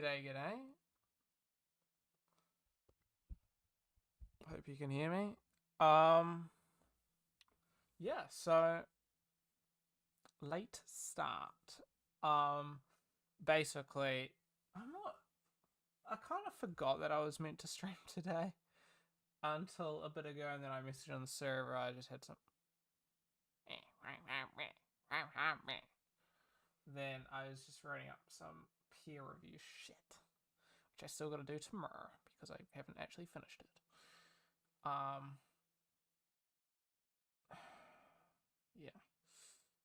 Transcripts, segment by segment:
G'day, g'day. Hope you can hear me. Yeah, so late start. Basically, I'm not. I kind of forgot that I was meant to stream today until a bit ago, and then I messaged on the server. I just had some. Then I was just writing up some peer review shit, which I still got to do tomorrow because I haven't actually finished it. Yeah.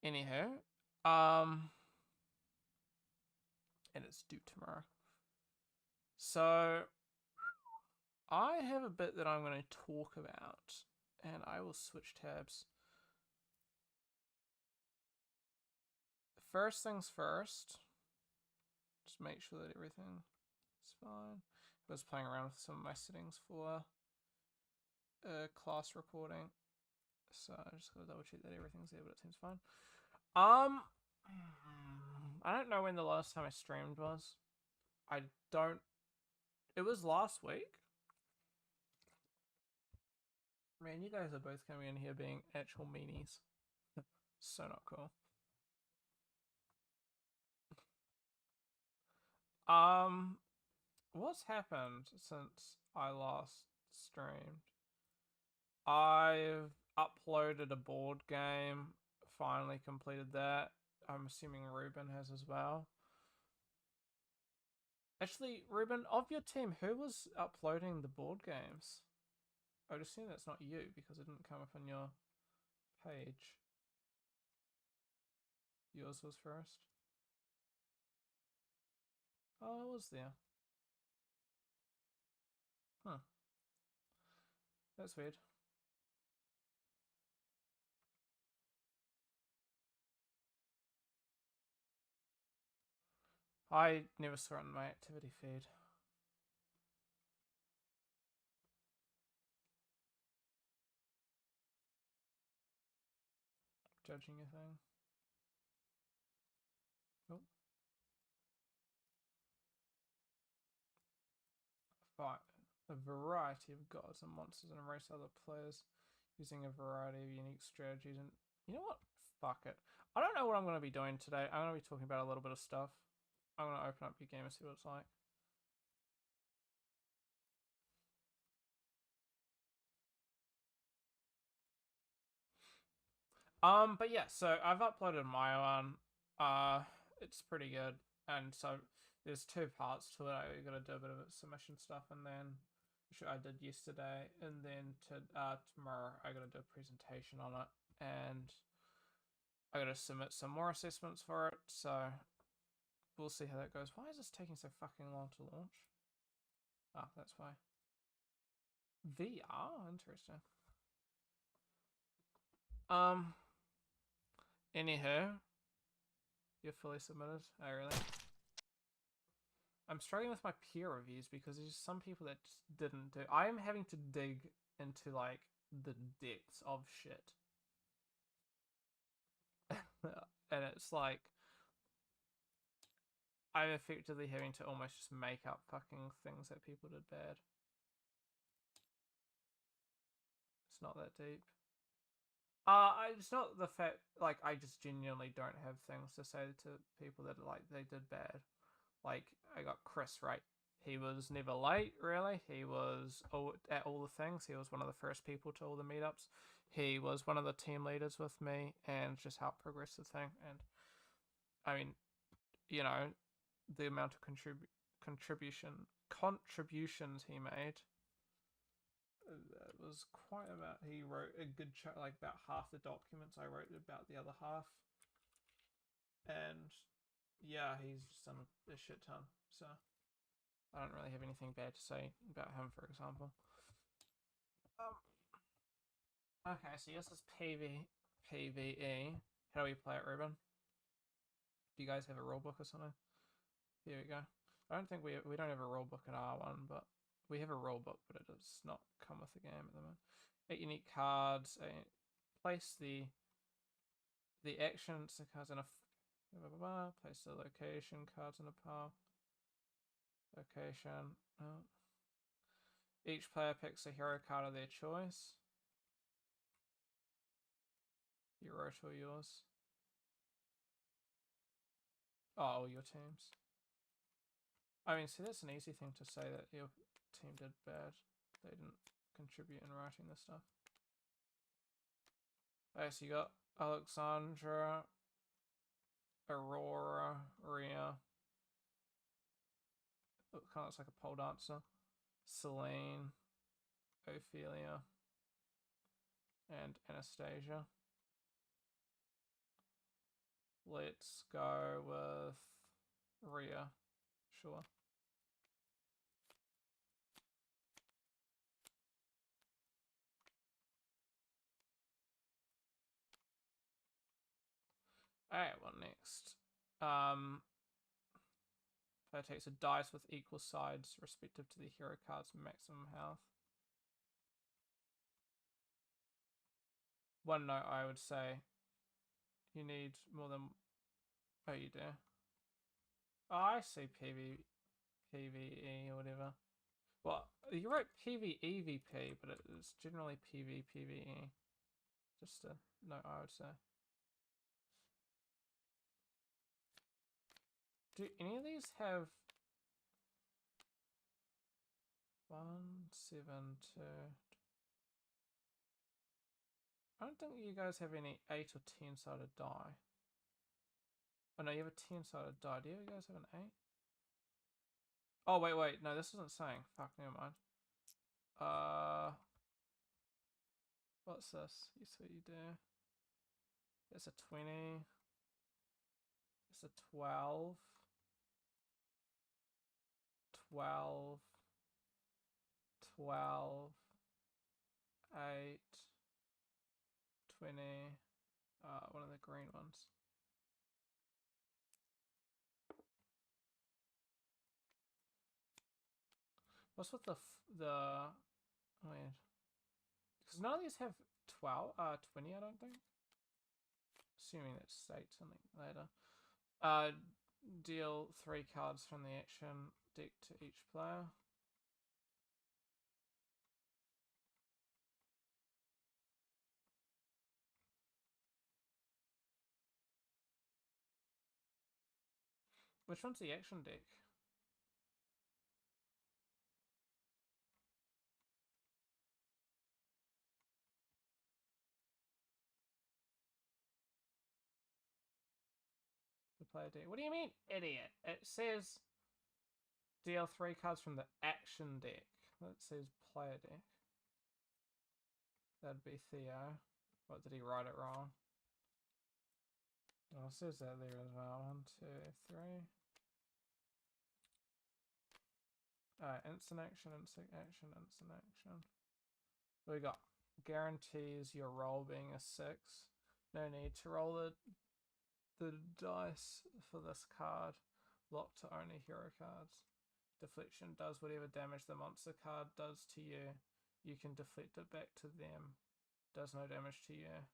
Anywho, and it's due tomorrow. So I have a bit that I'm going to talk about, and I will switch tabs. First things first, just make sure that everything is fine. I was playing around with some of my settings for class recording, so I just gotta double check that everything's there, but it seems fine. I don't know when the last time I streamed was. I don't. It was last week. Man, you guys are both coming in here being actual meanies. So not cool. What's happened since I last streamed? I've uploaded a board game, finally completed that. I'm assuming Ruben has as well. Actually, Ruben, of your team, who was uploading the board games? I would assume that's not you because it didn't come up on your page. Yours was first. Oh, it was there. Huh. That's weird. I never saw it in my activity feed. Judging a thing. Oh. Fight a variety of gods and monsters and race other players using a variety of unique strategies. And you know what? Fuck it. I don't know what I'm going to be doing today. I'm going to be talking about a little bit of stuff. I'm going to open up your game and see what it's like. But yeah, so I've uploaded my one. It's pretty good, and so there's two parts to it. I got to do a bit of submission stuff, and then which I did yesterday, and then tomorrow I got to do a presentation on it, and I got to submit some more assessments for it. So we'll see how that goes. Why is this taking so fucking long to launch? Ah, that's why. VR, interesting. Um. Anywho, you're fully submitted. Oh, really? I'm struggling with my peer reviews because there's some people that just didn't do. I am having to dig into like the depths of shit, and it's like I'm effectively having to almost just make up fucking things that people did bad. It's not that deep. It's not the fact like I just genuinely don't have things to say to people that like they did bad. Like I got Chris right. He was never late, really. He was at all the things. He was one of the first people to all the meetups. He was one of the team leaders with me and just helped progress the thing. And I mean, you know, the amount of contributions he made. That was quite about. He wrote a good like about half the documents. I wrote about the other half, and yeah, he's just done a shit ton. So I don't really have anything bad to say about him, for example. Okay, so this is PvE. How do we play it, Ruben? Do you guys have a rulebook or something? Here we go. I don't think we don't have a rulebook in R1, but we have a rulebook, but it does not come with the game at the moment. 8 unique cards. Place the actions, the cards in a place the location cards in a pile. Location. Oh. Each player picks a hero card of their choice. You wrote all yours. Oh, all your teams. I mean, see, that's an easy thing to say that your team did bad. They didn't contribute in writing this stuff. Okay, so you got Alexandra, Aurora, Rhea. It kind of looks like a pole dancer. Selene, Ophelia, and Anastasia. Let's go with Rhea. Sure. Alright, what next? Player takes a dice with equal sides respective to the hero card's maximum health. One note, I would say. You need more than... Oh, you do? Oh, I see PvE or whatever. Well, you wrote PvEVP, but it's generally PvPvE. Just a note, I would say. Do any of these have 1, 7, 2? I don't think you guys have any 8 or 10-sided die. Oh no, you have a 10-sided die. Do you guys have an 8? Oh wait, no, this isn't saying. Fuck, never mind. What's this? You see what you do. It's a 20. It's a 12. 12. 12. 8. 20. One of the green ones. What's with the weird? Because none of these have 20, I don't think. Assuming that states something later. Deal 3 cards from the action deck to each player. Which one's the action deck? The player deck. What do you mean, idiot? It says deal 3 cards from the action deck. That says player deck. That'd be Theo. What, did he write it wrong? Oh, it says that there as well. 1, 2, 3. Instant action, instant action, instant action. We got guarantees your roll being a 6. No need to roll the dice for this card. Locked to only hero cards. Deflection does whatever damage the monster card does to you. You can deflect it back to them. Does no damage to you.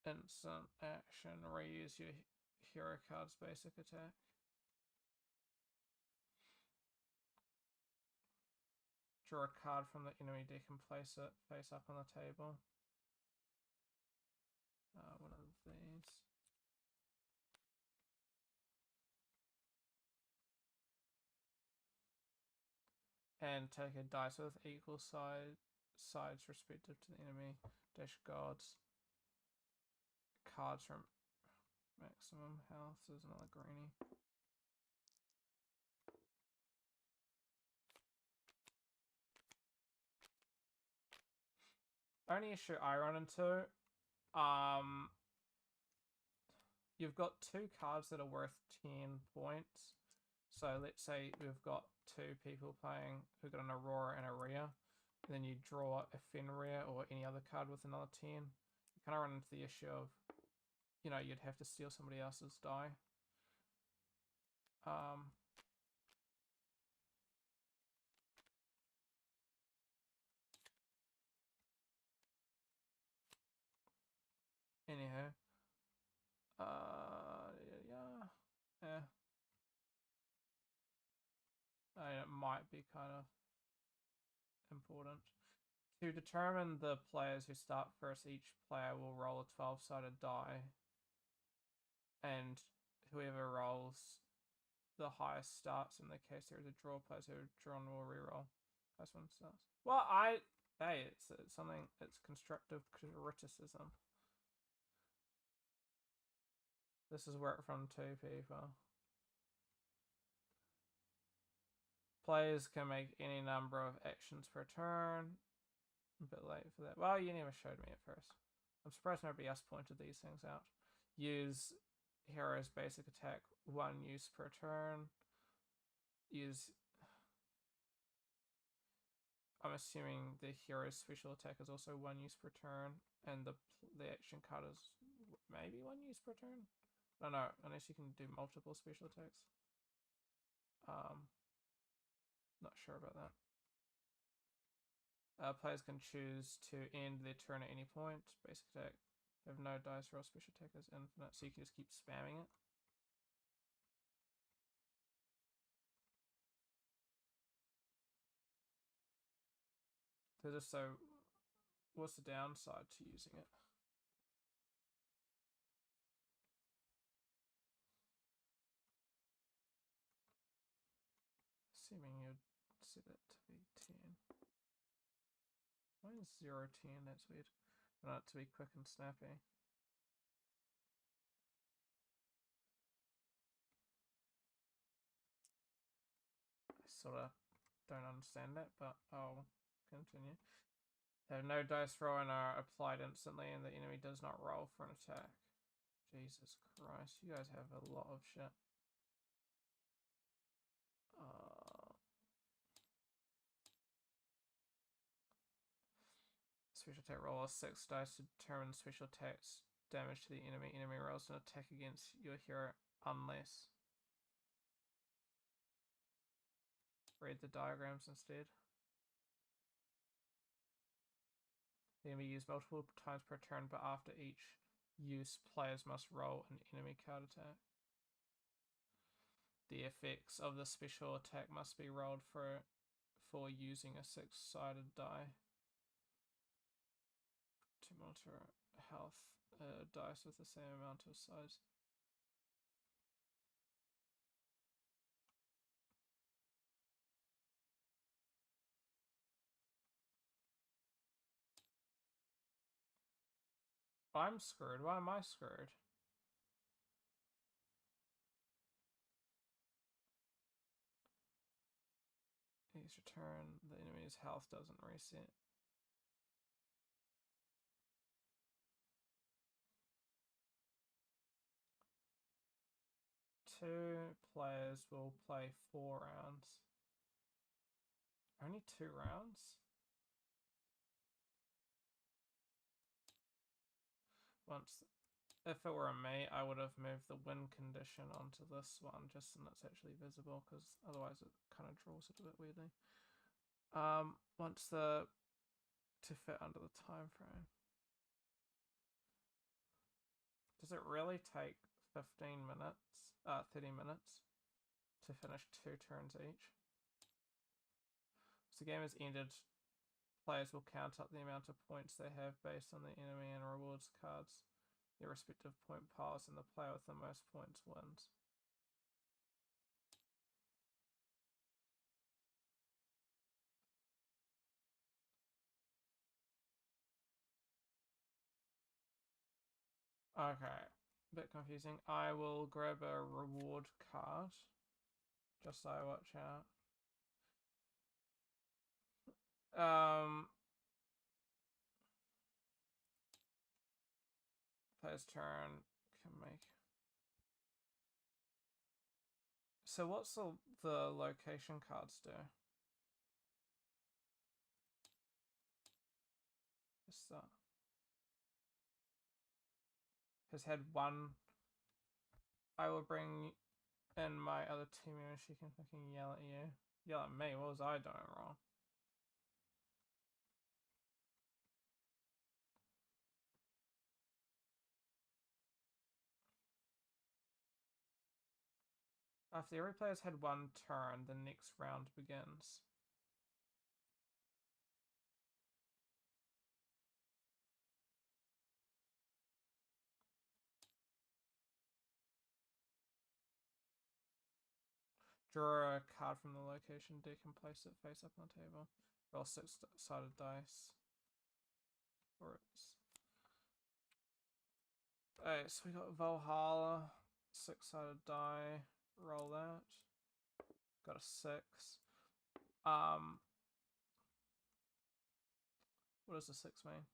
Instant action, reuse your hero card's basic attack. Draw a card from the enemy deck and place it face up on the table. One of these. And take a dice with equal sides respective to the enemy. Dash gods. Cards from maximum health. There's another greenie. Only issue I run into, you've got 2 cards that are worth 10 points. So let's say we've got 2 people playing who got an Aurora and a Rhea. And then you draw a Fenrir or any other card with another 10. You kind of run into the issue of, you know, you'd have to steal somebody else's die. Anyhow, Yeah. Yeah. It might be kind of important. To determine the players who start first, each player will roll a 12-sided die, and whoever rolls the highest starts. In the case there is a draw, players who are drawn will reroll. Highest one starts. Well, hey, it's something. It's constructive criticism. This is work from 2 people. Players can make any number of actions per turn. A bit late for that. Well, you never showed me at first. I'm surprised nobody else pointed these things out. Use hero's basic attack 1 use per turn. Use. I'm assuming the hero's special attack is also 1 use per turn, and the action card is maybe 1 use per turn. I don't know, unless you can do multiple special attacks. Not sure about that. Players can choose to end their turn at any point. Basic attack. Have no dice roll. Special attack is infinite, so you can just keep spamming it. So, what's the downside to using it? Assuming you'd set it to be 10. Why is 0, 10? That's weird. I want it to be quick and snappy. I sort of don't understand that, but I'll continue. Have no dice roll and are applied instantly, and the enemy does not roll for an attack. Jesus Christ, you guys have a lot of shit. Special attack roll a 6 dice to determine special attacks damage to the enemy. Enemy rolls an attack against your hero unless. Read the diagrams instead. The enemy used multiple times per turn, but after each use, players must roll an enemy card attack. The effects of the special attack must be rolled for using a 6-sided die. To monitor health dice with the same amount of size. I'm screwed. Why am I screwed? Each return, the enemy's health doesn't reset. Two players will play 4 rounds. Only 2 rounds? If it were me, I would have moved the win condition onto this one, just so it's actually visible, because otherwise it kind of draws it a bit weirdly. To fit under the time frame. Does it really take 15 minutes, 30 minutes to finish 2 turns each? So the game has ended. Players will count up the amount of points they have based on the enemy and rewards cards, their respective point piles, and the player with the most points wins. Okay, bit confusing. I will grab a reward card, just so I watch out. Player's turn can make. So what's the location cards do? Just that. Has had one. I will bring in my other team and she can fucking yell at you. Yell at me, what was I doing wrong? After every player's had one turn, the next round begins. Draw a card from the location deck and place it face up on the table. Roll 6-sided dice. Alright, so we got Valhalla, 6-sided die. Roll that. Got a 6. What does the 6 mean?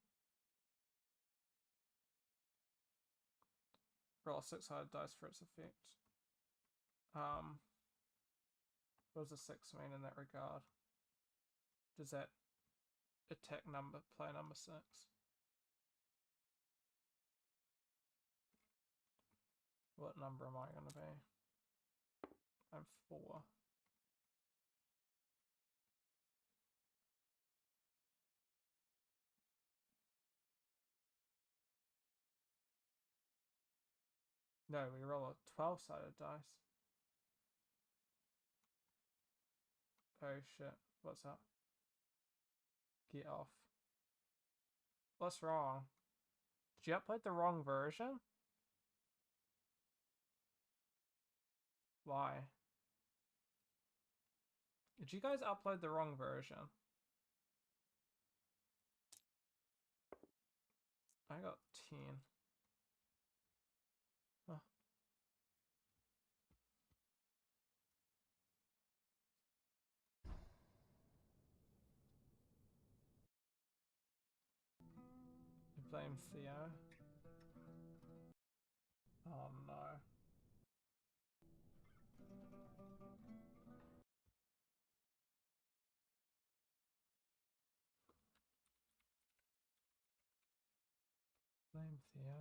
Roll a 6-sided dice for its effect. What does the 6 mean in that regard? Does that attack player number 6? What number am I going to be? I'm 4. No, we roll a 12-sided dice. Oh shit, what's up? Get off. What's wrong? Did you upload the wrong version? Why? Did you guys upload the wrong version? I got 10. Huh. You blame Theo? Oh no. Blame Theo.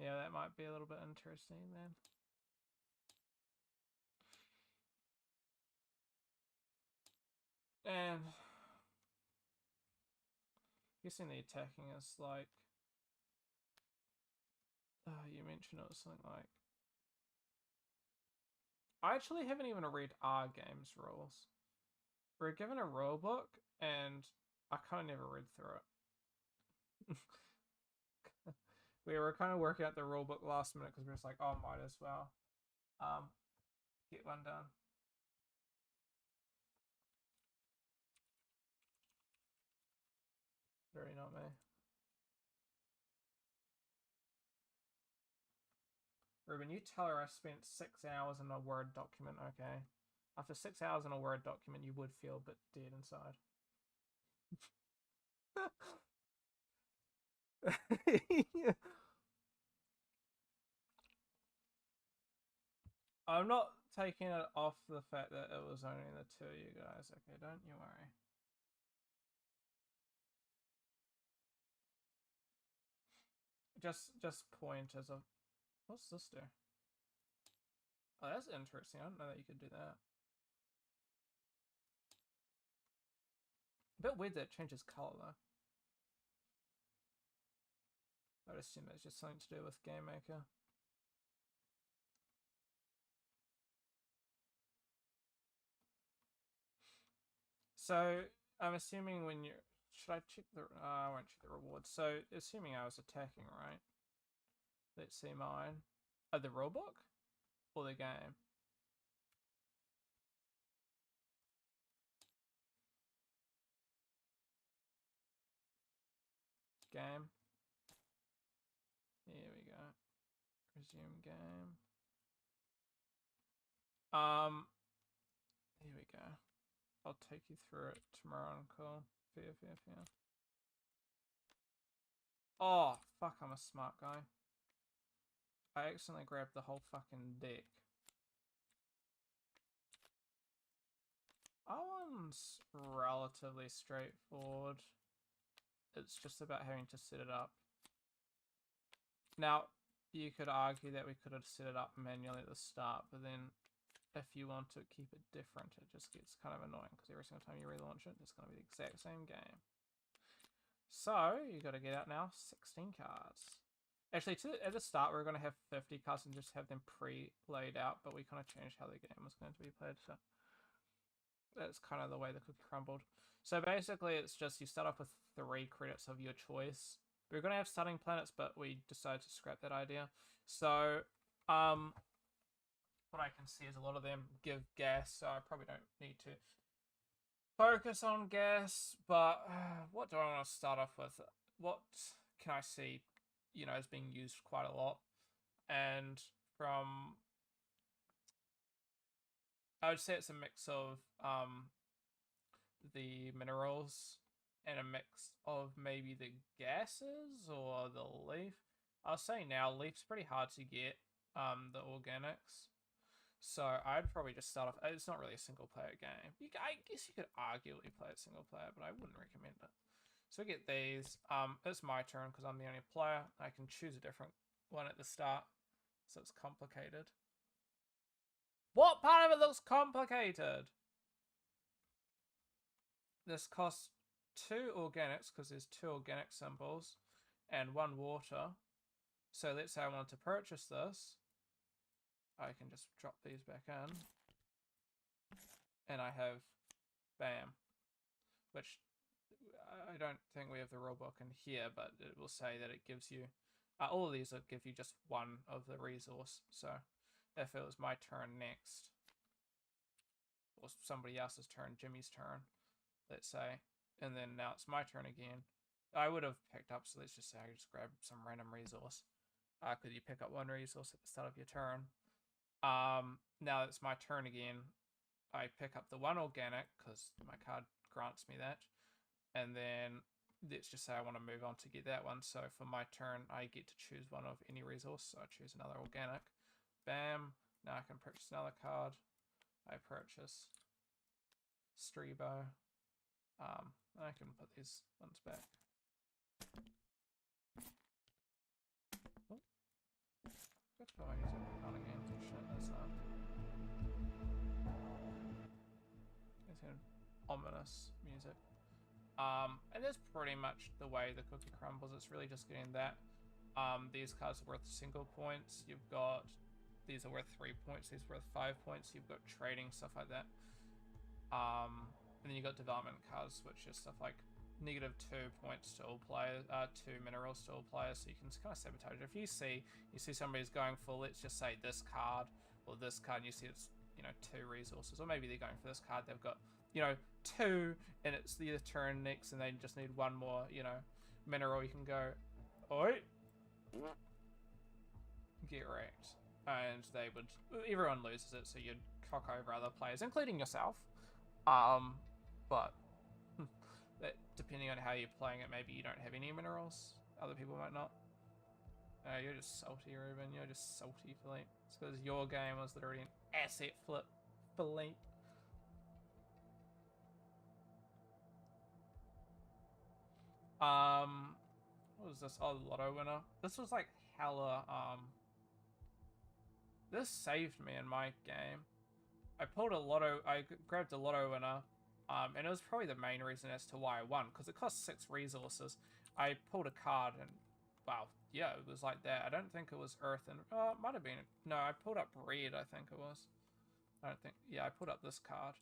Yeah, that might be a little bit interesting then. And guessing the attacking is like you mentioned it was something like I actually haven't even read our game's rules. We're given a rule book and I kind of never read through it. We were kind of working out the rule book last minute because we were just like, oh, might as well get one done. Very not me. Ruben, you tell her I spent 6 hours in a Word document, okay? After 6 hours in a Word document, you would feel a bit dead inside. I'm not taking it off the fact that it was only the two of you guys, okay? Don't you worry. Just point as a... What's this do? Oh, that's interesting. I didn't know that you could do that. A bit weird that it changes colour though. I'd assume it's just something to do with Game Maker. So I'm assuming when you're... Should I check the... I won't check the rewards. So assuming I was attacking, right? Let's see mine. Oh, the rulebook? Or the game? Game. Here we go. Resume game. Here we go. I'll take you through it tomorrow on call. Fear. Oh, fuck, I'm a smart guy. I accidentally grabbed the whole fucking deck. That one's relatively straightforward. It's just about having to set it up. Now, you could argue that we could have set it up manually at the start, but then if you want to keep it different, it just gets kind of annoying because every single time you relaunch it, it's going to be the exact same game. So, you got to get out now 16 cards. Actually, at the start, we are going to have 50 cards and just have them pre-laid out, but we kind of changed how the game was going to be played, so that's kind of the way the cookie crumbled. So basically, it's just you start off with 3 credits of your choice. We're going to have starting planets, but we decided to scrap that idea. So, what I can see is a lot of them give gas, so I probably don't need to focus on gas, but what do I want to start off with? What can I see, as being used quite a lot? And from, I would say it's a mix of the minerals and a mix of maybe the gases or the leaf. I'll say now, leaf's pretty hard to get, the organics. So I'd probably just start off. It's not really a single player game. I guess you could arguably play it single player, but I wouldn't recommend it. So we get these. It's my turn because I'm the only player. I can choose a different one at the start, so it's complicated. What part of it looks complicated? This costs 2 organics because there's 2 organic symbols and 1 water. So let's say I wanted to purchase this. I can just drop these back in. And I have bam. Which I don't think we have the rulebook in here, but it will say that it gives you all of these will give you just 1 of the resource. So if it was my turn next, or somebody else's turn, Jimmy's turn, let's say, and then now it's my turn again, I would have picked up, so let's just say I just grab some random resource. Could you pick up 1 resource at the start of your turn? Now it's my turn again. I pick up the 1 organic because my card grants me that, and then let's just say I want to move on to get that one. So for my turn, I get to choose 1 of any resource. So I choose another organic. Bam. Now I can purchase another card. I purchase Strebo. I can put these ones back. Oh. That's why I use it on again. Shit, that's not. It's an ominous music. And that's pretty much the way the cookie crumbles. It's really just getting that. These cards are worth single points. You've got these are worth 3 points. These are worth 5 points. You've got trading, stuff like that. And then you got development cards, which is stuff like -2 points to all players, 2 minerals to all players. So you can kind of sabotage it. If you see somebody's going for, let's just say this card or this card, and you see it's 2 resources, or maybe they're going for this card. They've got 2, and it's their turn next, and they just need 1 more mineral. You can go, oi, get wrecked, and everyone loses it. So you'd cock over other players, including yourself. But that, depending on how you're playing it, maybe you don't have any minerals. Other people might not. You're just salty, Ruben. You're just salty, Philippe. It's because your game was literally an asset flip, Philippe. What was this? Oh, lotto winner. This was like hella, this saved me in my game. I grabbed a lotto winner, and it was probably the main reason as to why I won, because it cost 6 resources. I pulled a card, and wow, yeah, it was like that. I don't think it was Earth, and it might have been. No, I pulled up Red, I think it was. I don't think. Yeah, I pulled up this card,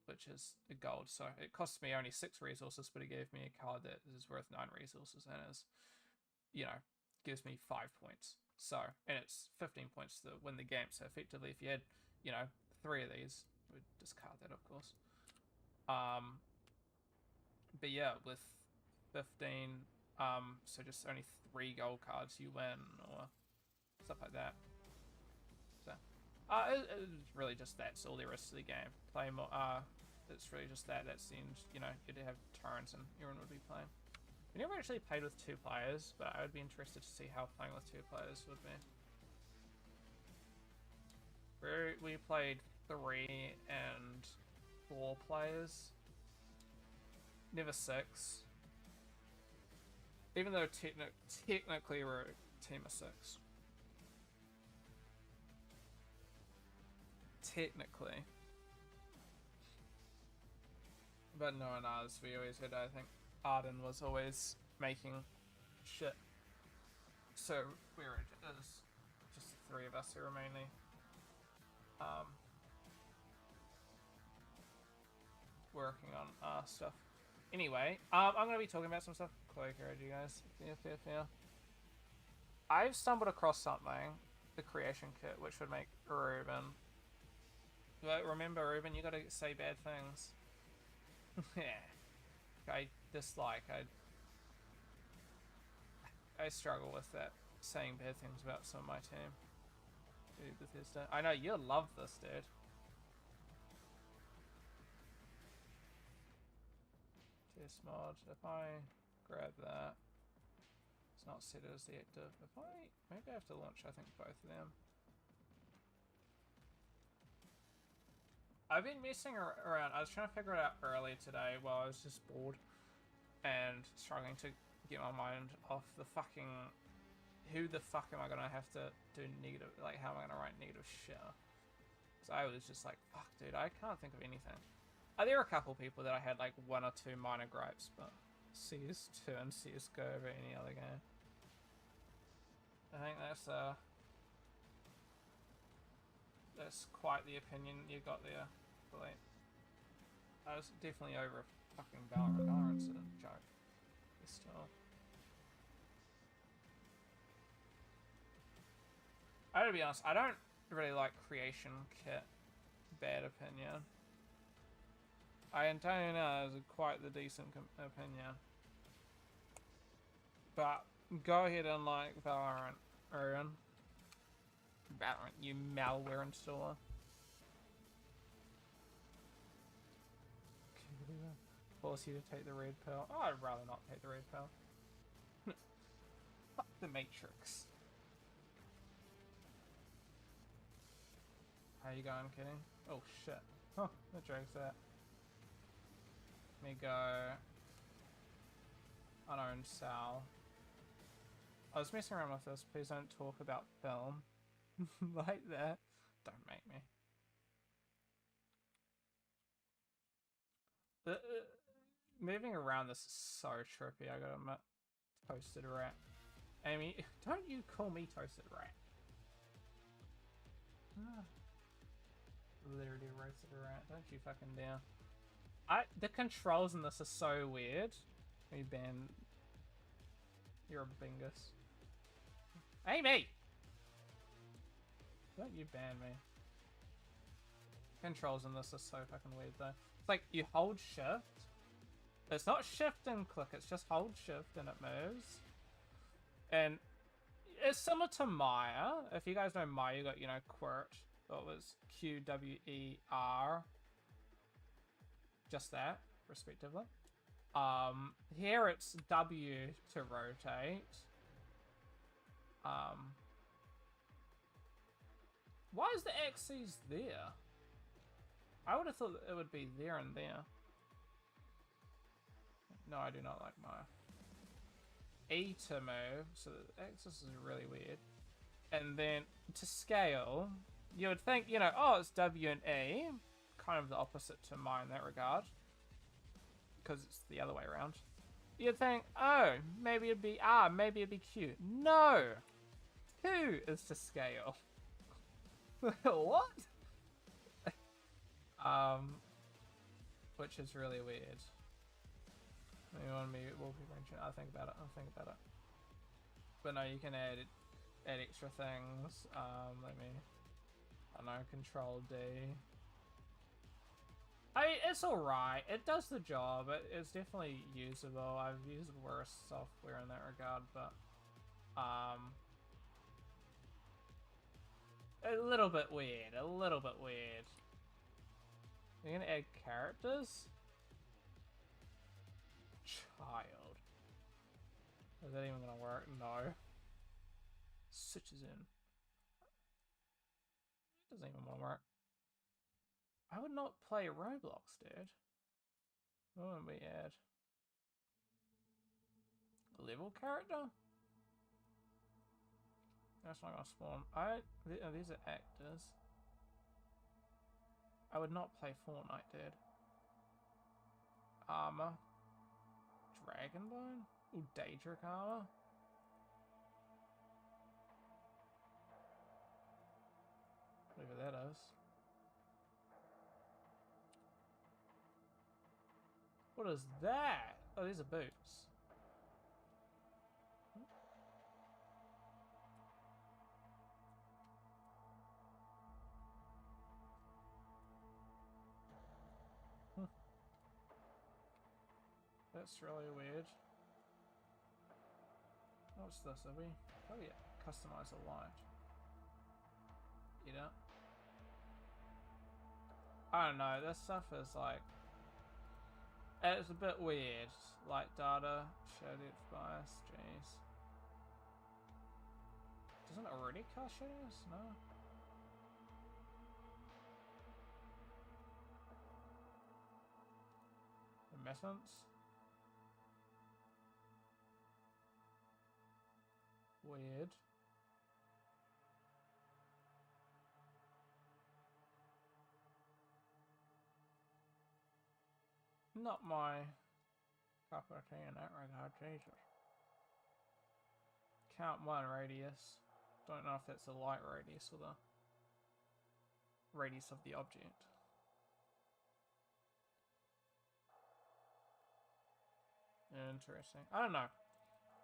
which is a gold. So it cost me only 6 resources, but it gave me a card that is worth 9 resources, and is, gives me 5 points. So, and it's 15 points to win the game. So effectively, if you had, 3 of these, we'd discard that, of course. But yeah, with 15, so just only 3 gold cards, you win, or stuff like that. So, it's really just that's all there is to the game. Play more. It's really just that. That's the end. You'd have turns, and everyone would be playing. We never actually played with 2 players, but I would be interested to see how playing with 2 players would be. We played 3 and 4 players. Never 6. Even though technically we're a team of 6. Technically. But no one ours. We always had, I think, Arden was always making shit So where it is just the three of us who are mainly working on stuff. Anyway, I'm gonna be talking about some stuff quicker, you guys. Yeah. I've stumbled across something, the creation kit, which would make Ruben. But remember, Ruben, you gotta say bad things. Yeah. I dislike. I struggle with that, saying bad things about some of my team. Dude, Bethesda. I know you love this, dude. Test mod. If I grab that, it's not set as the active. If I maybe I have to launch, I think both of them. I've been messing around. I was trying to figure it out early today while I was just bored and struggling to get my mind off the fucking. Who the fuck am I gonna have to do negative? Like, how am I gonna write negative shit? So I was just like, fuck, dude, I can't think of anything. There are a couple people that I had like one or two minor gripes, but CS2 and CSGO over any other game. I think that's quite the opinion you got there. But like, I was definitely over fucking Valorant. Valorant's a joke. Still. I gotta be honest, I don't really like Creation Kit. Bad opinion. I don't know, it's quite the decent opinion. But go ahead and like Valorant, Orion. Valorant, you malware installer. Force you to take the red pill. Oh, I'd rather not take the red pill. Fuck the Matrix. How you going, kidding? Oh shit. Huh, that drags that. Let me go. Unowned Sal. I was messing around with this. Please don't talk about film. Like that. Don't make me. Moving around this is so trippy, I gotta admit. Toasted rat. Amy, don't you call me toasted rat. Literally roasted rat. Don't you fucking dare. The controls in this are so weird. You ban. You're a bingus. Amy! Don't you ban me. Controls in this are so fucking weird though. It's like you hold shift. It's not shift and click, it's just hold shift and it moves. And it's similar to Maya. If you guys know Maya, you got, you know, Quirt. It was QWER. Just that, respectively. Here it's W to rotate. Why is the axis there? I would have thought it would be there and there. No, I do not like Maya. E to move, so the axis is really weird. And then to scale, you would think, you know, oh, it's W and E. Kind of the opposite to mine in that regard. Because it's the other way around. You'd think, oh, maybe it'd be R, maybe it'd be Q. No! Q is to scale. What? Which is really weird. Maybe want me wallpaper engine. I'll think about it. But no, you can add extra things. Let me, I don't know, Control D. It's alright. It does the job. It's definitely usable. I've used worse software in that regard, but a little bit weird. You're gonna add characters? Child. Is that even gonna work? No. Switches in. Doesn't even want to work. I would not play Roblox, dude. What would we add? Level character? That's not gonna spawn. These are actors. I would not play Fortnite, dude. Armor. Dragonbone? Ooh, Daedric armor. Whatever that is. What is that? Oh, these are boots. That's really weird. What's this? Are we? Oh yeah, customize a light. You know? I don't know. This stuff is like, it's a bit weird. Light data, shaded bias. Jeez. Doesn't it already cast shadows? No. Emittance. Weird. Not my cup of tea in that regard, Jesus. Count 1 radius. Don't know if that's the light radius or the radius of the object. Interesting. I don't know.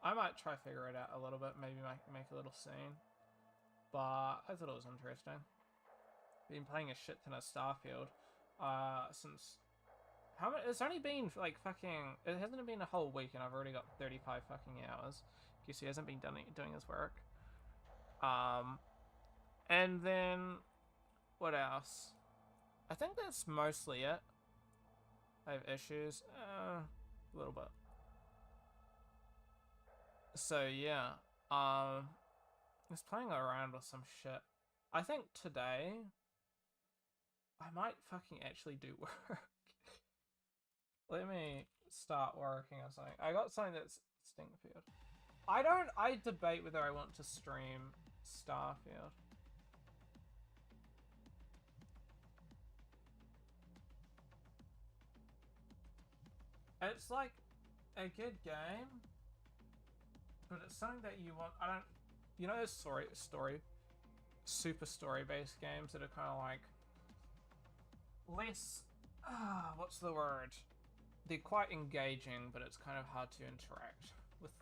I might try figure it out a little bit. Maybe make a little scene. But I thought it was interesting. Been playing a shit ton of Starfield since. How much? It's only been like fucking. It hasn't been a whole week, and I've already got 35 fucking hours. Because he hasn't been doing his work. And then what else? I think that's mostly it. I have issues, a little bit. So yeah, just playing around with some shit. I think today I might fucking actually do work. Let me start working on something. I got something that's Stinkfield. I debate whether I want to stream Starfield. It's like a good game, but it's something that you want. I don't. You know those super story-based games that are kind of like less. What's the word? They're quite engaging, but it's kind of hard to interact with.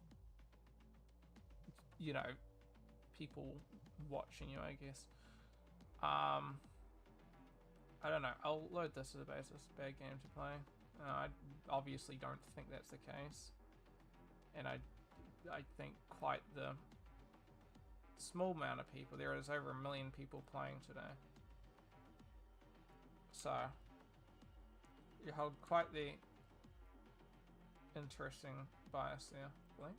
You know, people watching you, I guess. I don't know. I'll load this as a basis. Bad game to play. I obviously don't think that's the case, and I think quite the small amount of people. There is over 1 million people playing today, so you hold quite the interesting bias there. Blink.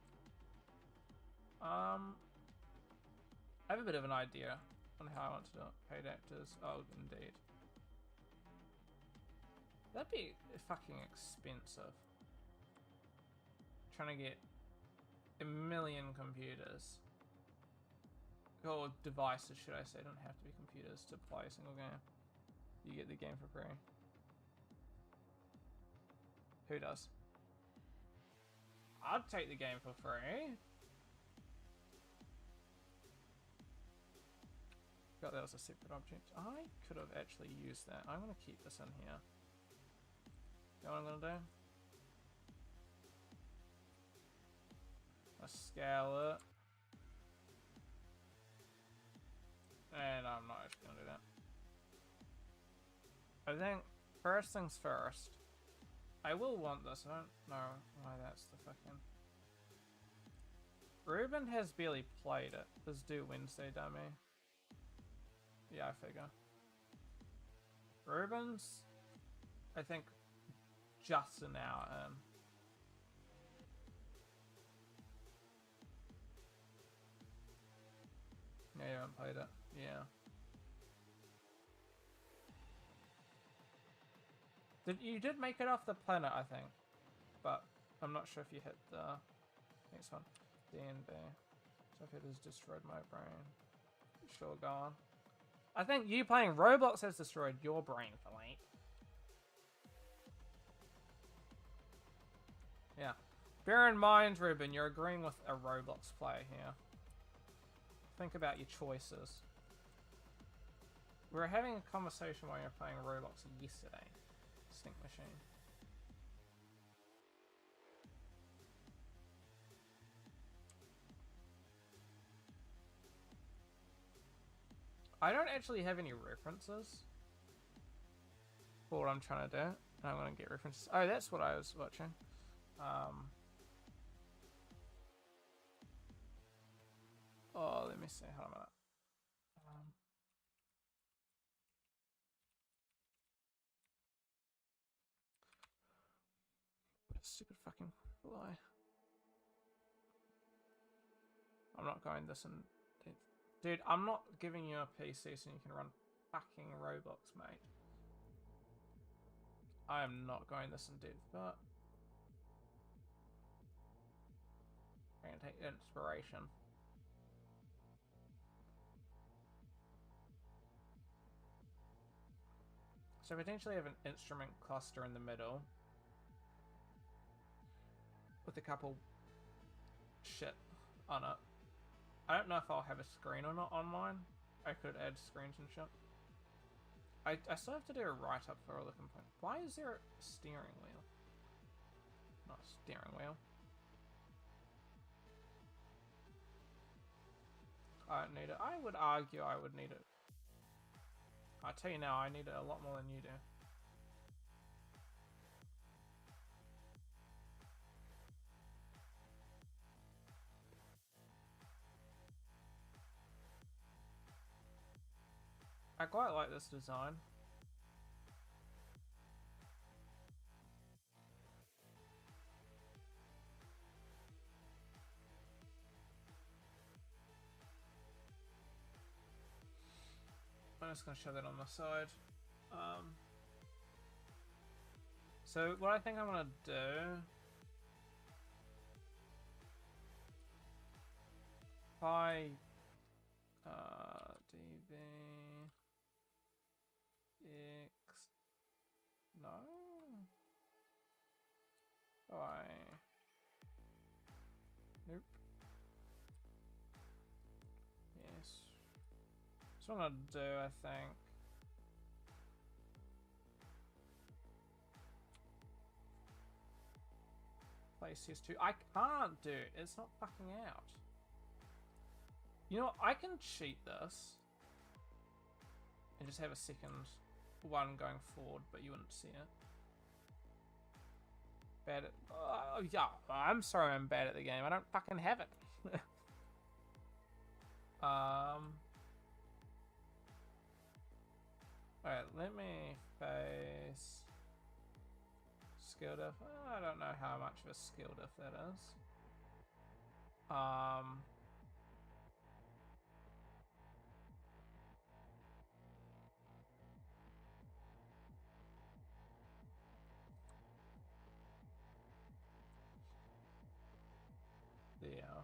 I have a bit of an idea on how I want to do it. Paid actors. Oh, indeed. That'd be fucking expensive. Trying to get 1 million computers. Or devices, should I say. Don't have to be computers to play a single game. You get the game for free. Who does? I'd take the game for free. Forgot that was a separate object. I could have actually used that. I'm going to keep this in here. You know what I'm going to do? I scale it. And I'm not actually going to do that. I think first things first. I will want this. I don't know why that's the fucking... Ruben has barely played it. Let's do Wednesday, dummy. Yeah, I figure. Ruben's, I think, just an hour in. Yeah, you haven't played it. Yeah. You did make it off the planet, I think. But I'm not sure if you hit the next one. DNB. So if it has destroyed my brain. Sure, go on. I think you playing Roblox has destroyed your brain, Philippe. Yeah. Bear in mind, Ruben, you're agreeing with a Roblox player here. Think about your choices. We were having a conversation while you were playing Roblox yesterday. Stink machine. I don't actually have any references for what I'm trying to do. And I'm going to get references. Oh, that's what I was watching. Oh, let me see. Hold on a minute. Stupid fucking fly. I'm not going this and... Dude, I'm not giving you a PC so you can run fucking Roblox, mate. I am not going this in depth, but... I'm gonna take inspiration. So potentially have an instrument cluster in the middle. With a couple shit on it. I don't know if I'll have a screen or not on mine. I could add screens and shit. I still have to do a write-up for all the components. Why is there a steering wheel? Not a steering wheel. I don't need it. I would argue I would need it. I tell you now, I need it a lot more than you do. I quite like this design. I'm just going to show that on the side. So what I think I'm going to do... If I... DV... X... No? I... Nope. Yes. So what I'm going to do, I think... Place CS2. I can't do it. It's not fucking out. You know what? I can cheat this. And just have a second one going forward, but you wouldn't see it. Bad at... yeah, I'm sorry I'm bad at the game. I don't fucking have it. Alright, let me face... Skill diff. I don't know how much of a skill diff that is. Yeah.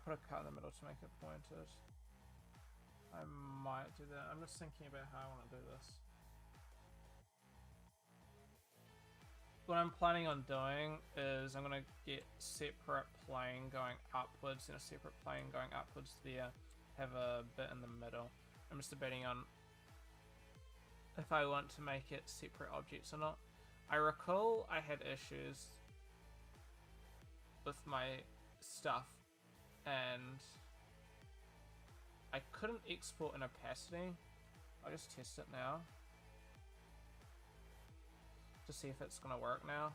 Put a cut in the middle to make it pointed. I might do that. I'm just thinking about how I want to do this. What I'm planning on doing is I'm going to get separate plane going upwards and a separate plane going upwards there. Have a bit in the middle. I'm just debating on if I want to make it separate objects or not. I recall I had issues with my stuff and I couldn't export an opacity. I'll just test it now to see if it's gonna work now.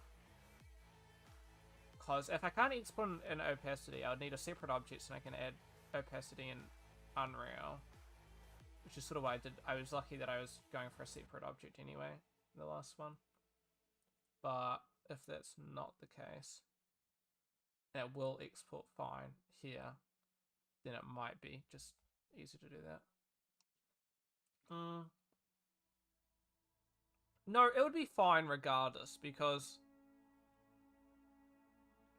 Because if I can't export an opacity, I would need a separate object so I can add opacity in Unreal. Which is sort of what I did. I was lucky that I was going for a separate object anyway in the last one. But if that's not the case, and it will export fine here, then it might be just easy to do that. No, it would be fine regardless, because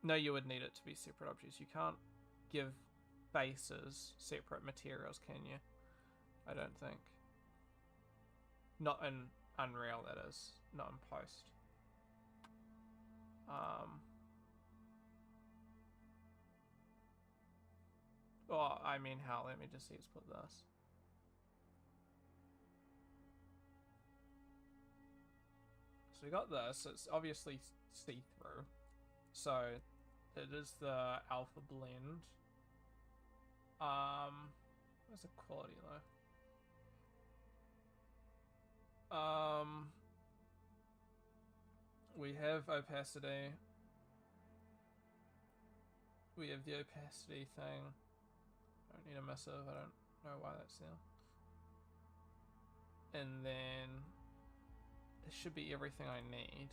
no, you would need it to be separate objects. You can't give bases separate materials, can you? I don't think. Not in Unreal, that is. Not in Post. Oh, I mean, hell, let me just export this. So we got this. It's obviously see-through. So it is the alpha blend. Where's the quality though? We have opacity. We have the opacity thing. I don't need a missive. I don't know why that's there. And then it should be everything I need.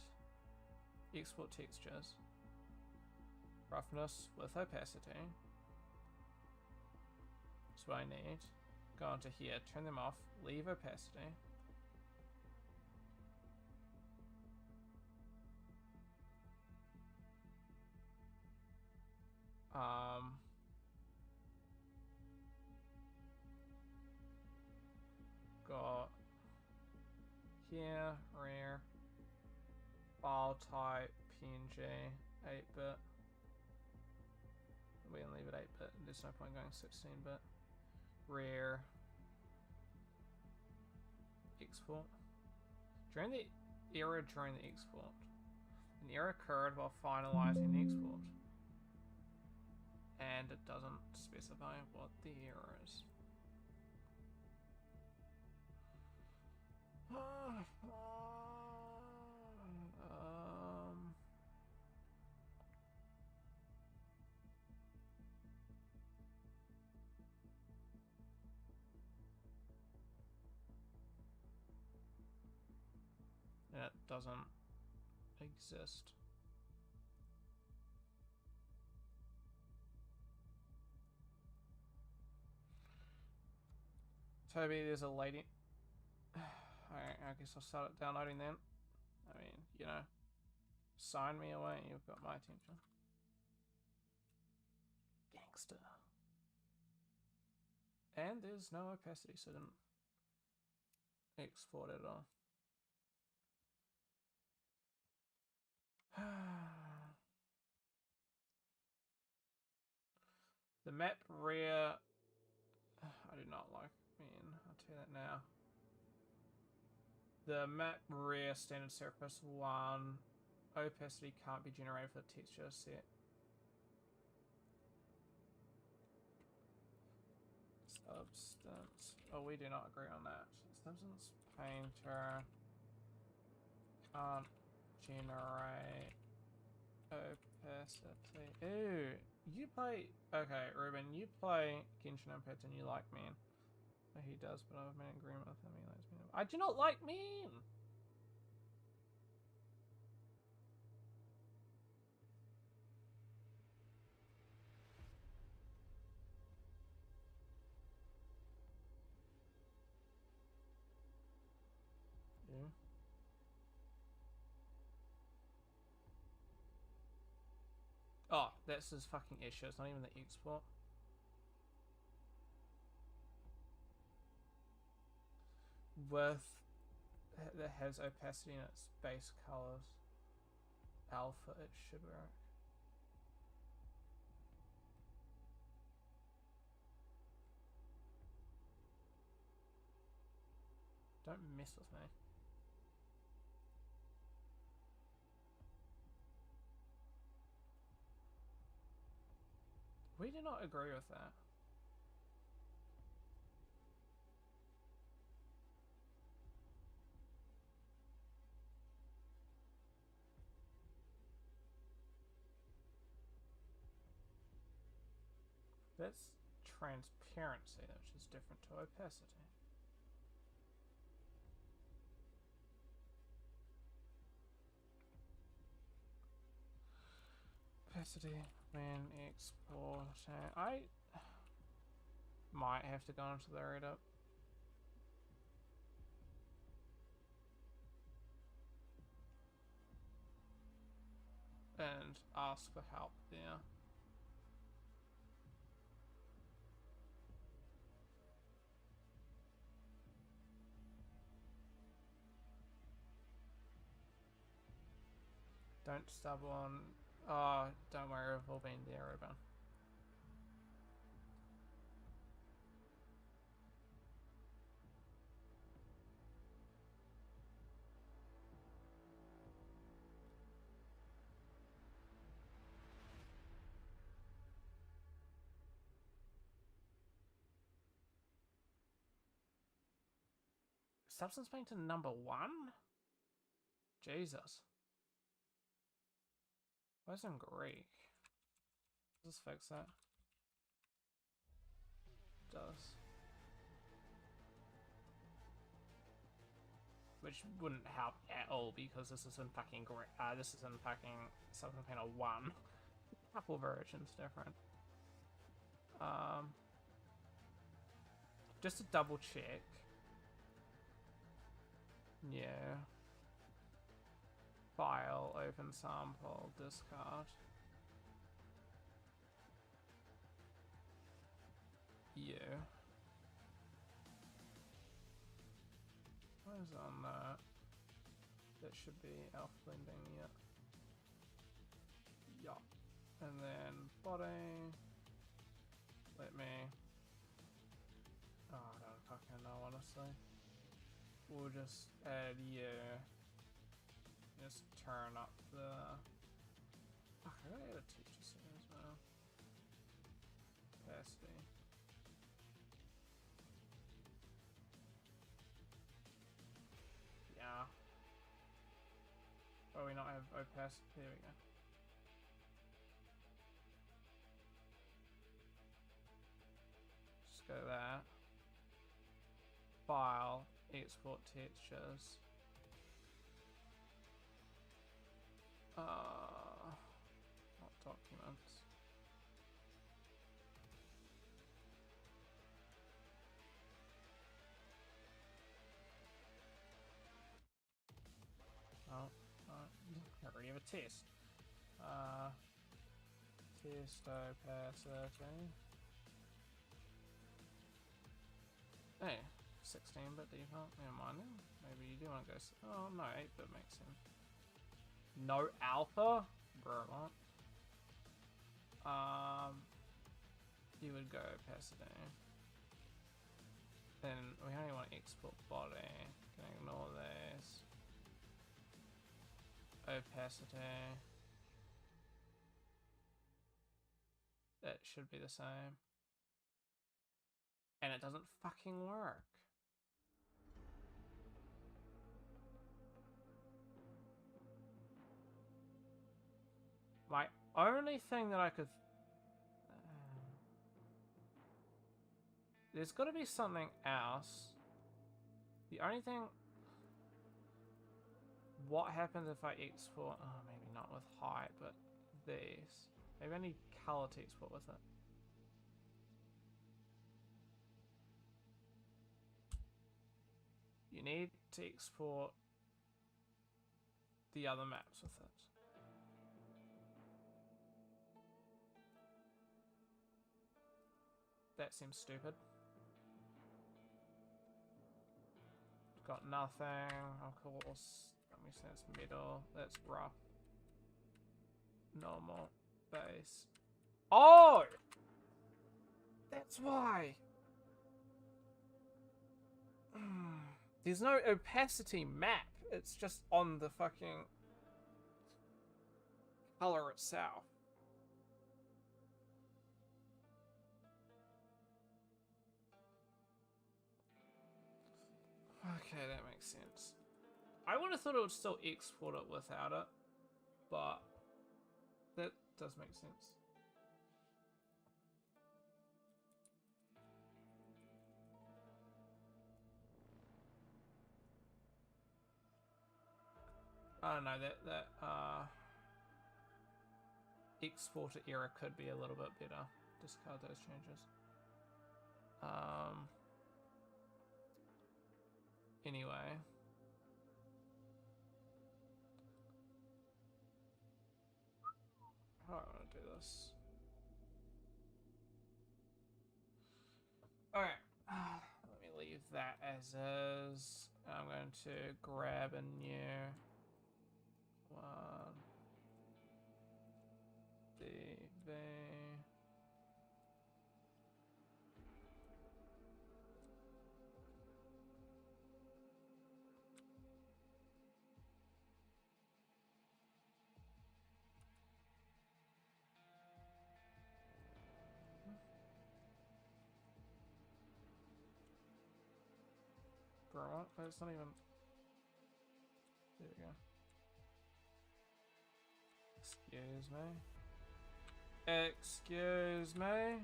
Export textures. Roughness with opacity. That's what I need. Go onto here, turn them off, leave opacity. Got here, rare, file type, PNG, 8-bit. We can leave it 8-bit, there's no point going 16-bit. Rare, export. During the error during the export. An error occurred while finalizing the export. And it doesn't specify what the error is. It doesn't exist. Toby, there's a lady. Alright, I guess I'll start it downloading then. I mean, you know, sign me away, you've got my attention. Gangster. And there's no opacity, so I didn't export it all. The map rear, I do not like, I'll tell you that now. The map rear standard surface 1 opacity can't be generated for the texture set. Substance. Oh, we do not agree on that. Substance painter can't generate opacity. Ew. You play. Okay, Ruben, you play Genshin Impact and you like Mean. He does, but I've made an agreement with him. He likes Mean. I do not like Mean! Yeah. Oh, that's his fucking issue. It's not even the export. With that has opacity in its base colors. Alpha, it should work. Don't mess with me. We do not agree with that. That's transparency, which is different to opacity. Opacity when exporting. I might have to go into the Reddit. And ask for help there. Don't stumble on... Oh, don't worry, we've all been there, Ruben. Substance painter number 1? Jesus. Where's in Greek? Does this fix that? It does. Which wouldn't help at all because this is in fucking Greek. This is in fucking Substance painter 1. A couple versions different. Just to double check. Yeah. File, open sample, discard. Yeah. What is on that? That should be alpha blending, yeah. Yup. And then body. Let me... Oh, I don't fucking know, honestly. We'll just add you. Just turn up the... Fuck, I gotta add a teacher soon as well. Opacity. Yeah. Oh, we not have opacity? There we go. Just go there. File, export textures. Not documents. Oh, I already have a test. Test opacity. Hey, 16-bit default. Never mind then. Maybe you do want to go. Oh no, 8-bit makes sense. No alpha? Bro, what? You would go opacity. Then we only want to export body. Can ignore this. Opacity. That should be the same. And it doesn't fucking work. My only thing that I could... There's got to be something else. The only thing... What happens if I export... Oh, maybe not with height, but these. Maybe I need color to export with it. You need to export the other maps with it. That seems stupid. Got nothing, of course. Let me say it's middle. That's rough. Normal. Base. Oh! That's why! There's no opacity map. It's just on the fucking color itself. Okay, that makes sense. I would have thought it would still export it without it, but that does make sense. I don't know, that exporter error could be a little bit better. Discard those changes. Anyway. How do I want to do this? Okay. Let me leave that as is. I'm going to grab a new one. be... Bro, what? It's not even... There we go. Excuse me. Excuse me.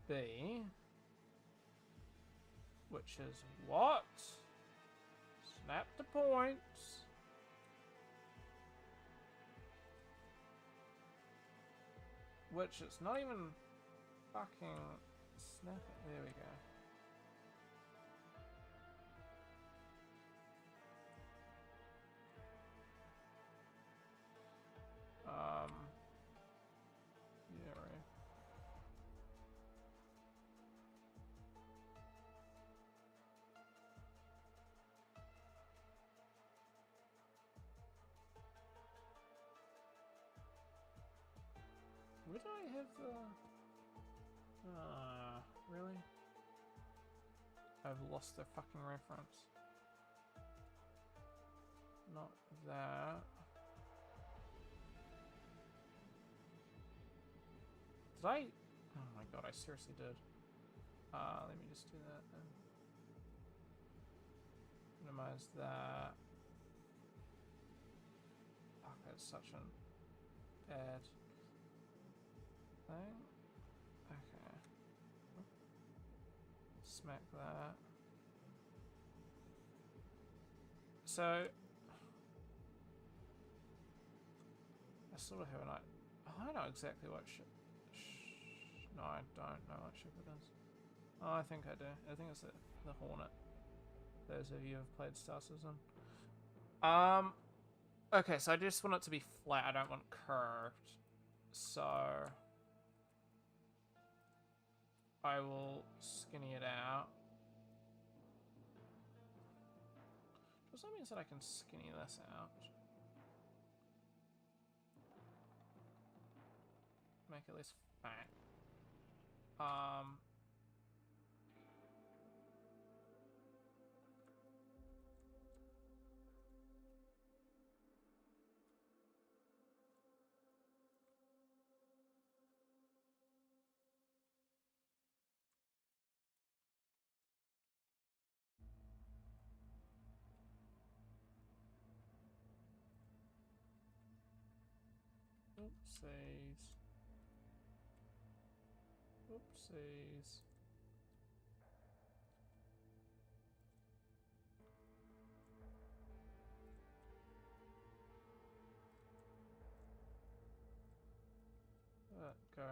B. Which is what? Snap the points. Which it's not even fucking snap it. There we go. Yeah, right. Would I have the... really? I've lost the fucking reference. Not that. Did I? Oh my god, I seriously did. Let me just do that then. Minimize that. Fuck, that's such an bad thing. Okay. Smack that. So I sort of have an idea. Oh, I know exactly what ship. No, I don't know what ship it is. Oh, I think I do. I think it's the Hornet. Those of you who have played Star Citizen. Okay, so I just want it to be flat. I don't want curved. So I will skinny it out. Does that mean that I can skinny this out? Make it less fat. Oopsies. Oopsies. Go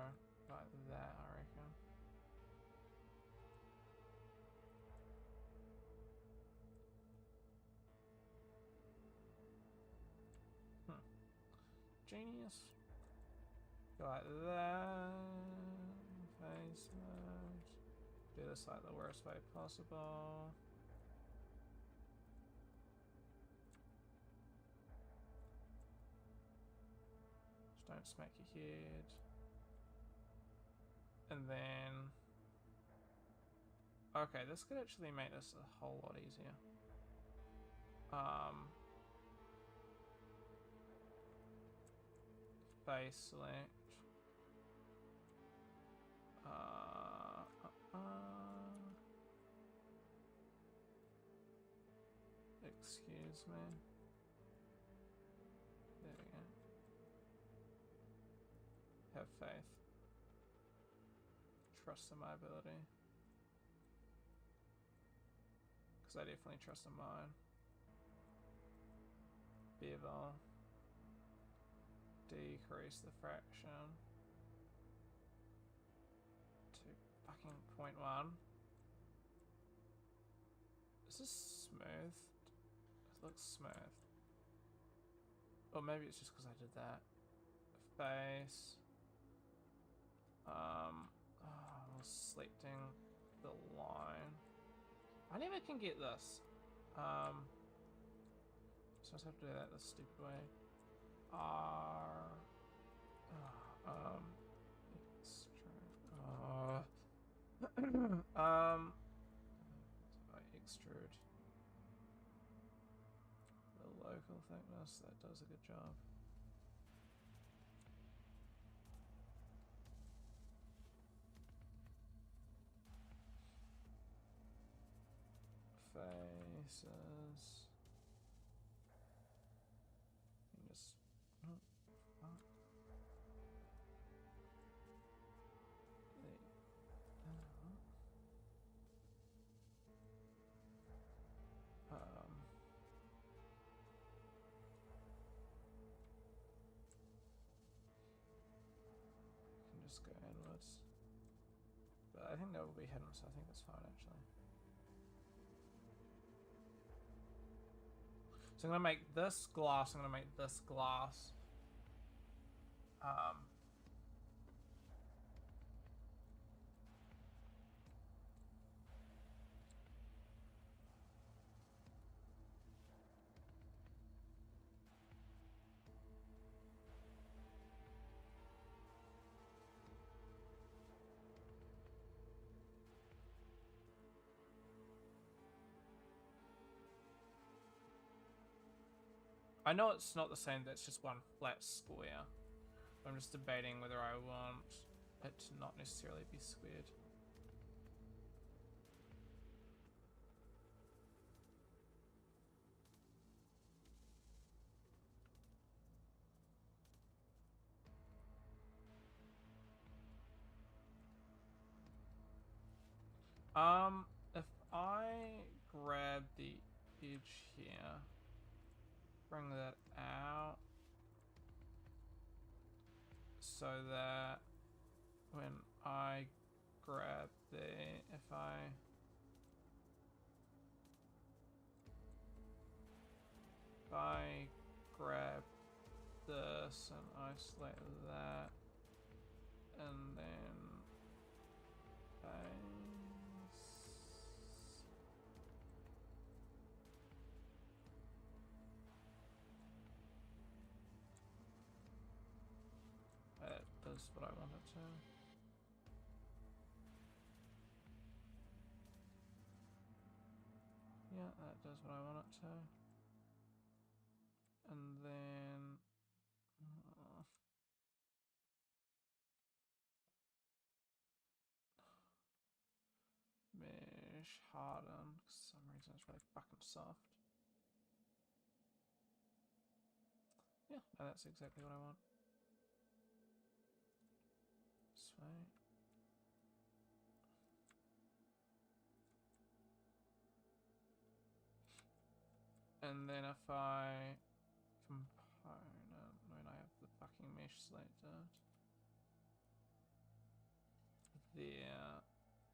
like that, I reckon. Genius. Go like that. Face mode. Do this like the worst way possible. Just don't smack your head. And then... Okay, this could actually make this a whole lot easier. Face select. Excuse me. There we go. Have faith. Trust in my ability. Because I definitely trust in mine. Bevel. Decrease the fraction to fucking 0.1. Is this smooth? It looks smooth. Or maybe it's just because I did that. Face. Selecting the line. I never can get this. So I just have to do that the stupid way. R. Extrude. I extrude the local thickness. That does a good job. Faces. You just. Can just go inwards. But I think that will be hidden, so I think that's fine actually. So I'm gonna make this glass, I'm gonna make this glass. I know it's not the same, that's just one flat square. I'm just debating whether I want it to not necessarily be squared. If I grab the edge here, bring that out, so that when I grab the, if I grab this and isolate that, and then that does what I want it to. Yeah, that does what I want it to. And then mesh harden. For some reason it's really fucking soft. Yeah, no, that's exactly what I want. Sweet. And then if I component, when I have the fucking mesh selected, there,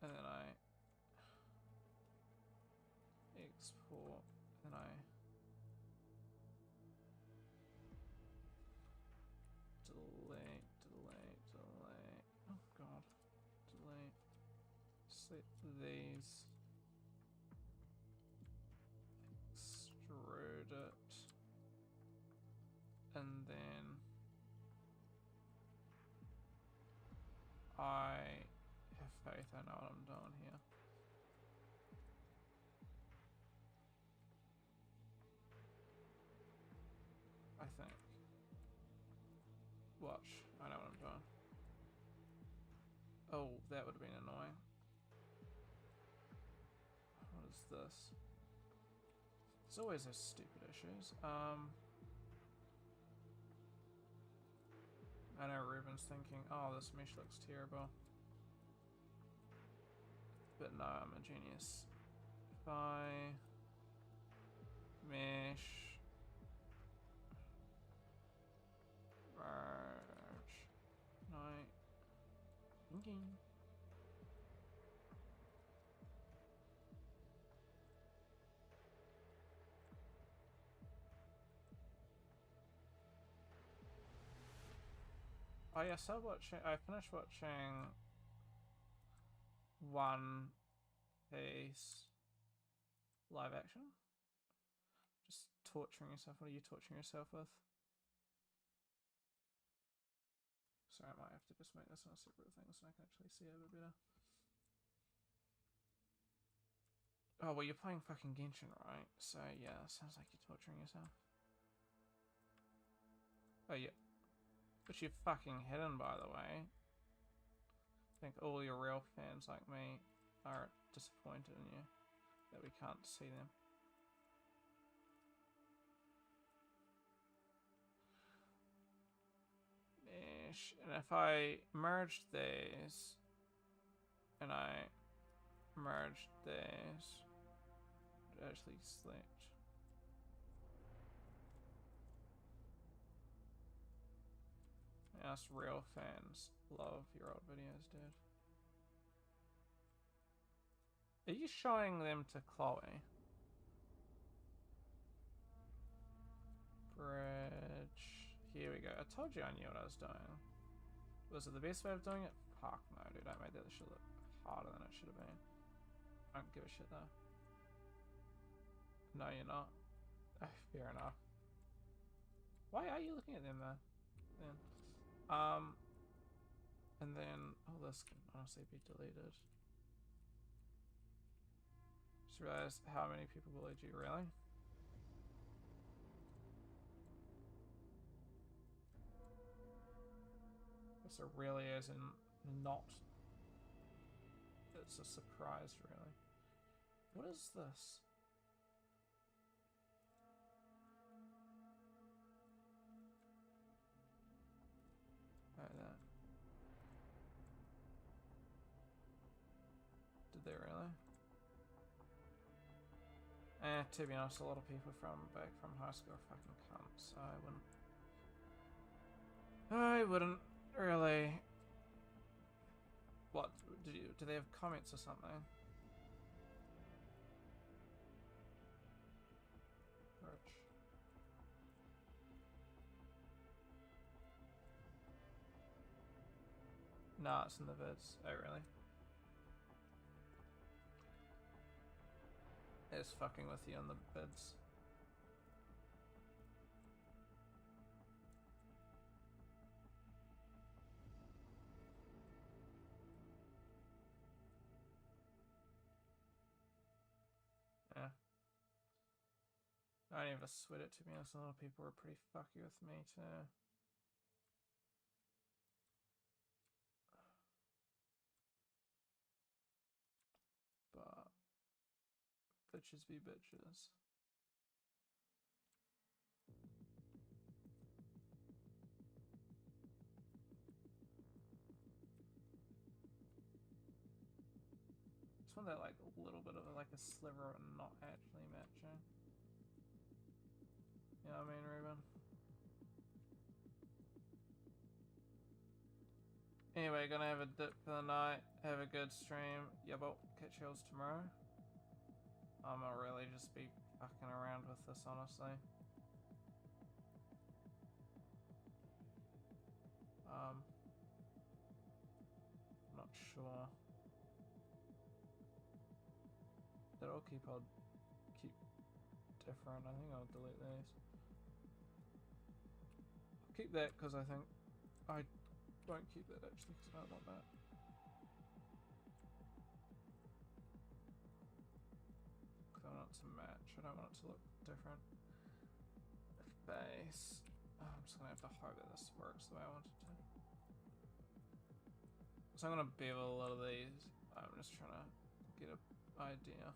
and then I export, and I delete, oh god, delete, select these, extrude it, and then I have faith I know what I'm doing here. I think. Watch, I know what I'm doing. Oh, that would have been annoying. What is this? It's always those stupid issues. I know Ruben's thinking, oh, this mesh looks terrible. But no, I'm a genius. If I mesh merge, no, thinking. Oh yes, I finished watching One Piece live action. Just torturing yourself? What are you torturing yourself with? Sorry, I might have to just make this on a separate thing so I can actually see it a bit better. Oh, well, you're playing fucking Genshin, right? So, yeah, sounds like you're torturing yourself. Oh, yeah. Which you're fucking hidden, by the way. I think all your real fans like me are disappointed in you that we can't see them. And if I merged these and I merged these, it actually select. Yes, real fans love your old videos, dude. Are you showing them to Chloe? Bridge. Here we go. I told you I knew what I was doing. Was it the best way of doing it? Fuck no, dude. I made that shit look harder than it should have been. I don't give a shit though. No, you're not. Fair enough. Why are you looking at them though? Then, and then this can honestly be deleted. Just realized how many people bullied you, really? So really as in not. It's a surprise, really. What is this? Oh, that. Did they really? To be honest, a lot of people back from high school are fucking cunts, so I wouldn't really. What do they have comments or something? Rich. Nah, it's in the vids. Oh really? It's fucking with you on the vids. Yeah. I don't even sweat it, to be honest. A lot of people were pretty fucky with me too. But bitches be bitches. Just want that like a little bit of like a sliver of not actually matching. You know what I mean, Ruben? Anyway, gonna have a dip for the night. Have a good stream. Yeah, but catch y'all tomorrow. I'm gonna really just be fucking around with this, honestly. Not sure. That'll keep different. I think I'll delete these. I'll keep that because I think I don't keep that actually because I don't want that. Because I want it to match. I don't want it to look different. Face. Oh, I'm just gonna have to hope that this works the way I want it to. So I'm gonna bevel a lot of these. I'm just trying to get an idea.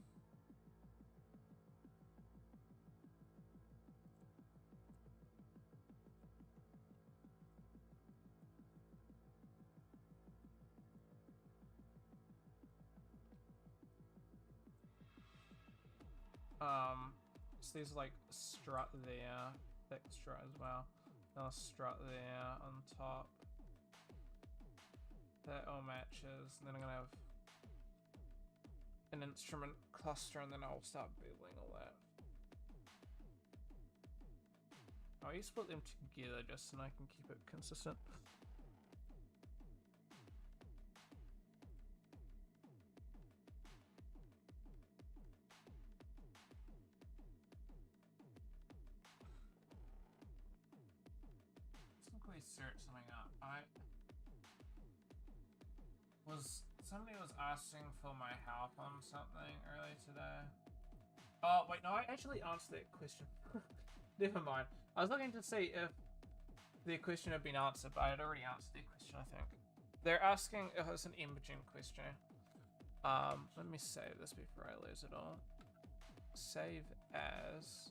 So these like strut there, thick strut as well. Then a strut there on top. That all matches. And then I'm gonna have an instrument cluster, and then I'll start beveling all that. I'll just put them together just so I can keep it consistent. search something up. Somebody was asking for my help on something earlier today. Oh, wait, no, I actually answered that question. Never mind. I was looking to see if their question had been answered, but I had already answered their question, I think. They're asking if it's an Imogen question. Let me save this before I lose it all. Save as...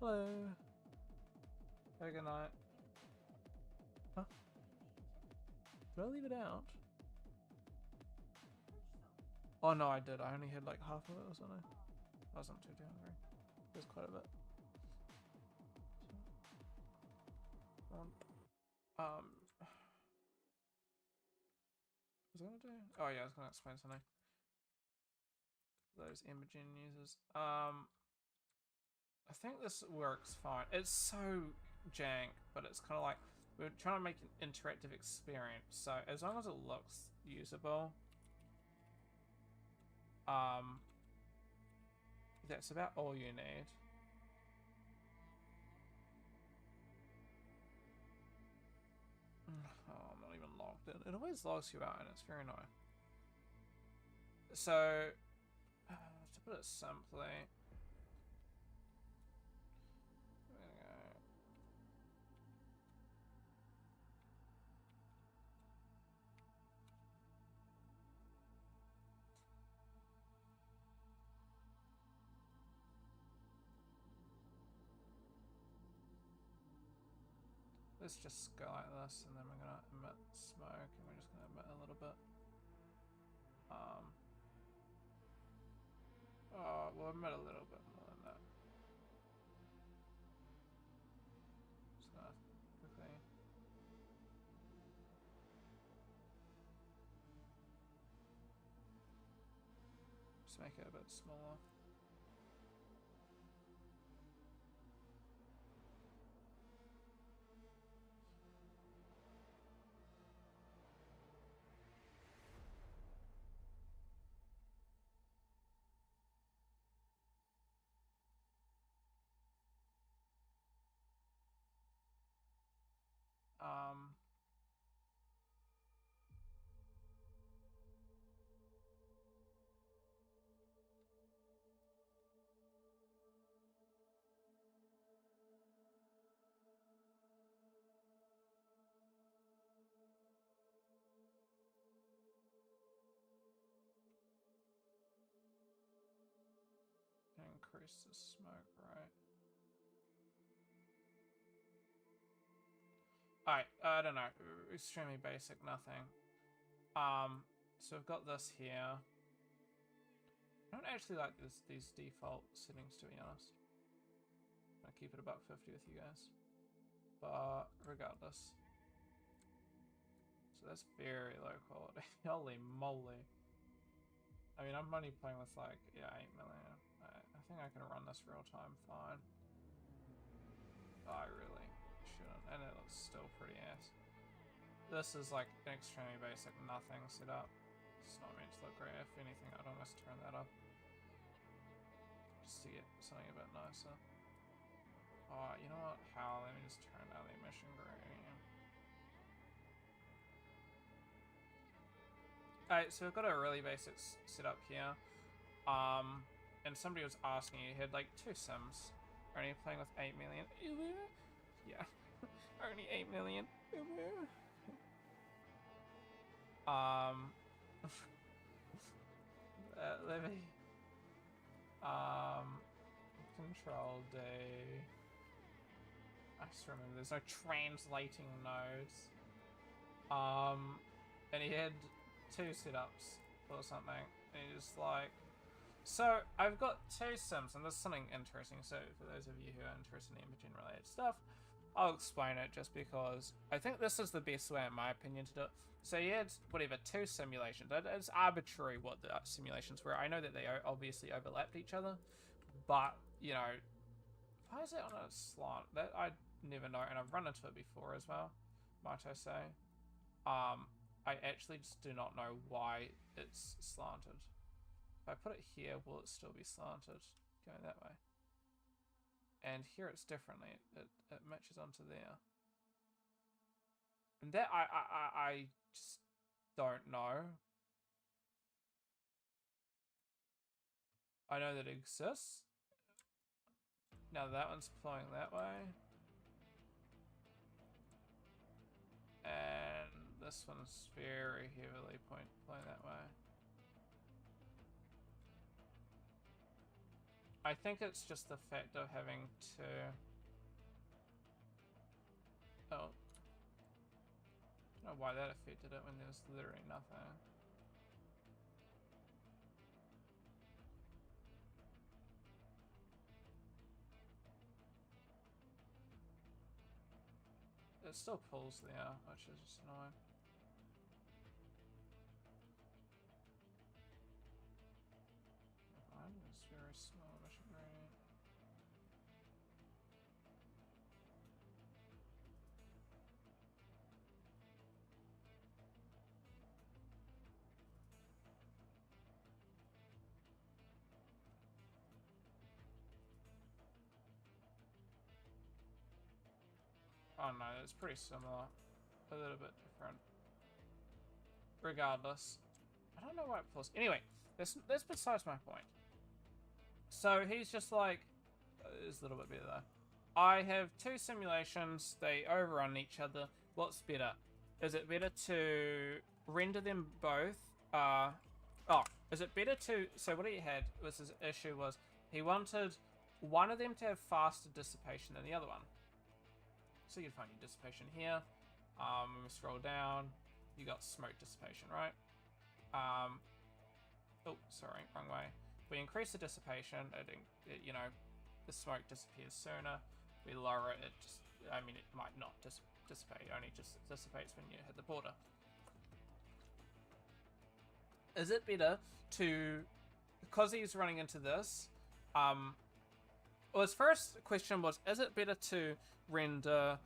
Hello. Have a good night. Huh? Did I leave it out? Oh no, I did. I only had like half of it or something. I wasn't too hungry. There's quite a bit. Was I gonna do? Oh yeah, I was gonna explain something. Those Imogen users. I think this works fine. It's so jank, but it's kind of like we're trying to make an interactive experience. So as long as it looks usable, that's about all you need. Oh, I'm not even logged in. It always logs you out, and it's very annoying. So to put it simply. Let's just go like this, and then we're gonna emit smoke, and we're just gonna emit a little bit. Oh, we'll emit a little bit more than that. Just gonna quickly. Just make it a bit smaller. Increase the smoke, right? Alright, I don't know. Extremely basic, nothing. So we've got this here. I don't actually like these default settings, to be honest. I'll keep it about 50 with you guys. But regardless. So that's very low quality. Holy moly. I mean, I'm only playing with like, yeah, 8 million. I think I can run this real time fine. Oh, I really shouldn't. And it looks still pretty ass. This is like an extremely basic nothing setup. It's not meant to look great. If anything, I'd almost turn that up. Just to get something a bit nicer. Oh, you know what? How? Let me just turn down the emission gradient. Alright, so we've got a really basic setup here. And somebody was asking, you had like 2 sims. Only playing with 8 million. Yeah. Only 8 million. Let me control D. I just remember there's no translating nodes. And he had 2 setups or something. And he's like, so I've got 2 sims, and there's something interesting. So for those of you who are interested in Imogen related stuff, I'll explain it just because I think this is the best way, in my opinion, to do it. So you had, whatever, 2 simulations. It's arbitrary what the simulations were. I know that they obviously overlapped each other, but, you know, why is it on a slant? That I never know, and I've run into it before as well, might I say. I actually just do not know why it's slanted. If I put it here, will it still be slanted? Going that way. And here it's differently. It matches onto there. And that I just don't know. I know that it exists. Now that one's flowing that way. And this one's very heavily flowing that way. I think it's just the fact of having to... Oh. I don't know why that affected it when there was literally nothing. It still pulls there, which is just annoying. Mine is very small, I should agree. Oh no, it's pretty similar. A little bit different. Regardless. I don't know why it pulls. Anyway, that's besides my point. So he's just like... It's a little bit better though. I have two simulations. They overrun each other. What's better? Is it better to render them both? Is it better to... So what he had was his issue was he wanted one of them to have faster dissipation than the other one. So you'd find your dissipation here. When we scroll down, you got smoke dissipation, right? Oh, sorry, wrong way. We increase the dissipation, you know, the smoke disappears sooner. We lower it, I mean, it might not dissipate, it only just dissipates when you hit the border. Is it better to, because he's running into this, well, his first question was, is it better to render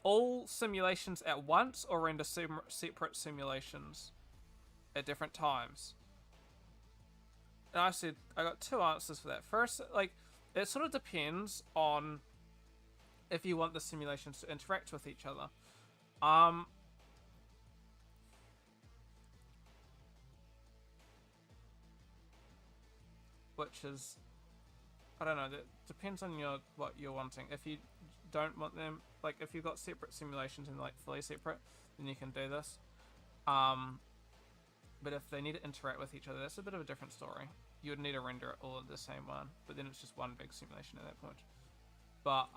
all simulations at once or render separate simulations at different times? And I said, I got two answers for that. First, like, it sort of depends on if you want the simulations to interact with each other. Which is, I don't know, that depends on what you're wanting. If you don't want them, like if you've got separate simulations and like fully separate, then you can do this. But if they need to interact with each other, that's a bit of a different story. You would need to render it all at the same one, but then it's just one big simulation at that point. But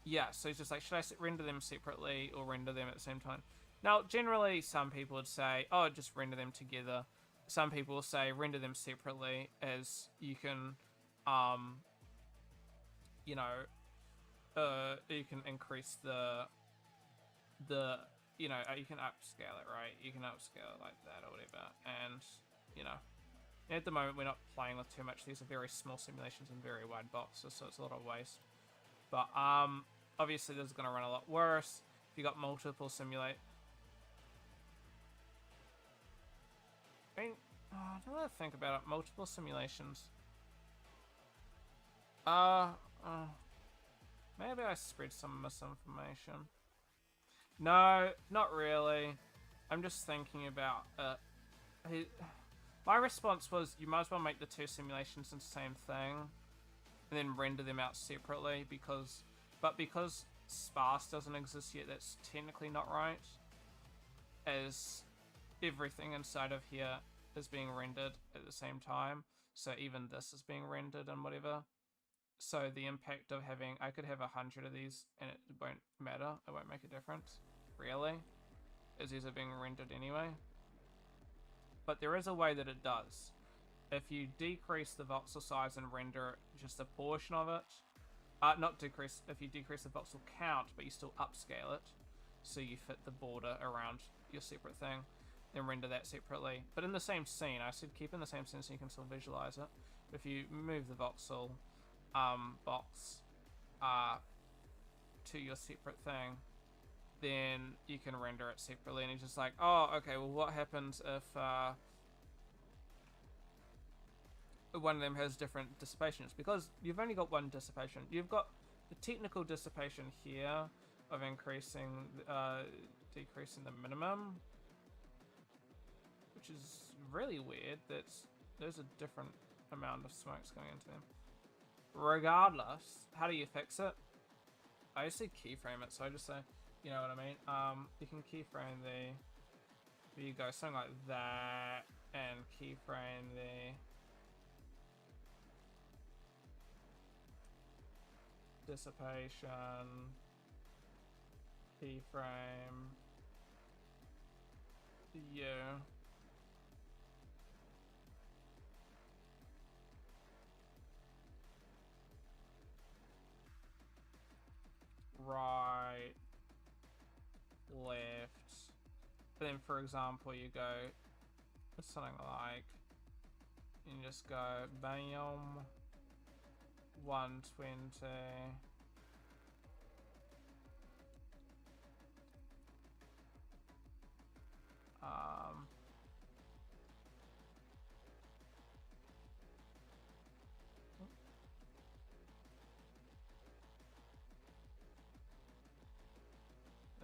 yeah, so it's just like, should I render them separately or render them at the same time? Now, generally, some people would say, oh, just render them together. Some people will say render them separately, as you can, you know, you can increase the you know, you can upscale it, right? You can upscale it like that or whatever. And, you know, at the moment we're not playing with too much. These are very small simulations and very wide boxes, so it's a lot of waste. But obviously this is going to run a lot worse if you got multiple simulate. I mean, now that I think about it, multiple simulations. Maybe I spread some misinformation. No, not really. I'm just thinking about my response was, you might as well make the two simulations the same thing and then render them out separately, because sparse doesn't exist yet, that's technically not right, as everything inside of here is being rendered at the same time. So even this is being rendered and whatever. So the impact of having, I could have 100 of these and it won't matter. It won't make a difference, really, as these are being rendered anyway. But there is a way that it does. If you decrease the voxel size and render just a portion of it, not decrease, if you decrease the voxel count, but you still upscale it, so you fit the border around your separate thing, then render that separately. But in the same scene, I said keep in the same scene so you can still visualize it. If you move the voxel box to your separate thing, then you can render it separately. And it's just like, oh, okay, well, what happens if one of them has different dissipations because you've only got one dissipation. You've got the technical dissipation here of increasing, decreasing the minimum, which is really weird. There's a different amount of smokes going into them. Regardless, how do you fix it? I usually keyframe it, so I just say, you know what I mean? You can keyframe you go something like that, and keyframe the dissipation, keyframe, right, left. But then, for example, you go something like, you just go bam, 120.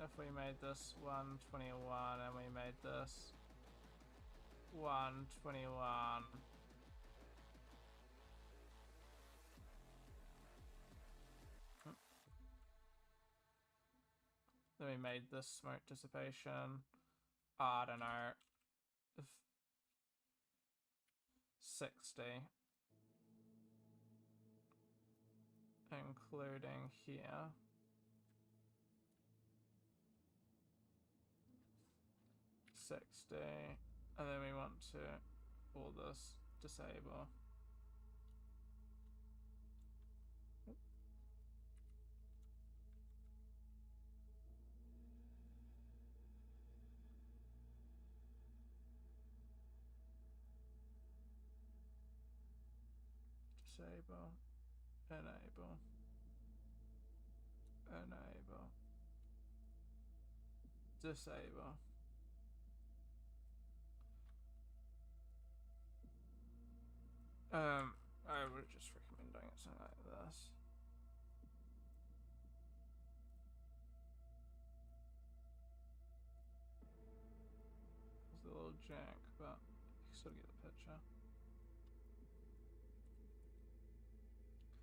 If we made this 121 and we made this 121, then we made this smoke dissipation, I don't know, 60, including here. 60, and then we want to all this disable. Disable, enable, enable, disable. I would just recommend doing it something like this. It's a little jank, but you can still get the picture.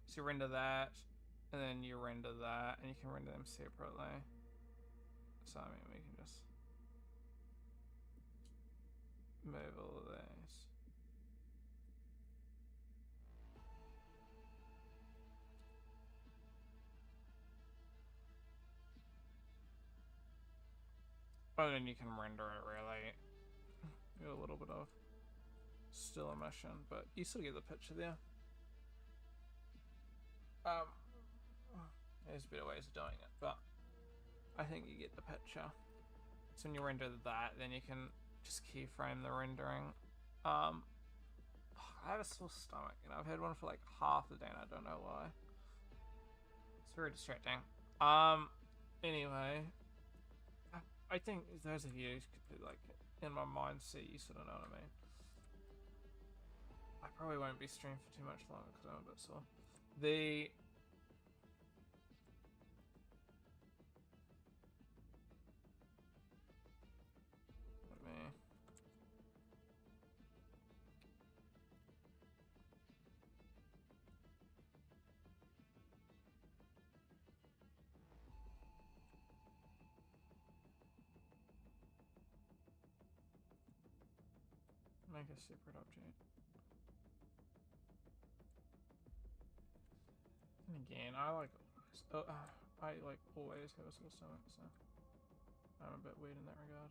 So you render that, and then you render that, and you can render them separately. So I mean, we can just move all of these. And then you can render it really. Get a little bit of still emission, but you still get the picture there. There's better ways of doing it, but I think you get the picture. So when you render that, then you can just keyframe the rendering. I have a sore stomach, and I've had one for like half the day, and I don't know why. It's very distracting. Anyway, I think those of you like in my mindset, you sort of know what I mean. I probably won't be streaming for too much longer because I'm a bit sore. Make a separate object. And again, I like always have a sore stomach, so I'm a bit weird in that regard.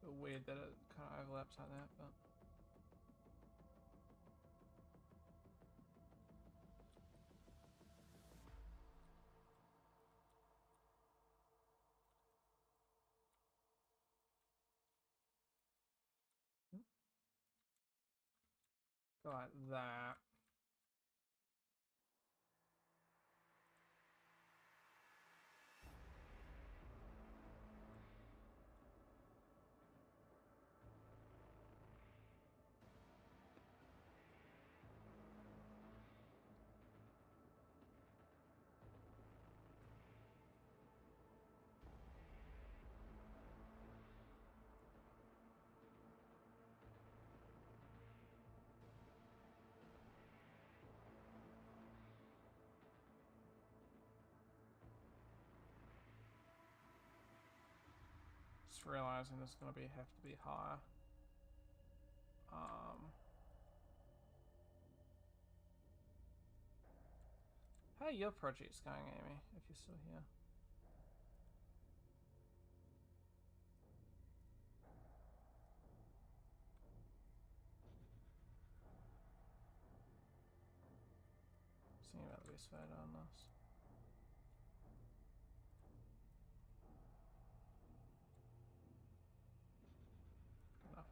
Bit weird that it kind of overlaps like that, but. like that. Just realizing this is going to have to be higher. How are your projects going, Amy, if you're still here? Thinking about the best way to on this. Enough.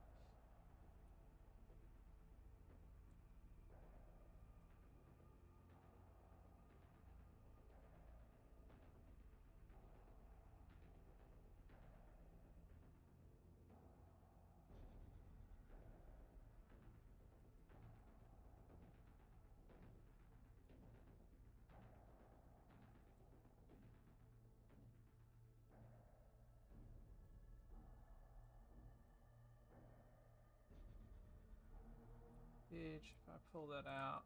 Edge, if I pull that out,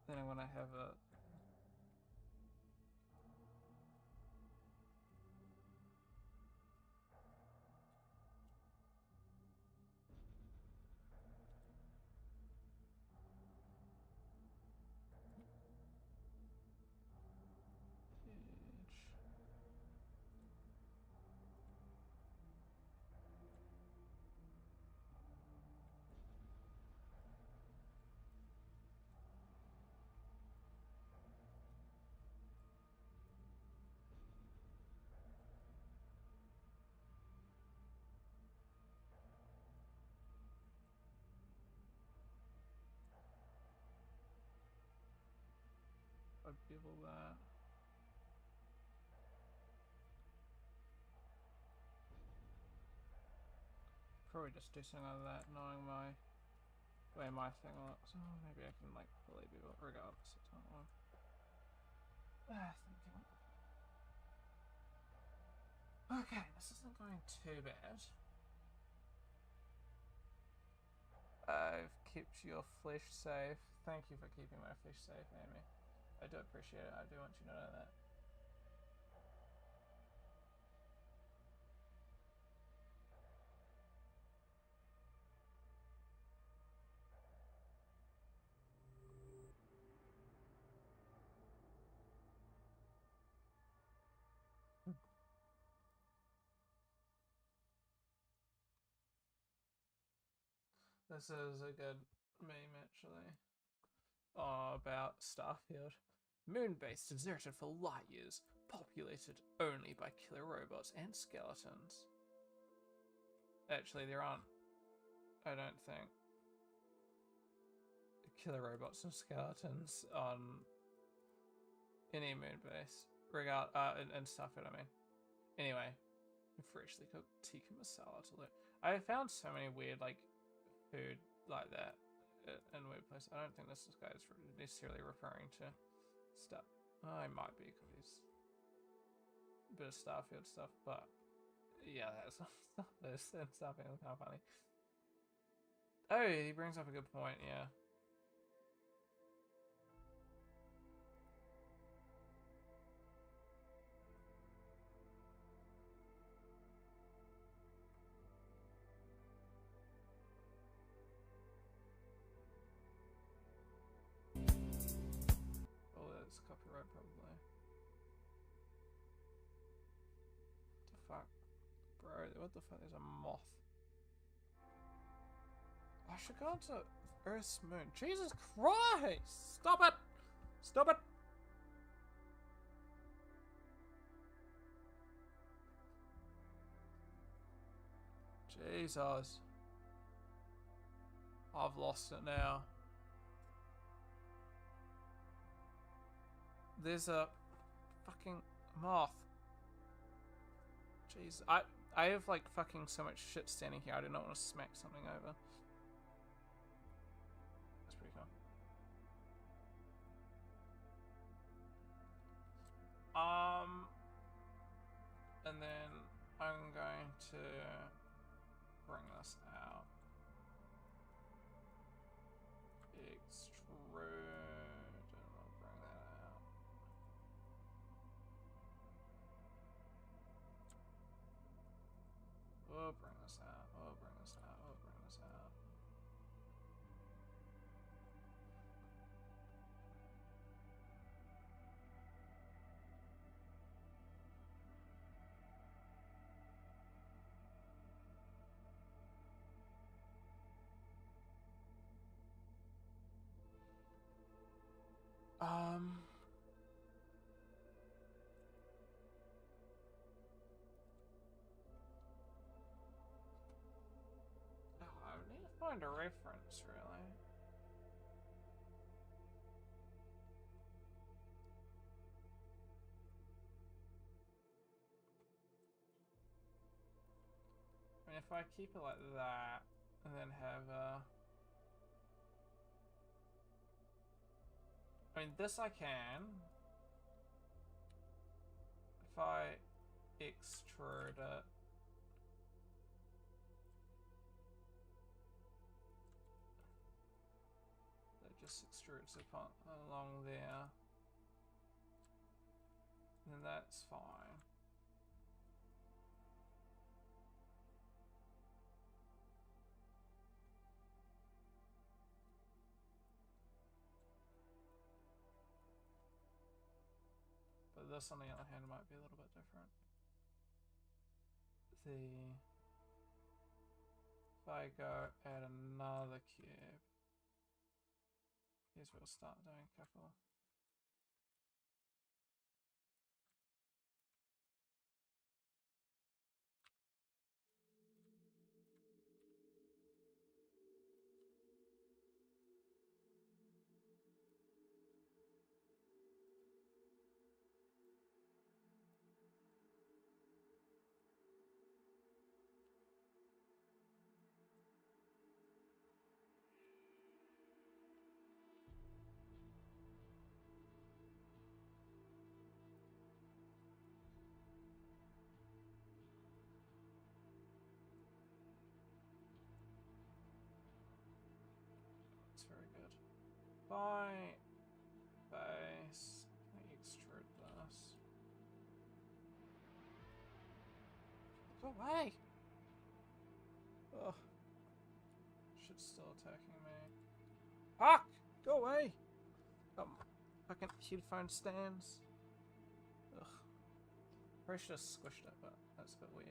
then I'm gonna have a edge. I bevel that. Probably just do something like that, knowing my way my thing looks. Oh, maybe I can like fully bevel it regardless. It's not one. Thinking. Okay, this isn't going too bad. I've kept your flesh safe. Thank you for keeping my flesh safe, Amy. I do appreciate it. I do want you to know that. This is a good meme, actually. Oh, about Starfield. Moonbase deserted for light years, populated only by killer robots and skeletons. Actually, there aren't, I don't think, killer robots and skeletons on any moonbase. In Starfield, I mean. Anyway, freshly cooked tikka masala to loot. I found so many weird, like, food like that in weird places. I don't think this guy is necessarily referring to stuff. Oh, I might be because he's a bit of Starfield stuff, but yeah, that's stuff. This and Starfield is kind of funny. Oh, he brings up a good point. Yeah. Oh, that's copyright probably. What the fuck, bro? What the fuck? There's a moth. I should go to Earth's moon. Jesus Christ! Stop it! Stop it! Jesus. I've lost it now. There's a fucking moth. Jeez, I have like fucking so much shit standing here. I do not want to smack something over. That's pretty cool. And then I'm going to bring this out. Extrude, and I'll bring that out. We'll bring this out. We'll bring this out. We'll bring this out. Oh, I need to find a reference, really. I mean, if I keep it like that, and then have I mean, this I can. If I extrude it. That just extrudes it along there. And that's fine. But this, on the other hand, might be a little bit different. If I go add another cube, here's where we'll start doing a couple. That's very good. By base, can I extrude this? Go away! Ugh. Shit's still attacking me. Fuck! Go away! Fucking headphone stands. Ugh. Probably should have squished it, but that's a bit weird.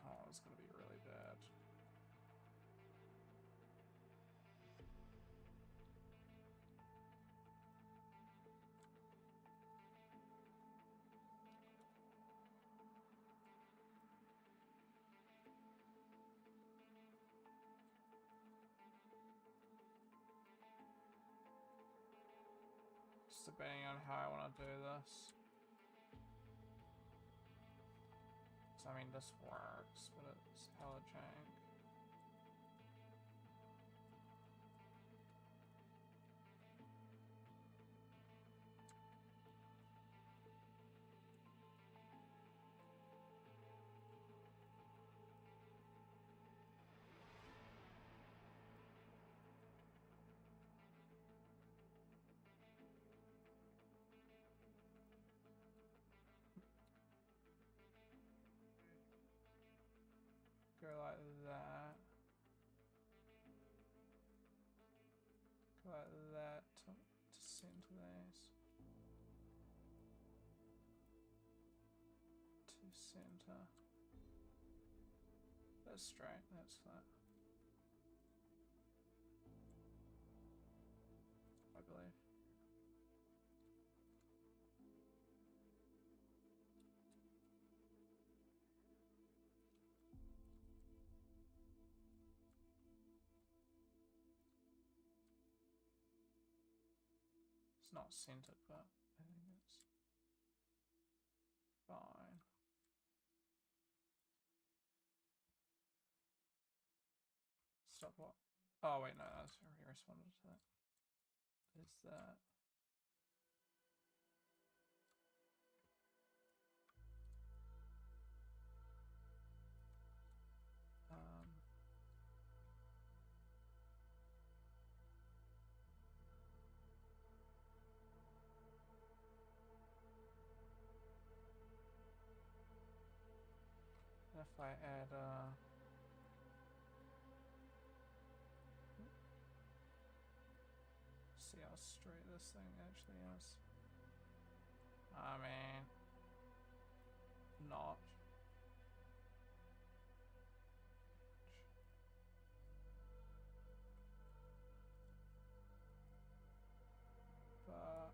Oh, it's gonna be really bad. Just debating on how I want to do this. So, I mean, this works, but it's hella jank. Go like that. center. That's straight, that's flat. I believe. It's not centered, but I think it's fine. Stop what? Oh wait, no, that's already responded to that. Is that? If I add see how straight this thing actually is. I mean, not. But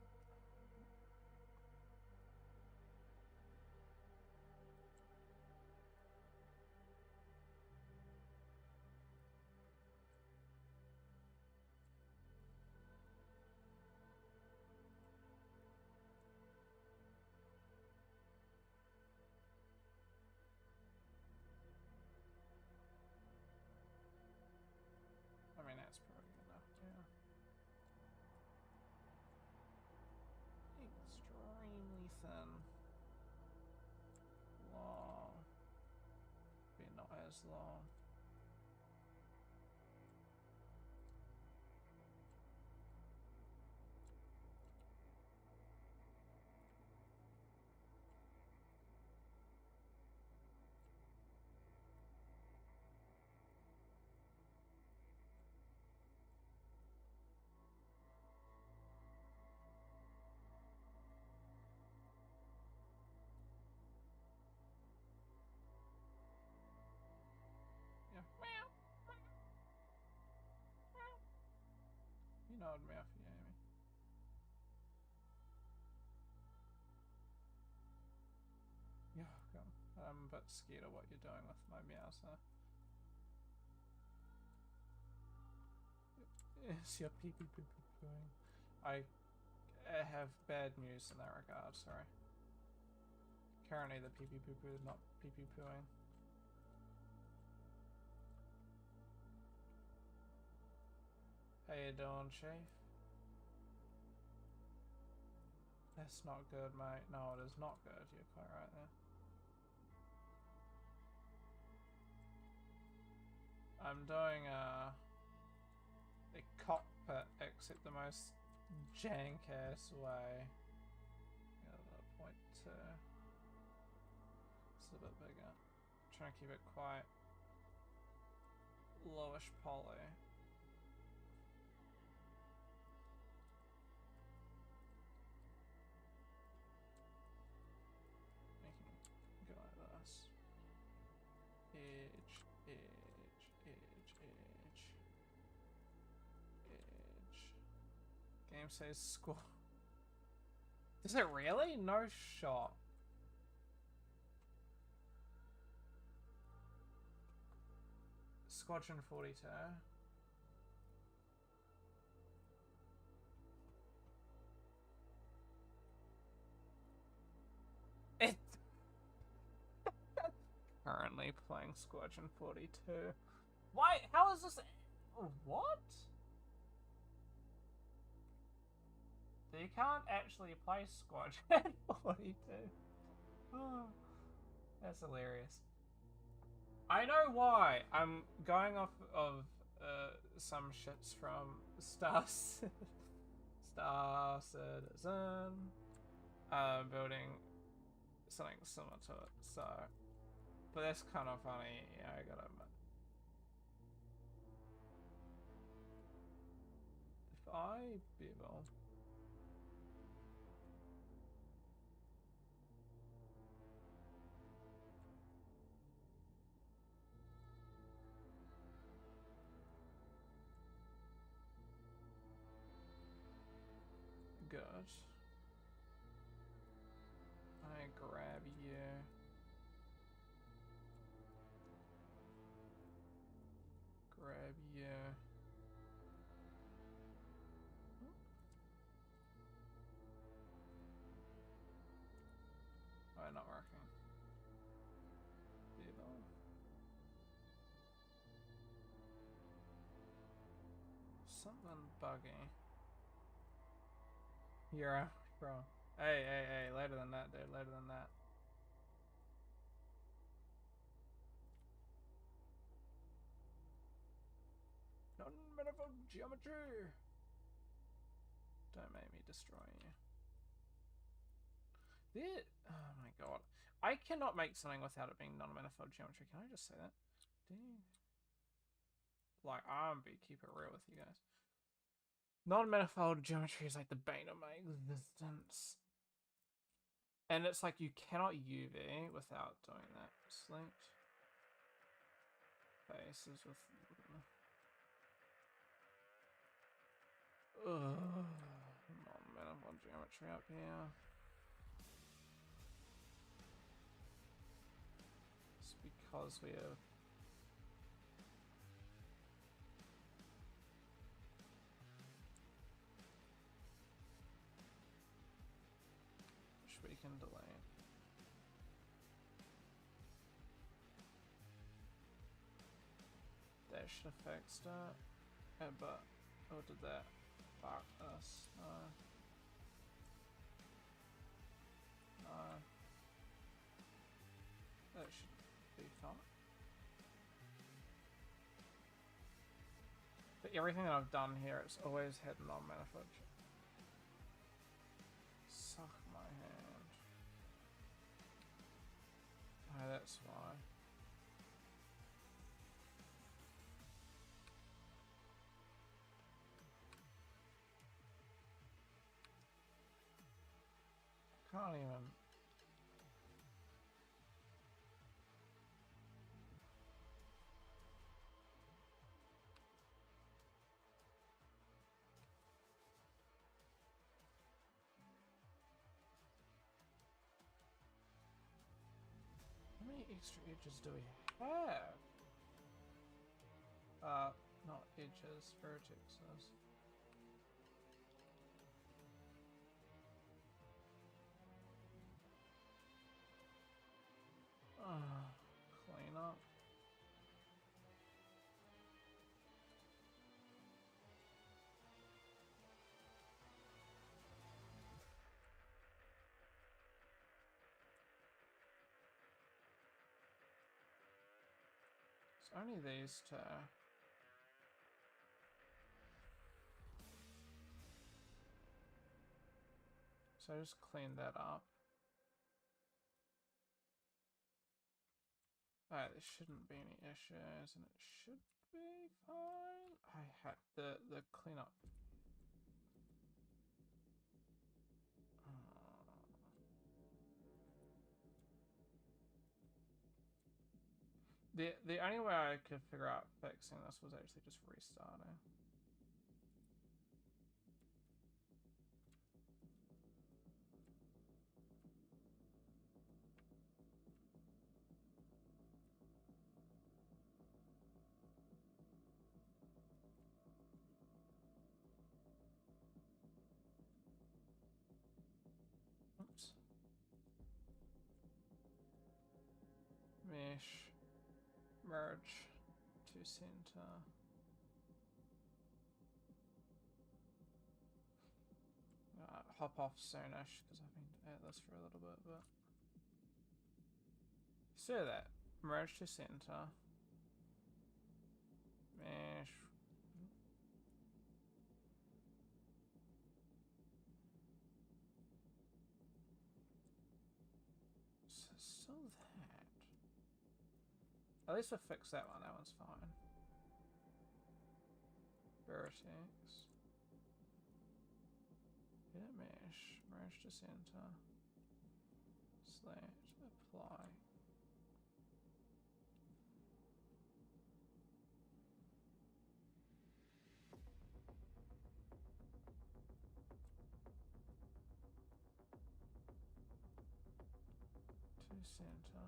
I mean, that's probably enough, yeah. Extremely thin. Long. But not as long. Yeah. You know what mouth you Amy. Yeah, come. I'm a bit scared of what you're doing with my mouse, huh? Is your pee pee poo poo pooing? I have bad news in that regard, sorry. Currently the pee pee poo poo is not pee pee pooing. How you doing, Chief? That's not good, mate. No, it is not good. You're quite right there. I'm doing the cockpit, except the most jank ass way. The point two. It's a bit bigger. I'm trying to keep it quite lowish poly. Making go like this. Edge, edge, edge, edge, edge. Game says score. Does it really? No shot. Squadron 42. It currently playing Squadron 42. Why? How is this? What? You can't actually play Squadron 42. Oh, that's hilarious. I know why. I'm going off of some shits from Star Citizen, building something similar to it. So, but that's kind of funny. Yeah, I gotta admit. If I bevel. good. I grab you. Grab you. Oh, not working. Evil. Something buggy. You're bro. Hey, hey, hey, later than that, dude. Later than that. Non-manifold geometry! Don't make me destroy you. Oh my god. I cannot make something without it being non-manifold geometry. Can I just say that? Like, keep it real with you guys. Non-manifold geometry is like the bane of my existence. And it's like you cannot UV without doing that. Select faces with... non-manifold geometry up here. It's because we have... which we can delete. That should have fixed it. Yeah, but... oh, did that? Fuck us. No. No. That should be fine. But everything that I've done here, it's always had non-manifold. Suck my hand. Oh, that's why. Can't even. How many extra edges do we have? Not edges, vertexes. Clean up. It's only these two. So just clean that up. Alright, there shouldn't be any issues, and it should be fine. I had the cleanup. The only way I could figure out fixing this was actually just restarting. Oops. Mesh. Merge to center. Hop off soonish because I've been at this for a little bit, but see that. Merge to center. Mesh. So still that. At least we'll fix that one. That one's fine. Vertex. Hit mesh. Merge to center. Select. Apply. center.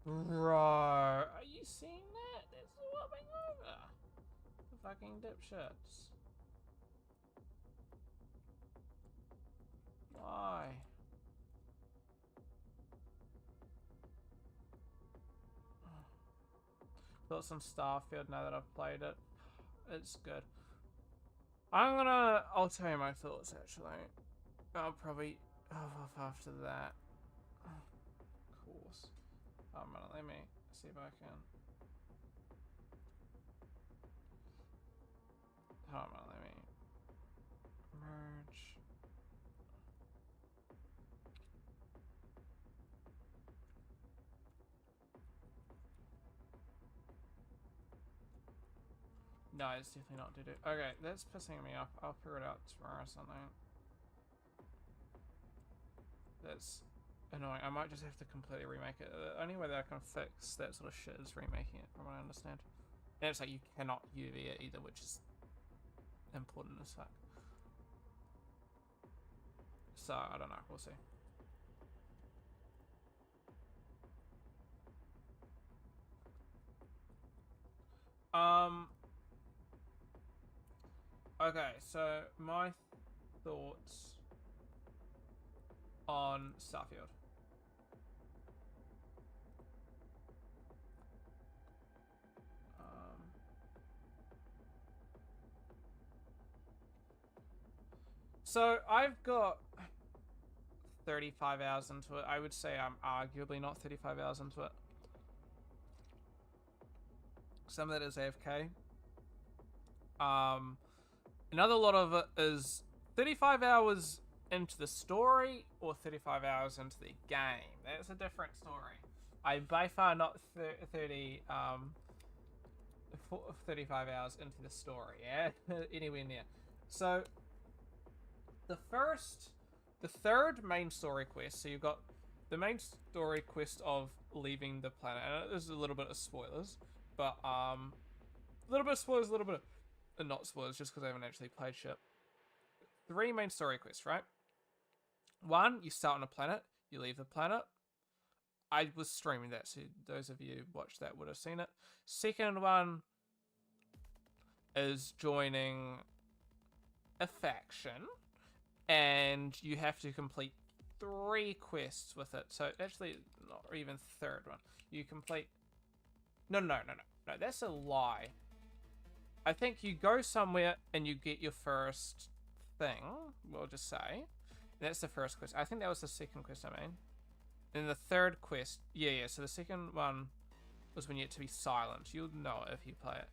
Bro, are you seeing that? It's swapping over. The fucking dipshits. Why? Thoughts on Starfield now that I've played it? It's good. I'll tell you my thoughts actually. I'll probably off after that. Of course. Let me see if I can. Let me merge. No, it's definitely not Dudu. Okay, that's pissing me off. I'll figure it out tomorrow or something. That's annoying. I might just have to completely remake it. The only way that I can fix that sort of shit is remaking it, from what I understand. And it's like you cannot UV it either, which is important as fuck. So, I don't know. We'll see. Okay, so my thoughts on Starfield. So I've got 35 hours into it. I would say I'm arguably not 35 hours into it. Some of that is AFK. Another lot of it is 35 hours into the story or 35 hours into the game. That's a different story. I'm by far not 35 hours into the story, yeah? Anywhere near. So, the third main story quest, so you've got the main story quest of leaving the planet, and there's a little bit of spoilers, but, a little bit of spoilers, a little bit of not spoilers, just because I haven't actually played shit. 3 main story quests, right? 1, you start on a planet, you leave the planet. I was streaming that, so those of you who watched that would have seen it. Second one is joining a faction, and you have to complete 3 quests with it. So actually, not even third one. You complete... No, that's a lie. I think you go somewhere and you get your first thing, we'll just say. That's the first quest. I think that was the second quest, I mean. And the third quest, yeah, so the second one was when you had to be silent. You'll know it if you play it.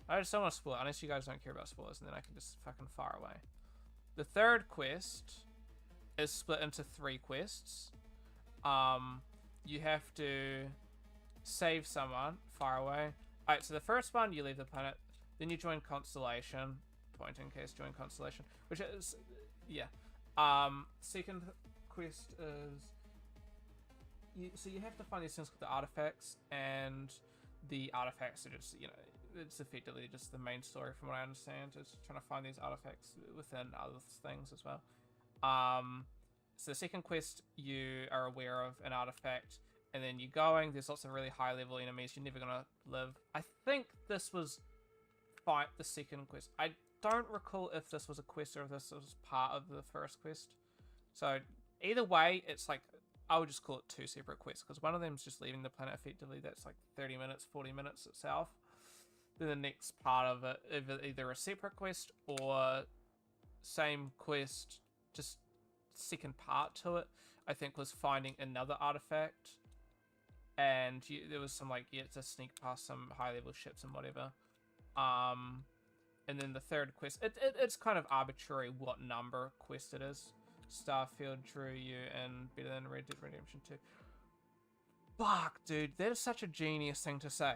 I just don't want to spoil it, unless you guys don't care about spoilers, and then I can just fucking fire away. The third quest is split into 3 quests. You have to save someone, fire away. Alright, so the first one, you leave the planet, then you join Constellation, point in case, join Constellation, which is, yeah. Second quest is, so you have to find these things called the artifacts, and the artifacts are just, you know, it's effectively just the main story from what I understand. It's trying to find these artifacts within other things as well. So the second quest, you are aware of an artifact, and then you're going, there's lots of really high level enemies, you're never gonna live. I think this was fight the second quest. I don't recall if this was a quest or if this was part of the first quest. So either way, it's like, I would just call it 2 separate quests, because one of them is just leaving the planet effectively. That's like 30 minutes, 40 minutes itself. Then the next part of it, either a separate quest or same quest, just second part to it, I think was finding another artifact. And there was some, like, you had to sneak past some high level ships and whatever. And then the third quest, it's kind of arbitrary what number quest it is. Starfield drew you in better than Red Dead Redemption 2. Fuck, dude, that is such a genius thing to say.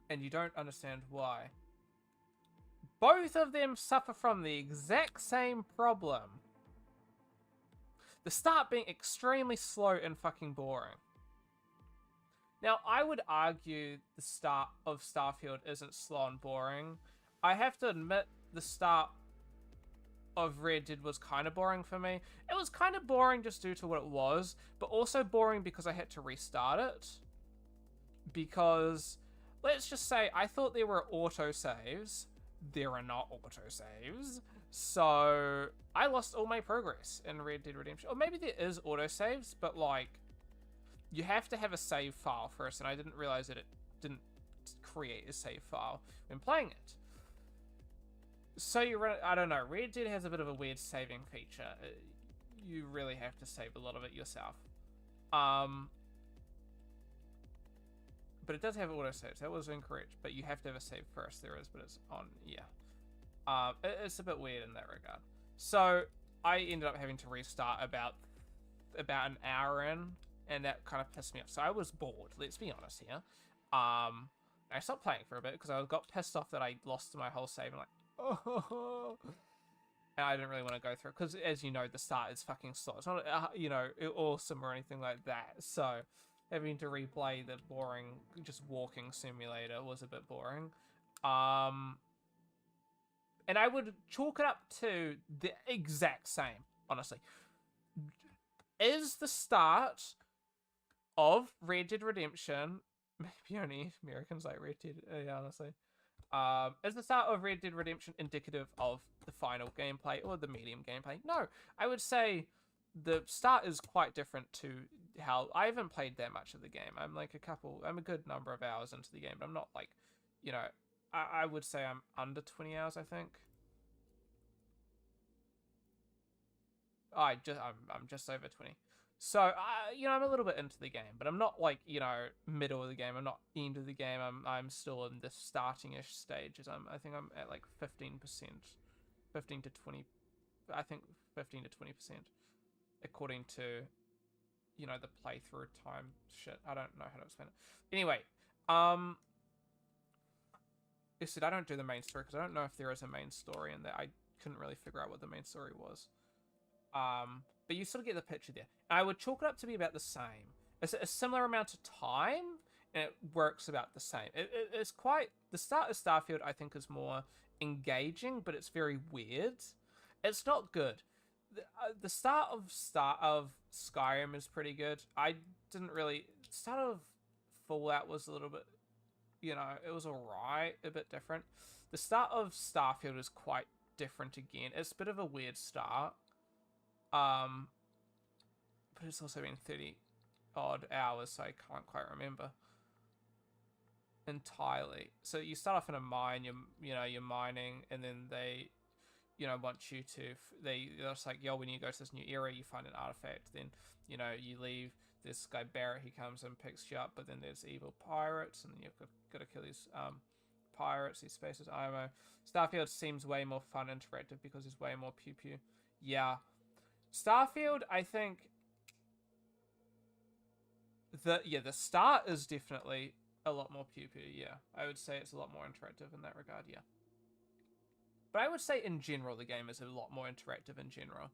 And you don't understand why. Both of them suffer from the exact same problem. The start being extremely slow and fucking boring. Now, I would argue the start of Starfield isn't slow and boring. I have to admit, the start of Red Dead was kind of boring for me. It was kind of boring just due to what it was, but also boring because I had to restart it. Because, let's just say, I thought there were autosaves. There are not autosaves. So, I lost all my progress in Red Dead Redemption. Or maybe there is autosaves, but like, you have to have a save file first, and I didn't realize that it didn't create a save file when playing it. So I don't know, Red Dead has a bit of a weird saving feature. You really have to save a lot of it yourself. But it does have autosaves. That was incorrect, but you have to have a save first. There is, but it's on, yeah. It's a bit weird in that regard. So I ended up having to restart about an hour in, and that kind of pissed me off. So I was bored, let's be honest here. I stopped playing for a bit because I got pissed off that I lost my whole save and like, oh, and I didn't really want to go through it because, as you know, the start is fucking slow. It's not, awesome or anything like that. So having to replay the boring, just walking simulator was a bit boring. And I would chalk it up to the exact same, honestly. Is the start of Red Dead Redemption, maybe only Americans like Red Dead, honestly. Is the start of Red Dead Redemption indicative of the final gameplay or the medium gameplay? No, I would say the start is quite different to how I haven't played that much of the game. I'm a good number of hours into the game, but I'm not like, I would say I'm under 20 hours, I think. I'm just over 20. So, I'm a little bit into the game, but I'm not like, middle of the game. I'm not end of the game. I'm still in the starting-ish stages. I think I'm at like 15%, 15 to 20, I think 15 to 20%, according to, the playthrough time shit. I don't know how to explain it. Anyway, I said I don't do the main story because I don't know if there is a main story in there. I couldn't really figure out what the main story was. But you sort of get the picture there. And I would chalk it up to be about the same. It's a similar amount of time, and it works about the same. It's quite... The start of Starfield, I think, is more engaging, but it's very weird. It's not good. The start of Skyrim is pretty good. I didn't really... The start of Fallout was a little bit... it was alright, a bit different. The start of Starfield is quite different again. It's a bit of a weird start. But it's also been 30 odd hours, so I can't quite remember entirely. So you start off in a mine, you're mining, and then they, want you to, they're just like, yo, when you go to this new area, you find an artifact, then, you leave, this guy Barrett, he comes and picks you up, but then there's evil pirates, and then you've got to kill these, pirates, these spaces, IMO. Starfield seems way more fun and interactive because there's way more pew-pew. Yeah. Starfield, I think the start is definitely a lot more pew-pew, yeah. I would say it's a lot more interactive in that regard, yeah. But I would say in general the game is a lot more interactive in general.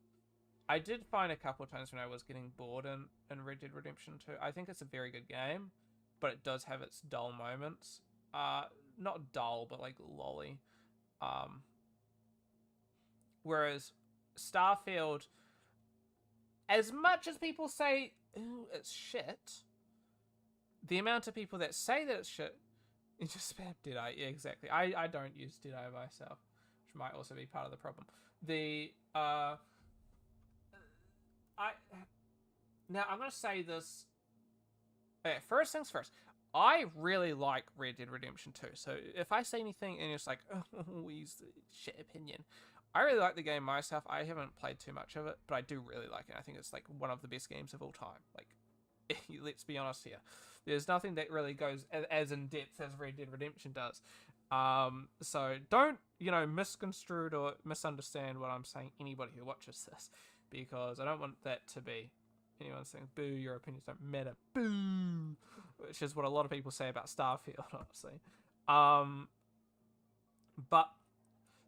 I did find a couple of times when I was getting bored in Red Dead Redemption 2. I think it's a very good game, but it does have its dull moments. Not dull, but like lolly. Whereas Starfield, as much as people say, ooh, it's shit, the amount of people that say that it's shit, it just spam Deadeye. Yeah, exactly. I don't use Deadeye myself, which might also be part of the problem. Now I'm gonna say this. Okay, first things first. I really like Red Dead Redemption 2. So if I say anything and it's like, oh, he's shit opinion, I really like the game myself. I haven't played too much of it, but I do really like it. I think it's like one of the best games of all time. Like, let's be honest here. There's nothing that really goes as in depth as Red Dead Redemption does. So don't, misconstrue or misunderstand what I'm saying, anybody who watches this, because I don't want that to be anyone saying, boo, your opinions don't matter, boo, which is what a lot of people say about Starfield, honestly. But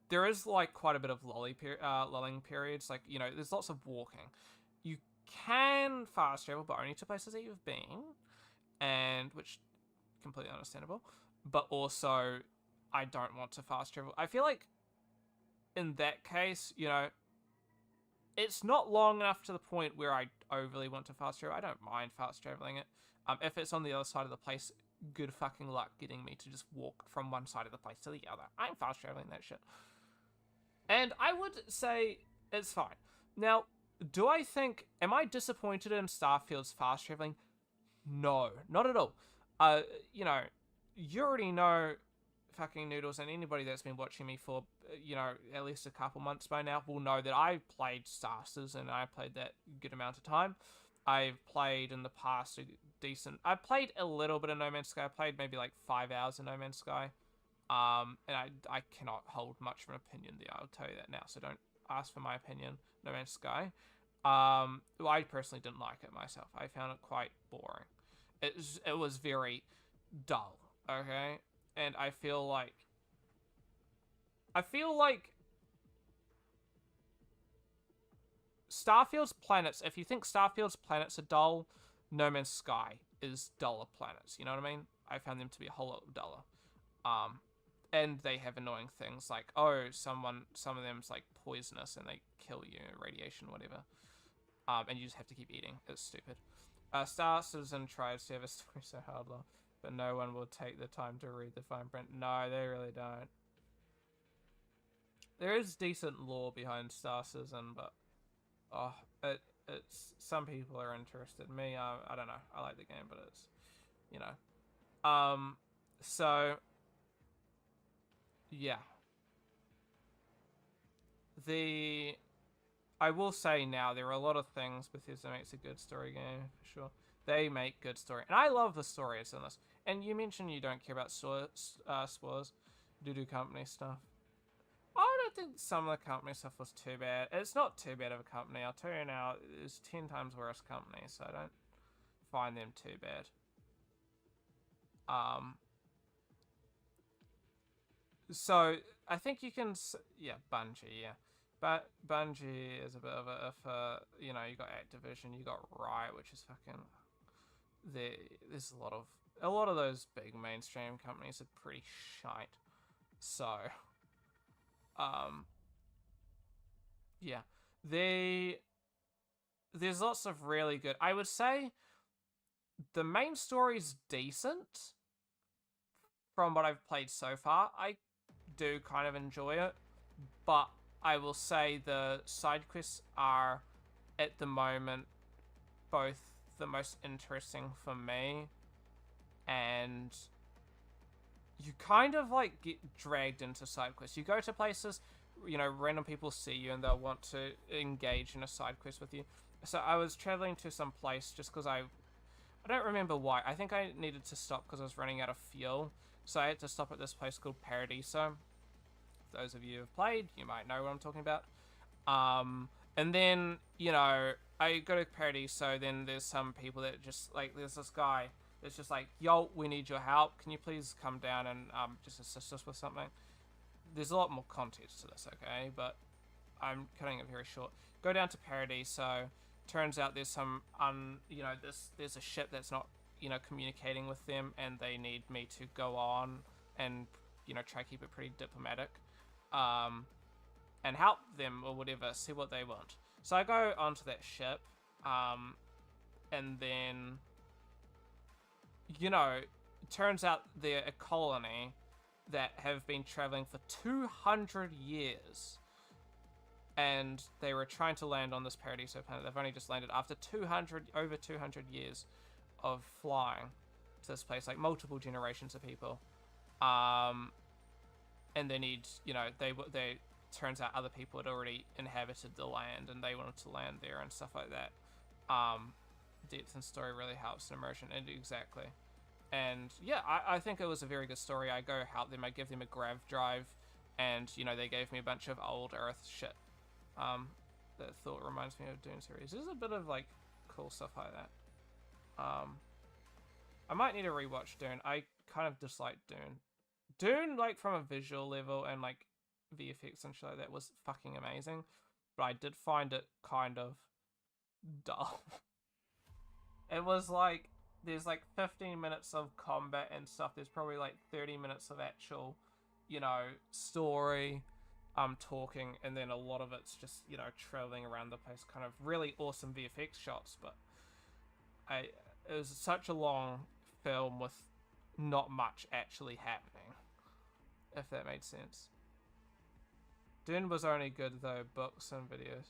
there is like quite a bit of lulling periods. Like, there's lots of walking. You can fast travel, but only to places that you've been, and which completely understandable. But also, I don't want to fast travel. I feel like in that case, you know, it's not long enough to the point where I overly want to fast travel. I don't mind fast traveling it. If it's on the other side of the place, good fucking luck getting me to just walk from one side of the place to the other. I'm fast traveling that shit. And I would say it's fine. Now, am I disappointed in Starfield's fast traveling? No, not at all. You know, you already know fucking Noodles, and anybody that's been watching me for, you know, at least a couple months by now will know that I played Star Citizen, and I played that good amount of time. I've played in the past I played a little bit of No Man's Sky. I played maybe like 5 hours of No Man's Sky. And I cannot hold much of an opinion there, I'll tell you that now, so don't ask for my opinion, No Man's Sky. Well, I personally didn't like it myself. I found it quite boring. It was very dull, okay? And I feel like Starfield's planets, if you think Starfield's planets are dull, No Man's Sky is duller planets, you know what I mean? I found them to be a whole lot duller. And they have annoying things like, oh, some of them's like poisonous and they kill you, radiation, whatever. And you just have to keep eating. It's stupid. Star Citizen tries to have a story so hard, but no one will take the time to read the fine print. No, they really don't. There is decent lore behind Star Citizen, but it's some people are interested. Me, I don't know. I like the game, but it's, you know, so yeah. I will say now, there are a lot of things Bethesda makes a good story game, for sure. They make good story. And I love the stories in this. And you mentioned you don't care about spoilers. Do company stuff. I don't think some of the company stuff was too bad. It's not too bad of a company. I'll tell you now, it's 10 times worse company, so I don't find them too bad. So, I think you can... Yeah, Bungie, yeah. But Bungie is a bit of a, you know, you got Activision, you got Riot, which is fucking... There's a lot of those big mainstream companies are pretty shite. So, yeah. There's lots of really good... I would say the main story's decent from what I've played so far. I do kind of enjoy it, but I will say the side quests are, at the moment, both the most interesting for me, and you kind of like get dragged into side quests. You go to places, you know, random people see you and they'll want to engage in a side quest with you. So I was traveling to some place just because I don't remember why. I think I needed to stop because I was running out of fuel. So I had to stop at this place called Paradiso. Those of you who have played, you might know what I'm talking about. And then, you know, I go to Paradiso, then there's some people that just, like, there's this guy that's just like, yo, we need your help. Can you please come down and just assist us with something? There's a lot more context to this, okay? But I'm cutting it very short. Go down to Paradiso. Turns out there's some, you know, there's a ship that's not, you know, communicating with them, and they need me to go on and, you know, try to keep it pretty diplomatic, and help them or whatever, see what they want. So I go onto that ship, and then, you know, it turns out they're a colony that have been traveling for 200 years. And they were trying to land on this Paradiso planet. They've only just landed after over 200 years of flying to this place, like multiple generations of people. And they need, you know, they turns out other people had already inhabited the land and they wanted to land there and stuff like that. Depth and story really helps in immersion, and exactly. And yeah, I think it was a very good story. I go help them, I give them a grav drive, and, you know, they gave me a bunch of old Earth shit. That thought reminds me of Dune series. There's a bit of, like, cool stuff like that. I might need to rewatch Dune. I kind of dislike Dune. Dune, like, from a visual level and, like, VFX and shit like that was fucking amazing. But I did find it kind of dull. It was, like, there's, like, 15 minutes of combat and stuff. There's probably, like, 30 minutes of actual, you know, story. talking, and then a lot of it's just, you know, traveling around the place, kind of really awesome VFX shots, but it was such a long film with not much actually happening, if that made sense. Dune was only good though, books and videos.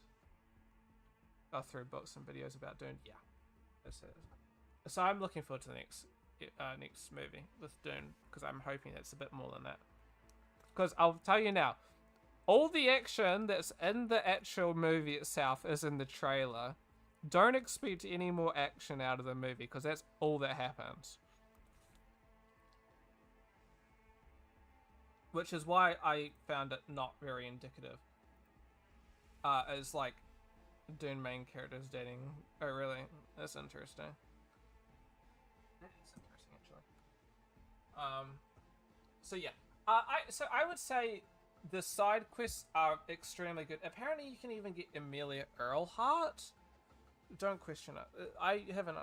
Through books and videos about Dune, yeah. So I'm looking forward to the next movie with Dune, because I'm hoping that's a bit more than that. Because I'll tell you now, all the action that's in the actual movie itself is in the trailer. Don't expect any more action out of the movie, because that's all that happens. Which is why I found it not very indicative. As like Dune main characters dating. Oh really? That's interesting. That is interesting actually. So yeah. I would say the side quests are extremely good. Apparently you can even get Amelia Earhart. Don't question it. I haven't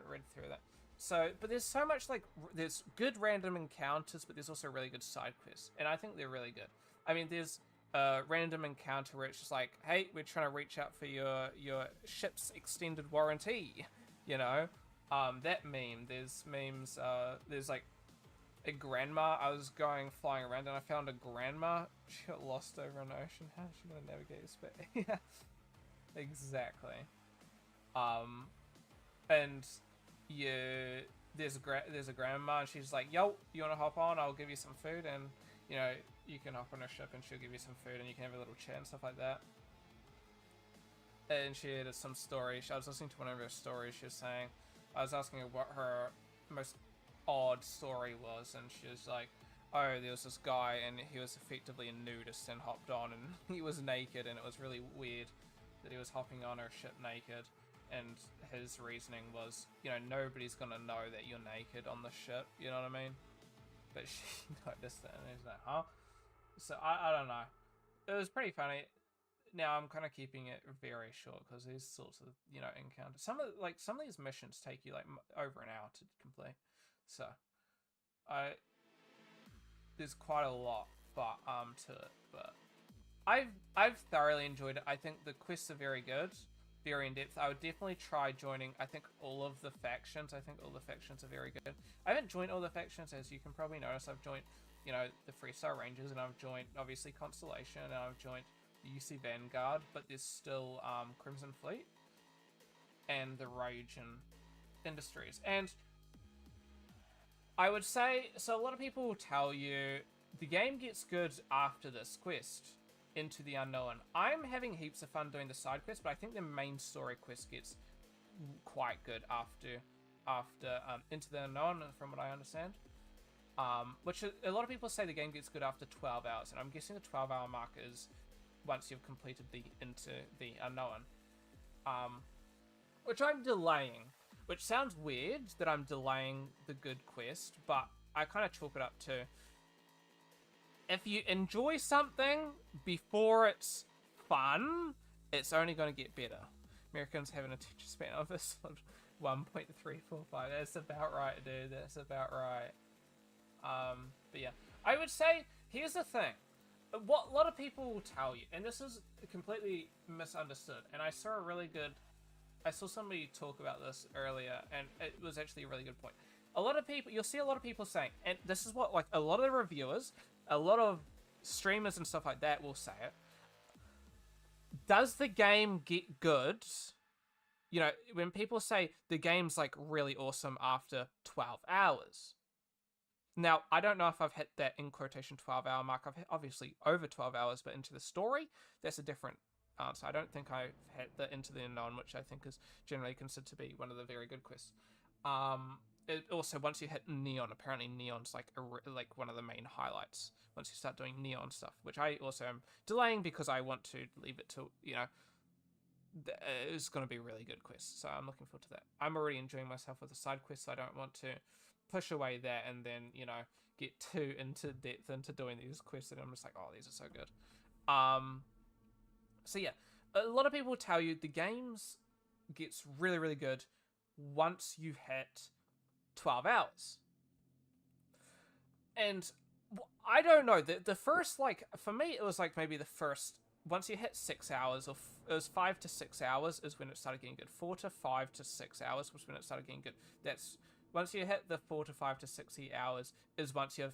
read through that. So, but there's so much, like, there's good random encounters, but there's also really good side quests, and I think they're really good. I mean, there's a random encounter where it's just like, hey, we're trying to reach out for your ship's extended warranty, you know? That meme. There's memes. There's like a grandma. I was flying around, and I found a grandma. She got lost over an ocean. How's she gonna navigate this bit? Yeah, exactly. And there's a grandma, and she's like, yo, you want to hop on? I'll give you some food, and you know, you can hop on her ship and she'll give you some food, and you can have a little chat and stuff like that. And she had some story. I was listening to one of her stories. She was saying, I was asking her what her most odd story was, and she was like, oh, there was this guy, and he was effectively a nudist, and hopped on, and he was naked, and it was really weird that he was hopping on her ship naked. And his reasoning was, you know, nobody's gonna know that you're naked on the ship, you know what I mean? But she noticed that, and he's like, huh? So, I don't know. It was pretty funny. Now, I'm kind of keeping it very short, because these sorts of, you know, encounters. Some of these missions take you, like, over an hour to complete. So, there's quite a lot, but, to it. But, I've thoroughly enjoyed it. I think the quests are very good. Very in depth. I would definitely try joining, I think, all of the factions. I think all the factions are very good. I haven't joined all the factions, as you can probably notice. I've joined, you know, the Freestar Rangers, and I've joined, obviously, Constellation, and I've joined the UC Vanguard, but there's still Crimson Fleet and the Raijin Industries. And I would say, so a lot of people will tell you the game gets good after this quest, Into the Unknown. I'm having heaps of fun doing the side quest, but I think the main story quest gets quite good after Into the Unknown, from what I understand. Which a lot of people say the game gets good after 12 hours, and I'm guessing the 12-hour mark is once you've completed the Into the Unknown. Which I'm delaying. Which sounds weird that I'm delaying the good quest, but I kind of chalk it up to, if you enjoy something before it's fun, it's only going to get better. Americans have an attention span of this 1.345. That's about right, dude. That's about right. But yeah, I would say, here's the thing. What a lot of people will tell you, and this is completely misunderstood, and I saw somebody talk about this earlier, and it was actually a really good point. A lot of people, you'll see a lot of people saying, and this is what, like, a lot of the reviewers, a lot of streamers and stuff like that will say it. Does the game get good? You know, when people say the game's, like, really awesome after 12 hours. Now, I don't know if I've hit that, in quotation, 12-hour mark. I've hit, obviously, over 12 hours, but into the story, that's a different answer. I don't think I've hit the Into the Unknown, which I think is generally considered to be one of the very good quests. Also, once you hit Neon, apparently Neon's like one of the main highlights. Once you start doing Neon stuff, which I also am delaying because I want to leave it to, you know, it's going to be a really good quest. So I'm looking forward to that. I'm already enjoying myself with the side quests, so I don't want to push away that and then, you know, get too into depth into doing these quests, and I'm just like, oh, these are so good. So yeah, a lot of people tell you the games gets really, really good once you hit 12 hours. And I don't know. The first, like, for me, it was like maybe the first. Once you hit 6 hours, or it was 5 to 6 hours, is when it started getting good. 4 to 5 to 6 hours was when it started getting good. That's once you hit the 4 to 5 to 6 hours is once you've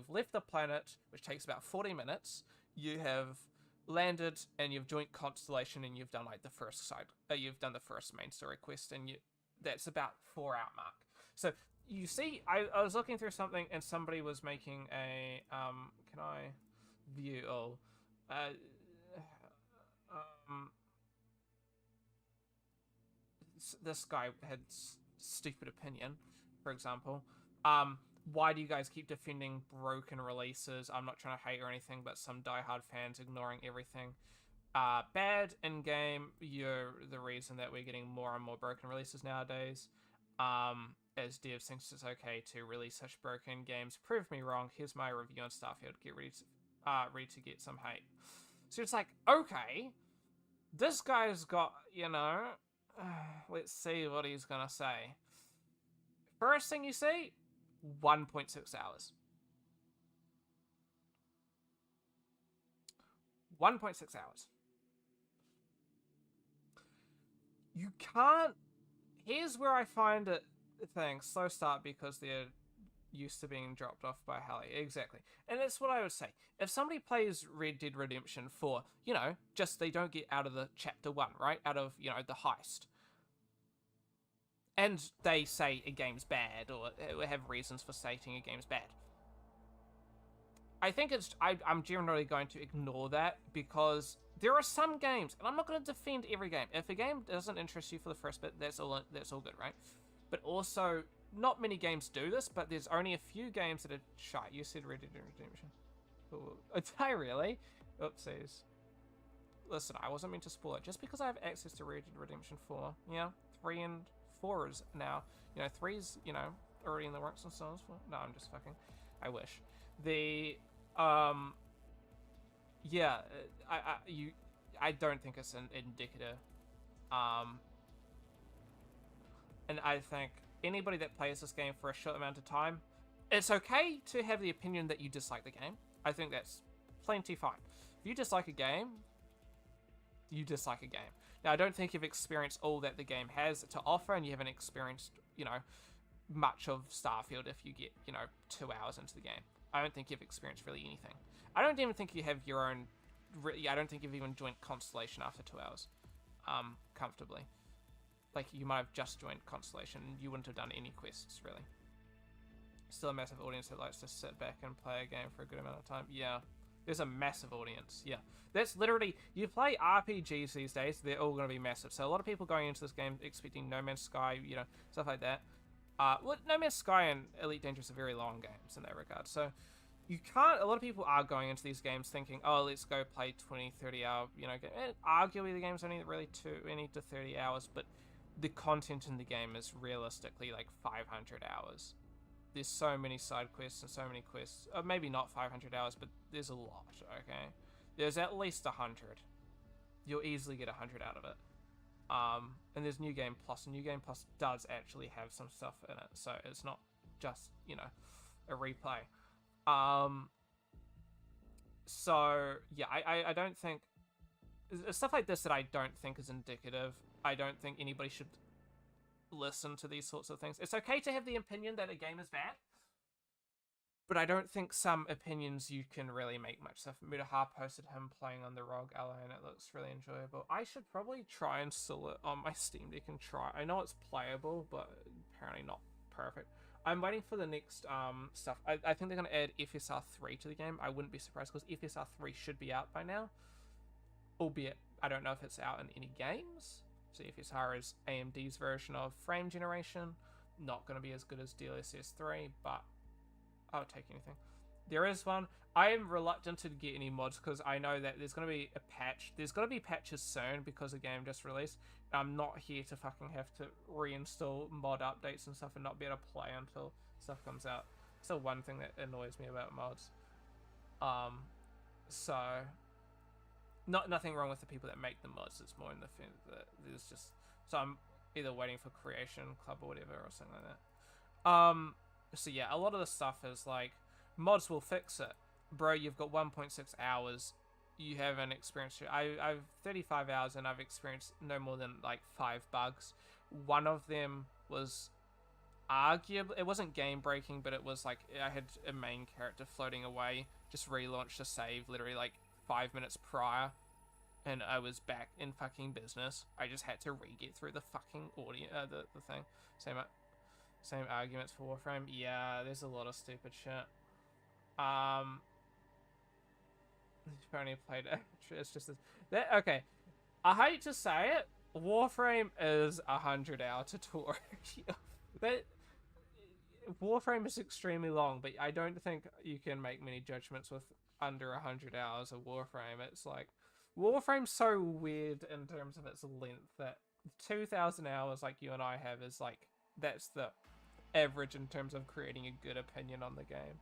left the planet, which takes about 40 minutes. You have landed and you've joined Constellation and you've done like the first side. You've done the first main story quest, and that's about 4 hour mark. So you see, I was looking through something and somebody was making a can I view uh um this guy had stupid opinion, for example. Why do you guys keep defending broken releases? I'm not trying to hate or anything, but some diehard fans ignoring everything bad in game. You're the reason that we're getting more and more broken releases nowadays. As devs thinks it's okay to release such broken games. Prove me wrong. Here's my review on Starfield. Get ready to get some hate. So it's like, okay, this guy's got, let's see what he's gonna say. First thing you see, 1.6 hours. 1.6 hours. You can't. Here's where I find it. Thanks. Slow start because they're used to being dropped off by Hallie. Exactly. And that's what I would say. If somebody plays Red Dead Redemption 4, just they don't get out of the chapter 1, right? Out of, the heist. And they say a game's bad, or have reasons for stating a game's bad. I think I'm generally going to ignore that because there are some games, and I'm not going to defend every game. If a game doesn't interest you for the first bit, that's all good, right? But also, not many games do this, but there's only a few games that are shy. You said Red Dead Redemption. Ooh, did I really? Oopsies. Listen, I wasn't meant to spoil it. Just because I have access to Red Dead Redemption 4, 3 and 4 is now, 3's, already in the works and so on. No, I'm just fucking. I wish. Yeah, I don't think it's indicative. And I think anybody that plays this game for a short amount of time, it's okay to have the opinion that you dislike the game. I think that's plenty fine. If you dislike a game, you dislike a game. Now, I don't think you've experienced all that the game has to offer, and you haven't experienced, much of Starfield if you get, 2 hours into the game. I don't think you've experienced really anything. I don't even think you have your own. I don't think you've even joined Constellation after 2 hours, comfortably. Like, you might have just joined Constellation and you wouldn't have done any quests, really. Still a massive audience that likes to sit back and play a game for a good amount of time. Yeah, there's a massive audience. Yeah, that's literally, you play RPGs these days, they're all going to be massive. So a lot of people going into this game expecting No Man's Sky, stuff like that. Well, No Man's Sky and Elite Dangerous are very long games in that regard. So you can't, a lot of people are going into these games thinking, oh, let's go play 20, 30 hour, game. And arguably the game's only really 20 to 30 hours, but the content in the game is realistically like 500 hours. There's so many side quests and so many quests. Maybe not 500 hours, but there's a lot, okay? There's at least 100. You'll easily get 100 out of it. And there's New Game Plus. New Game Plus does actually have some stuff in it, so it's not just, a replay. So, yeah, I don't think... Stuff like this that I don't think is indicative. I don't think anybody should listen to these sorts of things. It's okay to have the opinion that a game is bad, but I don't think some opinions you can really make much stuff. Mutahar posted him playing on the Rogue Ally, and it looks really enjoyable. I should probably try and install it on my Steam Deck and try. I know it's playable, but apparently not perfect. I'm waiting for the next stuff. I think they're going to add FSR 3 to the game. I wouldn't be surprised because FSR 3 should be out by now. Albeit, I don't know if it's out in any games. So FSR is AMD's version of frame generation. Not going to be as good as DLSS 3, but I'll take anything. There is one. I am reluctant to get any mods because I know that there's going to be a patch. There's going to be patches soon because the game just released. I'm not here to fucking have to reinstall mod updates and stuff and not be able to play until stuff comes out. It's the one thing that annoys me about mods. So... Nothing wrong with the people that make the mods. It's more in the thing that there's just... So I'm either waiting for Creation Club or whatever or something like that. So yeah, a lot of the stuff is like mods will fix it. Bro, you've got 1.6 hours. You haven't experienced it. I've 35 hours and I've experienced no more than like 5 bugs. One of them was arguably, it wasn't game breaking, but it was like I had a main character floating away, just relaunched a save literally like 5 minutes prior, and I was back in fucking business. I just had to re-get through the fucking audio, the thing. Same arguments for Warframe. Yeah, there's a lot of stupid shit. You've only played it's just that okay. I hate to say it, Warframe is 100-hour tutorial. that Warframe is extremely long, but I don't think you can make many judgments with under 100 hours of Warframe. It's like Warframe's so weird in terms of its length that 2,000 hours like you and I have is like that's the average in terms of creating a good opinion on the game.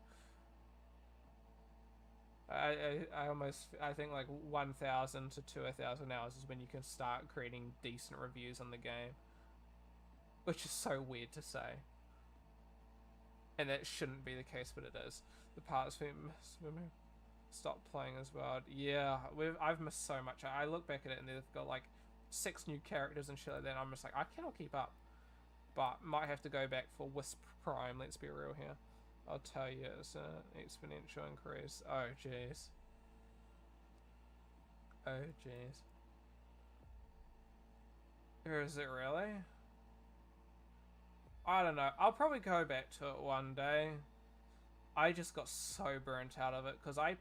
I think like 1,000 to 2,000 hours is when you can start creating decent reviews on the game, which is so weird to say, and that shouldn't be the case, but it is. The parts we stopped playing as well. Yeah, I've missed so much. I look back at it and they've got like 6 new characters and shit like that, and I'm just like, I cannot keep up, but might have to go back for Wisp Prime. Let's be real here. I'll tell you, it's an exponential increase. Oh, jeez. Oh, jeez. Or is it really? I don't know. I'll probably go back to it one day. I just got so burnt out of it because I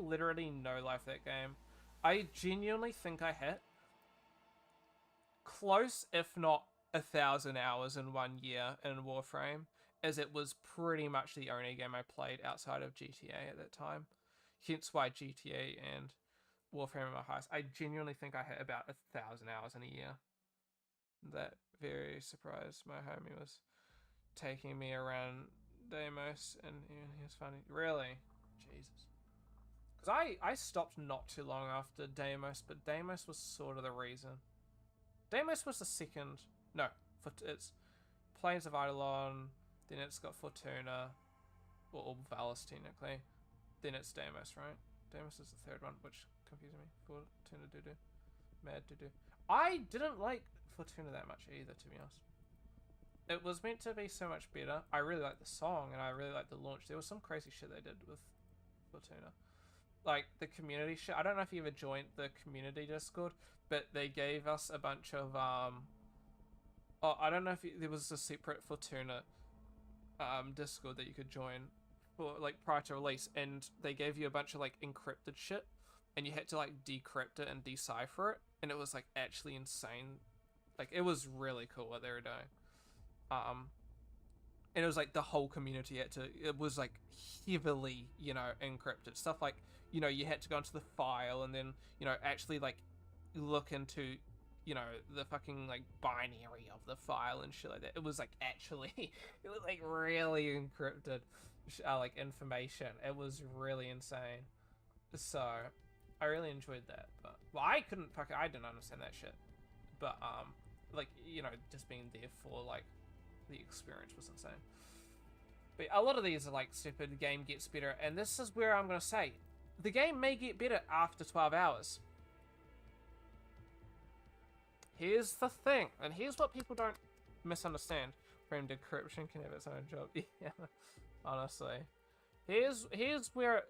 literally no-life that game. I genuinely think I hit close, if not 1,000 hours in 1 year in Warframe, as it was pretty much the only game I played outside of GTA at that time. Hence why GTA and Warframe are my highest. I genuinely think I hit about 1,000 hours in a year. That very surprised my homie was taking me around Deimos, and he was funny. Really? Jesus. Because I stopped not too long after Deimos, but Deimos was sort of the reason. Deimos was the second... No, it's Plains of Eidolon, then it's got Fortuna, or Valis technically, then it's Deimos, right? Deimos is the third one, which confuses me. Fortuna Dudu. Mad Dudu. I didn't like Fortuna that much either, to be honest. It was meant to be so much better. I really liked the song, and I really liked the launch. There was some crazy shit they did with Fortuna. Like, the community shit. I don't know if you ever joined the community Discord, but they gave us a bunch of, Oh, I don't know if there was a separate Fortuna Discord that you could join for, like, prior to release, and they gave you a bunch of, like, encrypted shit, and you had to, like, decrypt it and decipher it, and it was, like, actually insane. Like, it was really cool what they were doing. And it was, like, the whole community it was, like, heavily, you know, encrypted. Stuff like, you know, you had to go into the file and then, you know, actually, like, look into, you know, the fucking, like, binary of the file and shit like that. It was, like, actually, it was, like, really encrypted, like, information. It was really insane. So, I really enjoyed that. But, well, I didn't understand that shit. But, like, you know, just being there for, like, the experience was insane. But a lot of these are, like, stupid, the game gets better. And this is where I'm going to say, the game may get better after 12 hours. Here's the thing, and here's what people don't misunderstand. Frame decryption can have its own job. Yeah, honestly. Here's where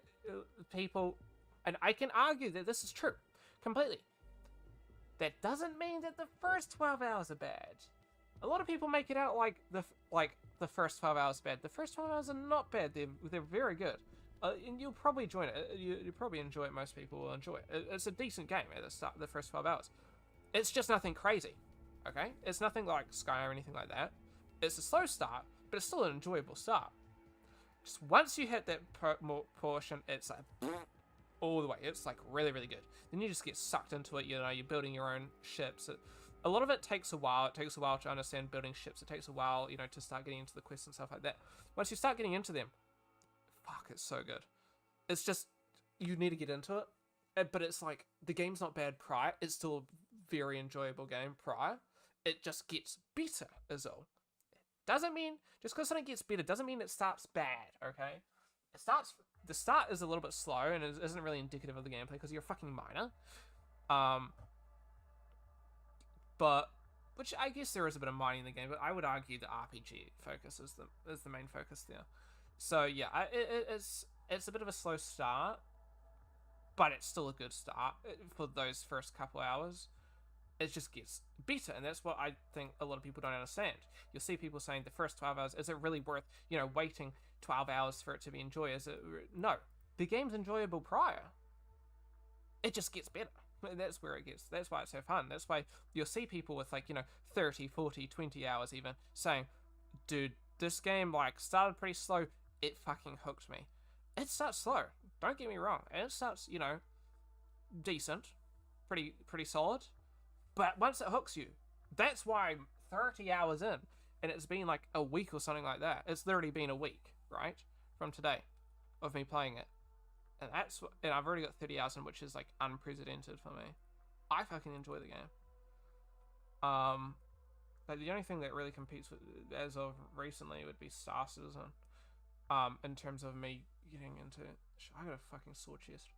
people, and I can argue that this is true, completely. That doesn't mean that the first 12 hours are bad. A lot of people make it out like the first 12 hours are bad. The first 12 hours are not bad. They're very good. And you'll probably join it. You probably enjoy it. Most people will enjoy it. It's a decent game at the start, the first 12 hours. It's just nothing crazy, okay? It's nothing like Sky or anything like that. It's a slow start, but it's still an enjoyable start. Just once you hit that portion, it's like all the way. It's like really, really good. Then you just get sucked into it. You know, you're building your own ships. A lot of it takes a while. It takes a while to understand building ships. It takes a while, you know, to start getting into the quests and stuff like that. Once you start getting into them, fuck, it's so good. It's just, you need to get into it. But it's like, the game's not bad prior. It's still a very enjoyable game prior. It just gets better as well. Doesn't mean, just because something gets better, doesn't mean it starts bad, okay? the start is a little bit slow and it isn't really indicative of the gameplay because you're a fucking miner. But which I guess there is a bit of mining in the game, but I would argue the RPG focus is the main focus there. So yeah, it's a bit of a slow start, but it's still a good start for those first couple hours. It just gets better, and that's what I think a lot of people don't understand. You'll see people saying the first 12 hours, is it really worth, waiting 12 hours for it to be enjoyable? No, the game's enjoyable prior. It just gets better. That's where it gets. That's why it's so fun. That's why you'll see people with 30, 40, 20 hours even saying, dude, this game started pretty slow. It fucking hooked me. It starts slow. Don't get me wrong. And it starts, decent, pretty solid. But once it hooks you, that's why I'm 30 hours in, and it's been a week or something like that. It's literally been a week, right, from today, of me playing it. And I've already got 30 hours in, which is unprecedented for me. I fucking enjoy the game. But the only thing that really competes with, as of recently, would be Star Citizen. In terms of me getting into, I got a fucking sore chest.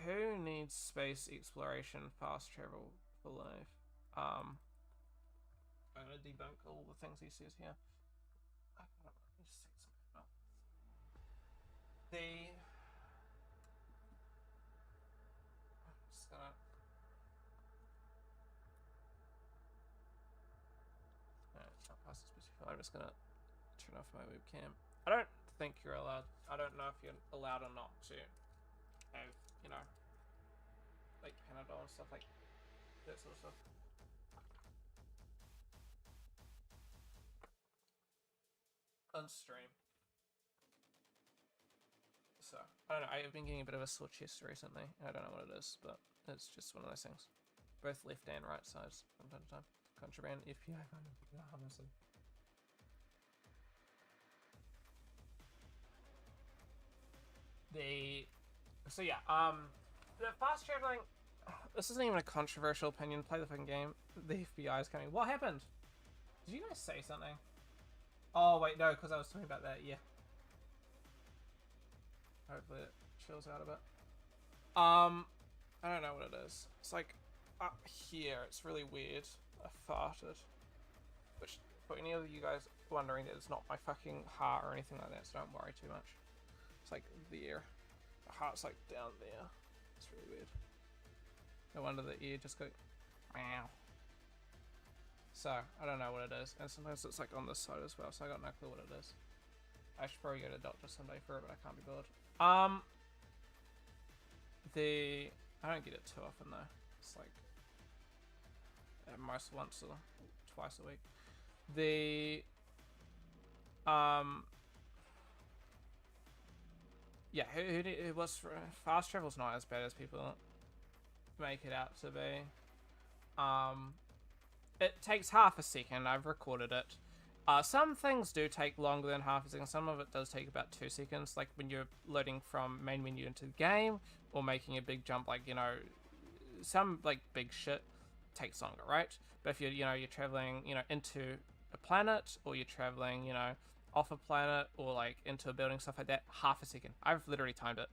Who needs space exploration, fast travel for life? I'm gonna debunk all the things he says here. I'm just gonna turn off my webcam. I don't think you're allowed. I don't know if you're allowed or not to have, Panadol and stuff that sort of stuff. On stream. So, I don't know. I've been getting a bit of a sore chest recently. I don't know what it is, but it's just one of those things. Both left and right sides from time to time. Contraband, FBI, honestly. The fast traveling, this isn't even a controversial opinion. Play the fucking game. The FBI is coming. What happened? Did you guys say something? Oh wait, no, because I was talking about that. Yeah. Hopefully it chills out a bit. I don't know what it is. It's up here. It's really weird. I farted. Which, for any of you guys wondering, that it's not my fucking heart or anything like that, so don't worry too much. It's there. The heart's down there. It's really weird. No wonder the ear just go meow. So, I don't know what it is. And sometimes it's on this side as well, so I got no clue what it is. I should probably go to the doctor someday for it, but I can't be bothered. I don't get it too often though. It's at most once or twice a week. Yeah, what's fast travel's not as bad as people make it out to be. It takes half a second. I've recorded it. Some things do take longer than half a second. Some of it does take about 2 seconds, like when you're loading from main menu into the game, or making a big jump, some big shit takes longer, right? But if you're traveling, into a planet, or you're traveling, off a planet, or into a building, stuff like that, half a second. I've literally timed it.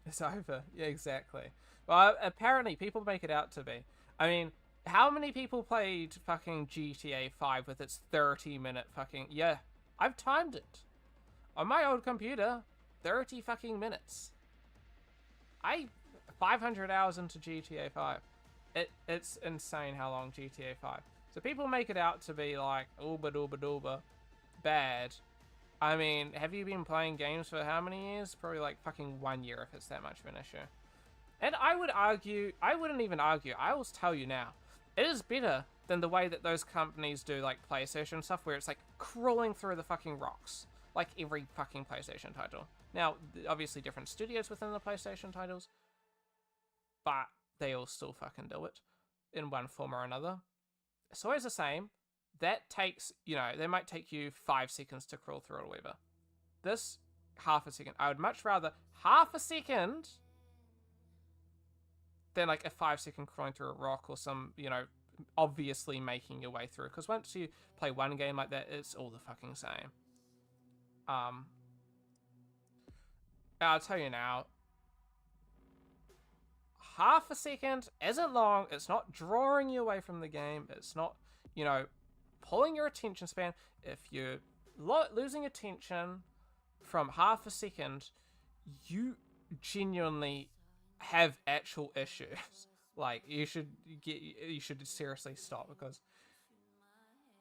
It's over. Yeah, exactly. Well, apparently people make it out to be. I mean, how many people played fucking GTA 5 with its 30-minute fucking... Yeah, I've timed it. On my old computer, 30 fucking minutes. 500 hours into GTA 5. It's insane how long GTA 5. So people make it out to be ooba bad. I mean, have you been playing games for how many years? Probably fucking 1 year if it's that much of an issue. And I wouldn't even argue, I will tell you now, it is better than the way that those companies do PlayStation stuff, where it's crawling through the fucking rocks, like every fucking PlayStation title. Now, obviously different studios within the PlayStation titles, but they all still fucking do it in one form or another. It's always the same. That takes, they might take you 5 seconds to crawl through it or whatever. This, half a second. I would much rather half a second than a 5 second crawling through a rock or some, obviously making your way through. Because once you play one game like that, it's all the fucking same. Um, I'll tell you now, half a second isn't long. It's not drawing you away from the game. It's not, pulling your attention span. If you're losing attention from half a second, you genuinely have actual issues. Like, you should seriously stop, because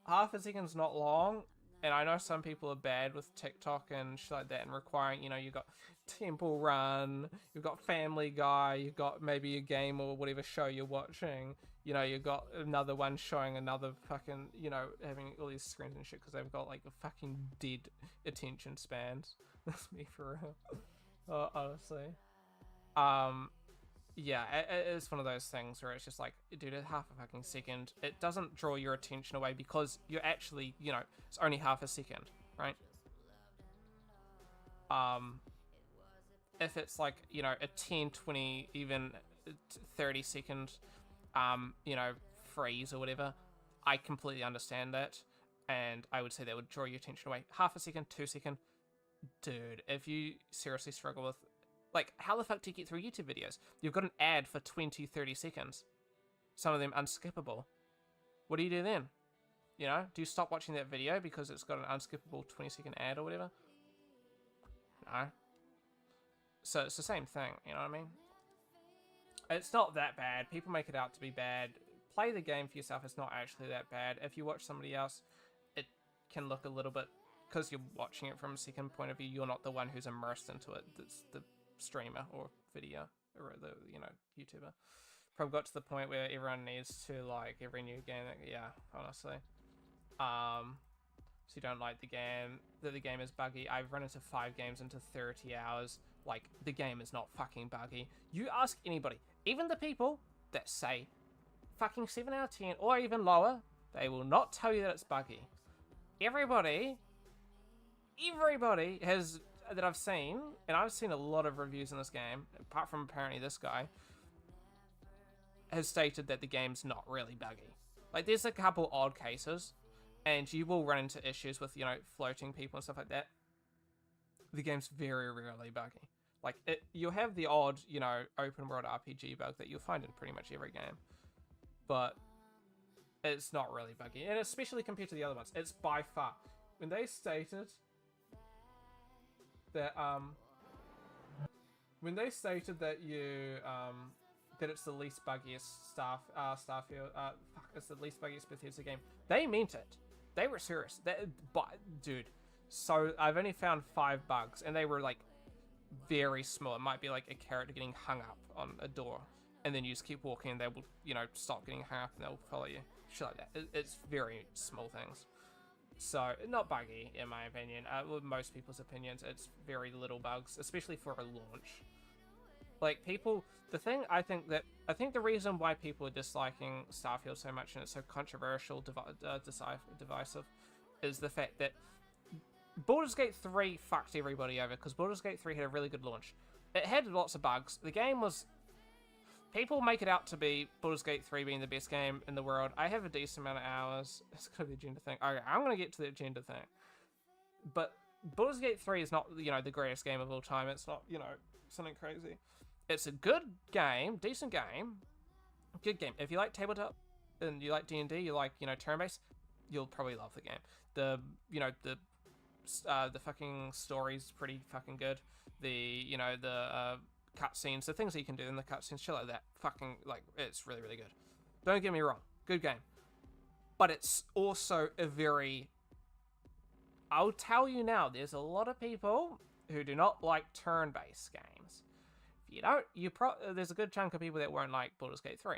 half a second's not long. And I know some people are bad with TikTok and shit like that, and requiring, you've got Temple Run, you've got Family Guy, you've got maybe a game or whatever show you're watching, you've got another one showing another fucking, having all these screens and shit, because they've got like a fucking dead attention spans. That's me for real. Honestly. Yeah, it's one of those things where it's just like, dude, at half a fucking second, it doesn't draw your attention away, because you're actually, it's only half a second, right? If it's like, a 10, 20, even 30 second, freeze or whatever, I completely understand that, and I would say that would draw your attention away. Half a second, 2 second, dude, if you seriously struggle with, like, how the fuck do you get through YouTube videos? You've got an ad for 20, 30 seconds. Some of them unskippable. What do you do then? Do you stop watching that video because it's got an unskippable 20-second ad or whatever? No. So it's the same thing, you know what I mean? It's not that bad. People make it out to be bad. Play the game for yourself. It's not actually that bad. If you watch somebody else, it can look a little bit, because you're watching it from a second point of view, you're not the one who's immersed into it. That's the streamer or video or the YouTuber. Probably got to the point where everyone needs to, like, every new game. Yeah, honestly. So you don't like the game, that the game is buggy. I've run into 5 games into 30 hours. Like, the game is not fucking buggy. You ask anybody, even the people that say fucking 7 out of 10 or even lower, they will not tell you that it's buggy. Everybody has, that I've seen, and I've seen a lot of reviews in this game, apart from apparently this guy, has stated that the game's not really buggy. Like, there's a couple odd cases, and you will run into issues with, floating people and stuff like that. The game's very rarely buggy. Like, you'll have the odd, open world RPG bug that you'll find in pretty much every game, but it's not really buggy, and especially compared to the other ones, it's by far, when they stated that you that it's the least buggiest Starfield, it's the least buggiest Bethesda game, they meant it. They were serious. But dude, so I've only found 5 bugs, and they were like very small. It might be like a character getting hung up on a door, and then you just keep walking, and they will, stop getting hung up, and they'll follow you. Shit like that. It's very small things. So, not buggy, in my opinion. With most people's opinions, it's very little bugs, especially for a launch. Like, people, I think the reason why people are disliking Starfield so much, and it's so controversial, divisive, is the fact that Baldur's Gate 3 fucked everybody over, because Baldur's Gate 3 had a really good launch. It had lots of bugs. The game was... People make it out to be Baldur's Gate 3 being the best game in the world. I have a decent amount of hours. It's going to be the agenda thing. Okay, I'm going to get to the agenda thing. But Baldur's Gate 3 is not, the greatest game of all time. It's not, something crazy. It's a good game, decent game, good game. If you like tabletop and you like D&D, you like, turn-based, you'll probably love the game. The fucking story's pretty fucking good. The cutscenes, the things that you can do in the cutscenes, shit like that, fucking, like, it's really, really good. Don't get me wrong, good game. But it's also a very... I'll tell you now, there's a lot of people who do not like turn-based games. If you don't, there's a good chunk of people that won't like Baldur's Gate 3.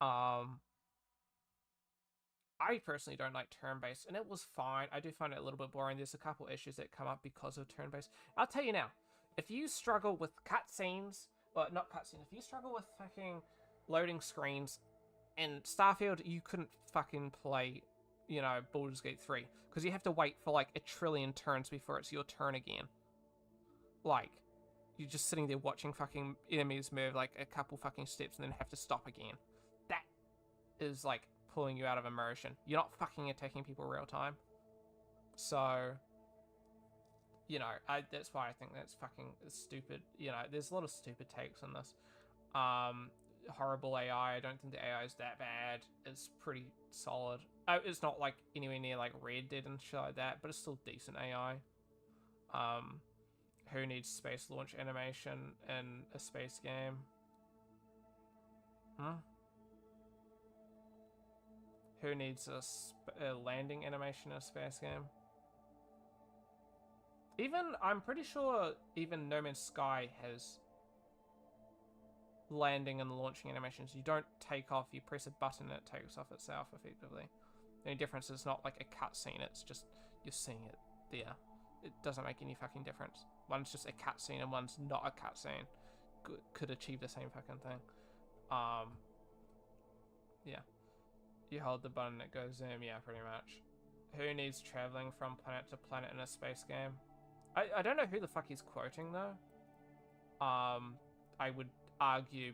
I personally don't like turn-based, and it was fine. I do find it a little bit boring. There's a couple issues that come up because of turn-based. I'll tell you now, if you struggle with cutscenes, well, not cutscenes, if you struggle with fucking loading screens in Starfield, you couldn't fucking play, Baldur's Gate 3, because you have to wait for like a trillion turns before it's your turn again. Like, you're just sitting there watching fucking enemies move like a couple fucking steps and then have to stop again. That is like pulling you out of immersion. You're not fucking attacking people real time. So, you know, that's why I think that's fucking stupid. You know, there's a lot of stupid takes on this. Horrible AI. I don't think the AI is that bad. It's pretty solid. It's not like anywhere near like Red Dead and shit like that, but it's still decent AI. Who needs space launch animation in a space game? Who needs a landing animation in a space game? I'm pretty sure even No Man's Sky has landing and launching animations. You don't take off, you press a button and it takes off itself effectively. The only difference is not like a cutscene, it's just you're seeing it there. It doesn't make any fucking difference. One's just a cutscene and one's not a cutscene. Could achieve the same fucking thing. Yeah. You hold the button, it goes zoom, yeah, pretty much. Who needs traveling from planet to planet in a space game? I don't know who the fuck he's quoting though. I would argue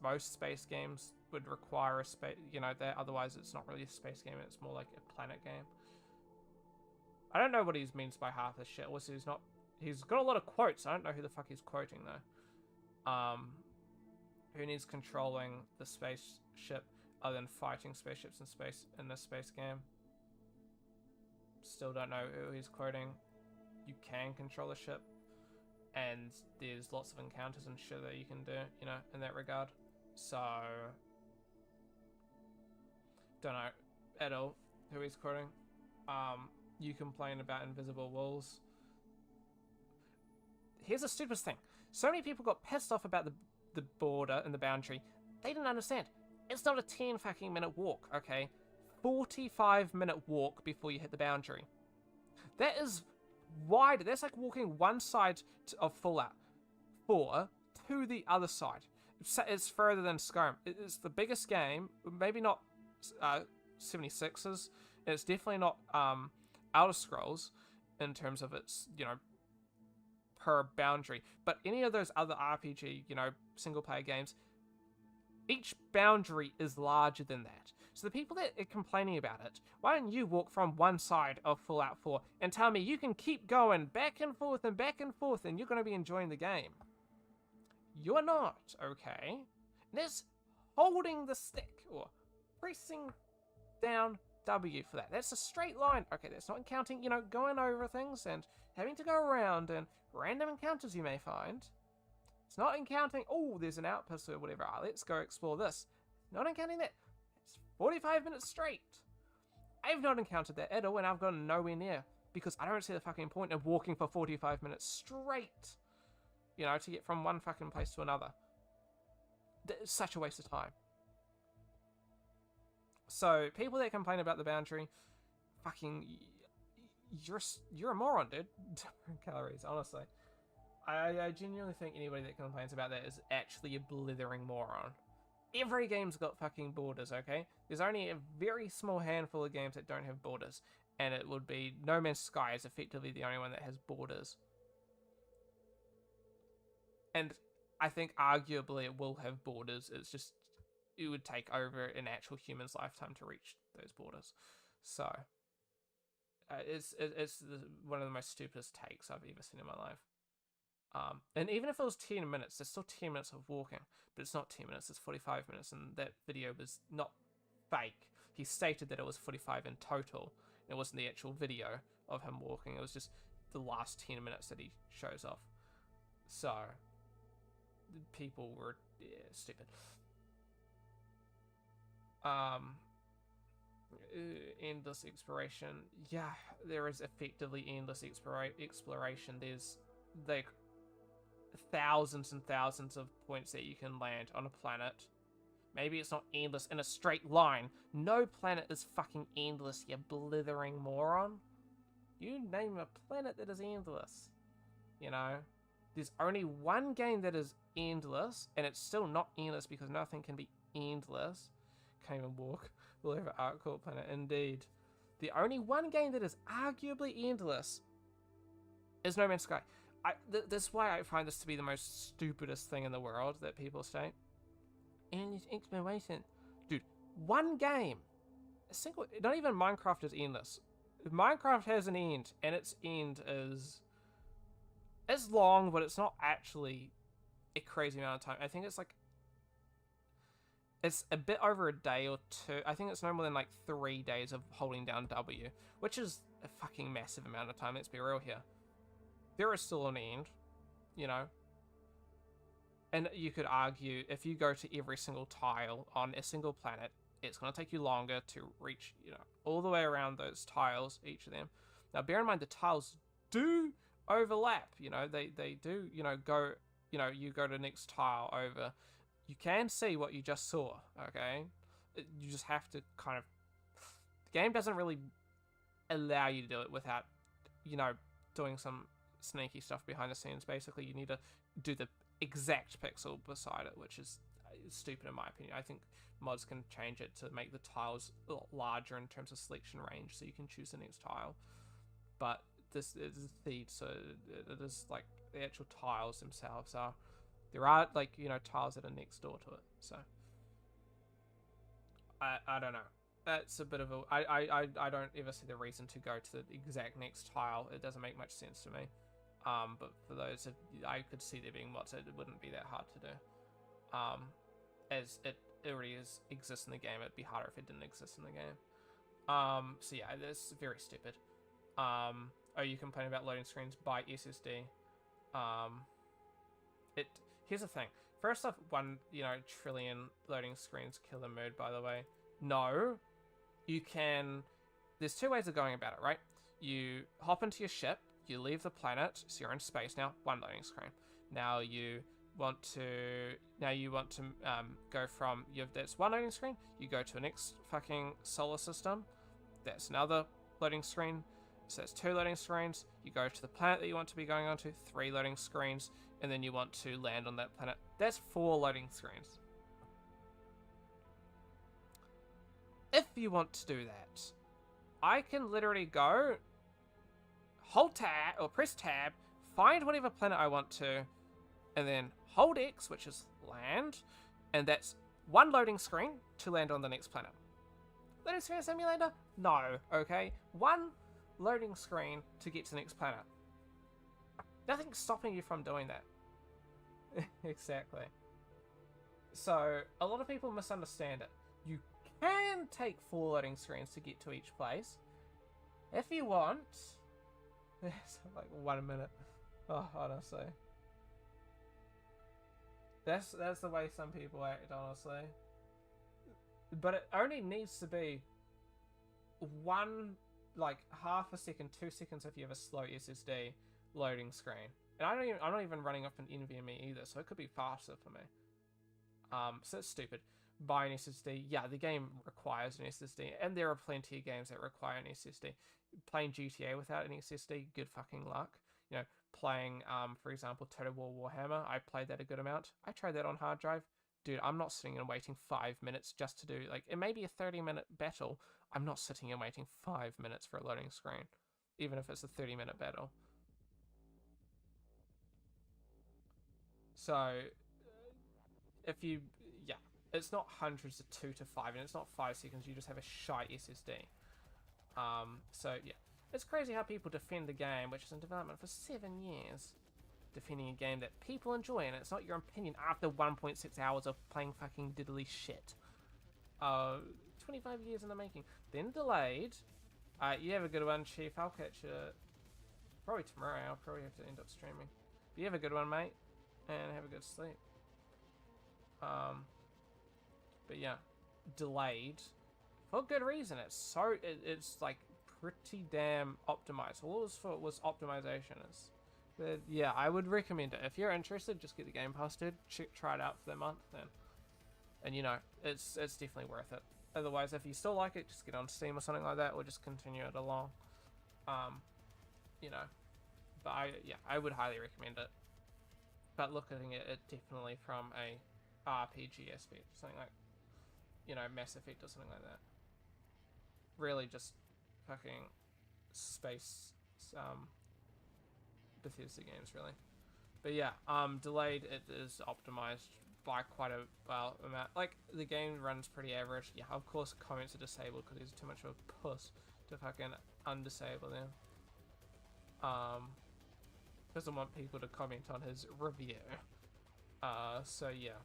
most space games would require a space, you know, that otherwise it's not really a space game, it's more like a planet game. I don't know what he means by half this shit. Also, he's got a lot of quotes. I don't know who the fuck he's quoting though. Who needs controlling the spaceship other than fighting spaceships in space in this space game? Still don't know who he's quoting. You can control the ship, and there's lots of encounters and shit that you can do, you know, in that regard. So, don't know at all who he's quoting. You complain about invisible walls. Here's the stupidest thing. So many people got pissed off about the border and the boundary. They didn't understand. It's not a 10 fucking minute walk, okay? 45-minute walk before you hit the boundary. That is wide. That's like walking one side of Fallout 4 to the other side. It's further than Skyrim. It's the biggest game. Maybe not 76's. It's definitely not Elder Scrolls in terms of its, you know, per boundary. But any of those other RPG, you know, single player games, each boundary is larger than that. So the people that are complaining about it, why don't you walk from one side of Fallout 4 and tell me you can keep going back and forth and you're going to be enjoying the game? You're not, okay? There's holding the stick or pressing down W for that. That's a straight line. Okay, that's not counting, you know, going over things and having to go around and random encounters you may find. It's not counting, oh, there's an outpost or whatever. Let's go explore this. Not counting that. It's 45 minutes straight. I've not encountered that at all, and I've gone nowhere near because I don't see the fucking point of walking for 45 minutes straight, you know, to get from one fucking place to another. It's such a waste of time. So, people that complain about the boundary, fucking, you're a moron, dude. Calories, honestly. I genuinely think anybody that complains about that is actually a blithering moron. Every game's got fucking borders, okay? There's only a very small handful of games that don't have borders, and it would be No Man's Sky is effectively the only one that has borders. And I think arguably it will have borders, it's just, it would take over an actual human's lifetime to reach those borders. So, it's one of the most stupidest takes I've ever seen in my life. And even if it was 10 minutes, there's still 10 minutes of walking, but it's not 10 minutes, it's 45 minutes, and that video was not fake. He stated that it was 45 in total. It wasn't the actual video of him walking, it was just the last 10 minutes that he shows off. So, people were stupid. Endless exploration. Yeah, there is effectively endless exploration. There's like thousands and thousands of points that you can land on a planet. Maybe it's not endless in a straight line. No planet is fucking endless, you blithering moron. You name a planet that is endless. You know? There's only one game that is endless, and it's still not endless because nothing can be endless. Can't even walk all over Arccore Planet, indeed. The only one game that is arguably endless is No Man's Sky. That's why I find this to be the most stupidest thing in the world that people say. Endless exploration. Dude, one game. A single, not even Minecraft is endless. Minecraft has an end, and its end is it's long, but it's not actually a crazy amount of time. I think it's a bit over a day or two. I think it's no more than like 3 days of holding down W, which is a fucking massive amount of time. Let's be real here. There is still an end, you know. And you could argue if you go to every single tile on a single planet, it's going to take you longer to reach, you know, all the way around those tiles, each of them. Now, bear in mind the tiles do overlap, you know, they do, you know, go, you know, you go to the next tile over. You can see what you just saw, okay? You just have to kind of... The game doesn't really allow you to do it without, you know, doing some sneaky stuff behind the scenes. Basically, you need to do the exact pixel beside it, which is stupid in my opinion. I think mods can change it to make the tiles a lot larger in terms of selection range, so you can choose the next tile. But this is a feed, so it is like the actual tiles themselves are... There are, like, you know, tiles that are next door to it, so... I don't know. That's a bit of a... I don't ever see the reason to go to the exact next tile. It doesn't make much sense to me. But for those, I could see there being mods, it wouldn't be that hard to do. As it already exists in the game, it'd be harder if it didn't exist in the game. So yeah, that's very stupid. Oh, you complain about loading screens by SSD. Here's the thing. First off, 1 trillion loading screens killer mode, by the way. No, you can... There's 2 ways of going about it, right? You hop into your ship, you leave the planet, so you're in space now, 1 loading screen. Now you want to go from... That's 1 loading screen, you go to the next fucking solar system, that's another loading screen, so that's 2 loading screens. You go to the planet that you want to be going on to, 3 loading screens, and then you want to land on that planet. That's 4 loading screens. If you want to do that, I can literally go, hold tab, or press tab, find whatever planet I want to, and then hold X, which is land, and that's 1 loading screen to land on the next planet. Loading screen simulator? No, okay? 1 loading screen to get to the next planet. Nothing's stopping you from doing that. Exactly. So, a lot of people misunderstand it. You can take 4 loading screens to get to each place. If you want... It's like 1 minute. Oh, honestly. That's the way some people act, honestly. But it only needs to be 1, like, half a second, 2 seconds if you have a slow SSD loading screen. And I'm not even running off an NVMe either, so it could be faster for me. So it's stupid. Buy an SSD. Yeah, the game requires an SSD, and there are plenty of games that require an SSD. Playing GTA without an SSD, good fucking luck. You know, playing, for example, Total War Warhammer, I played that a good amount. I tried that on hard drive. Dude, I'm not sitting and waiting 5 minutes just to do, like, it may be a 30-minute battle. I'm not sitting and waiting 5 minutes for a loading screen, even if it's a 30-minute battle. So, if you, yeah, it's not hundreds of 2 to 5, and it's not 5 seconds, you just have a shite SSD. So, yeah. It's crazy how people defend the game, which is in development for 7 years. Defending a game that people enjoy, and it's not your opinion after 1.6 hours of playing fucking diddly shit. 25 years in the making. Then delayed. You have a good one, Chief. I'll catch you probably tomorrow. I'll probably have to end up streaming. But you have a good one, mate. And have a good sleep. But yeah, delayed for good reason. It's like pretty damn optimized. All it was for was optimization. But yeah, I would recommend it if you're interested. Just get the Game Pass, dude. Try it out for the month, then, and you know it's definitely worth it. Otherwise, if you still like it, just get on Steam or something like that, or just continue it along. You know, but I would highly recommend it. But looking at it definitely from a RPG aspect, something like, you know, Mass Effect or something like that. Really just fucking space Bethesda games, really. But yeah, delayed, it is optimized by quite a well amount. Like, the game runs pretty average. Yeah, of course comments are disabled because he's too much of a puss. to fucking undisable them. Doesn't want people to comment on his review. So yeah.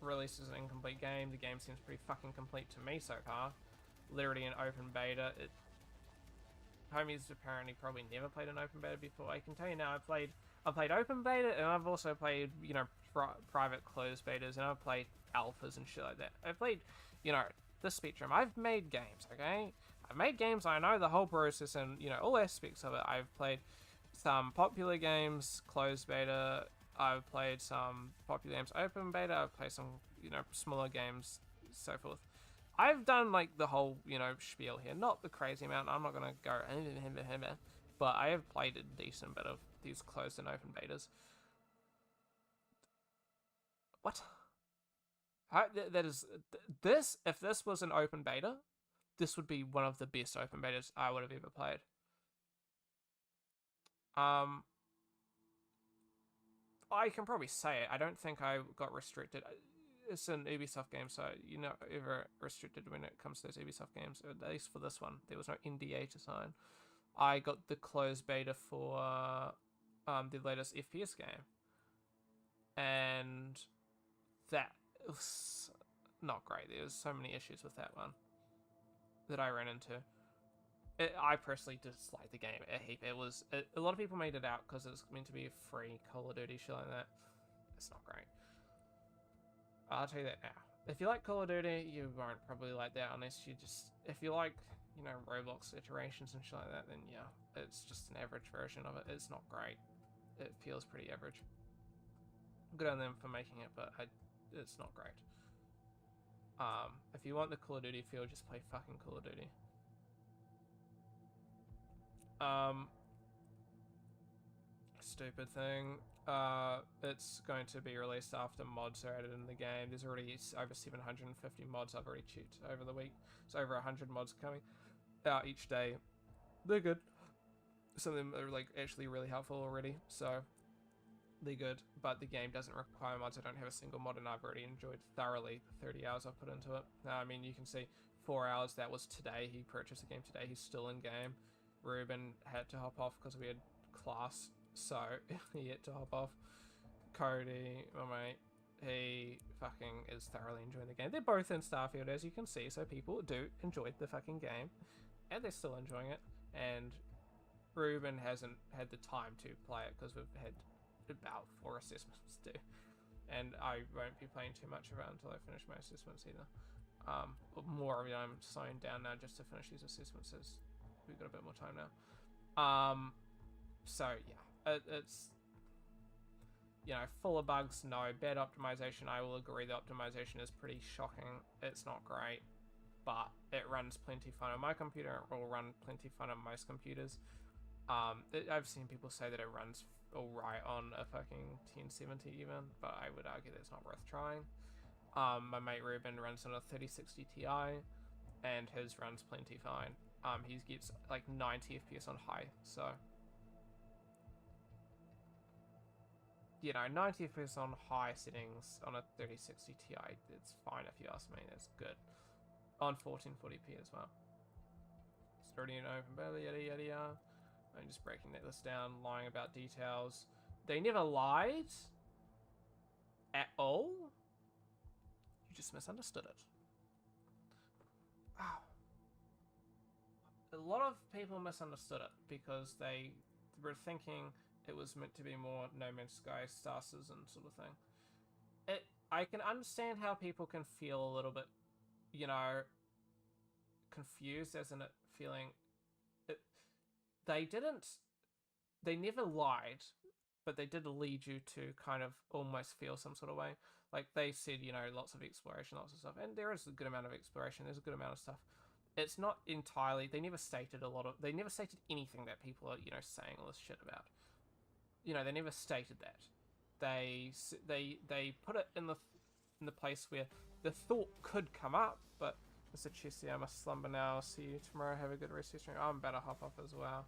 Releases an incomplete game. The game seems pretty fucking complete to me so far. Literally an open beta. Homie's apparently probably never played an open beta before. I can tell you now, I've played open beta, and I've also played, you know, private closed betas, and I've played alphas and shit like that. I've played, you know, the spectrum. I've made games, okay? I've made games, I know the whole process and, you know, all aspects of it. I've played some popular games, closed beta. I've played some popular games, open beta. I've played some, you know, smaller games, so forth. I've done, like, the whole, you know, spiel here. Not the crazy amount. I'm not going to go, but I have played a decent bit of these closed and open betas. What? How, that is... This, if this was an open beta, this would be one of the best open betas I would have ever played. I can probably say it. I don't think I got restricted. It's an Ubisoft game, so you're not ever restricted when it comes to those Ubisoft games. At least for this one, there was no NDA to sign. I got the closed beta for the latest FPS game, and that was not great. There was so many issues with that one that I ran into. I personally disliked the game a heap. A lot of people made it out because it was meant to be a free Call of Duty shit like that. It's not great. I'll tell you that now. If you like Call of Duty, you won't probably like that unless you just... If you like, you know, Roblox iterations and shit like that, then yeah, it's just an average version of it. It's not great. It feels pretty average. Good on them for making it, but it's not great. If you want the Call of Duty feel, just play fucking Call of Duty. Stupid thing. It's going to be released after mods are added in the game. There's already over 750 mods I've already checked over the week. It's over 100 mods coming out each day. They're good. Some of them are like actually really helpful already, so they're good. But the game doesn't require mods. I don't have a single mod, and I've already enjoyed thoroughly the 30 hours I've put into it. I mean, you can see 4 hours. That was today. He purchased the game today. He's still in game. Ruben had to hop off because we had class, so he had to hop off. Cody, my mate, he fucking is thoroughly enjoying the game. They're both in Starfield, as you can see, so people do enjoy the fucking game, and they're still enjoying it. And Ruben hasn't had the time to play it because we've had about 4 assessments due, and I won't be playing too much of it until I finish my assessments either. More of it I'm slowing down now just to finish these assessments, as we've got a bit more time now. So yeah, it's, you know, full of bugs, no. Bad optimization, I will agree the optimization is pretty shocking. It's not great, but it runs plenty fun on my computer. It will run plenty fun on most computers. I've seen people say that it runs alright on a fucking 1070 even, but I would argue that it's not worth trying. My mate Ruben runs on a 3060 Ti, and his runs plenty fine. He gets like 90 FPS on high, so... You know, 90 FPS on high settings on a 3060 Ti, it's fine if you ask me, that's good. On 1440p as well. It's already an open beta, yada yada yada. I'm just breaking that list down, lying about details. They never lied at all. You just misunderstood it. Oh. A lot of people misunderstood it because they were thinking it was meant to be more No Man's Sky, Star Citizen sort of thing. I can understand how people can feel a little bit, you know, confused, as in it feeling... They never lied, but they did lead you to kind of almost feel some sort of way. Like they said, you know, lots of exploration, lots of stuff, and there is a good amount of exploration, there's a good amount of stuff. It's not entirely, they never stated anything that people are, you know, saying all this shit about. You know, they never stated that. They put it in the place where the thought could come up, but Mr. Chessie, I must slumber now. I'll see you tomorrow. Have a good rest of your stream. I'm about to hop off as well.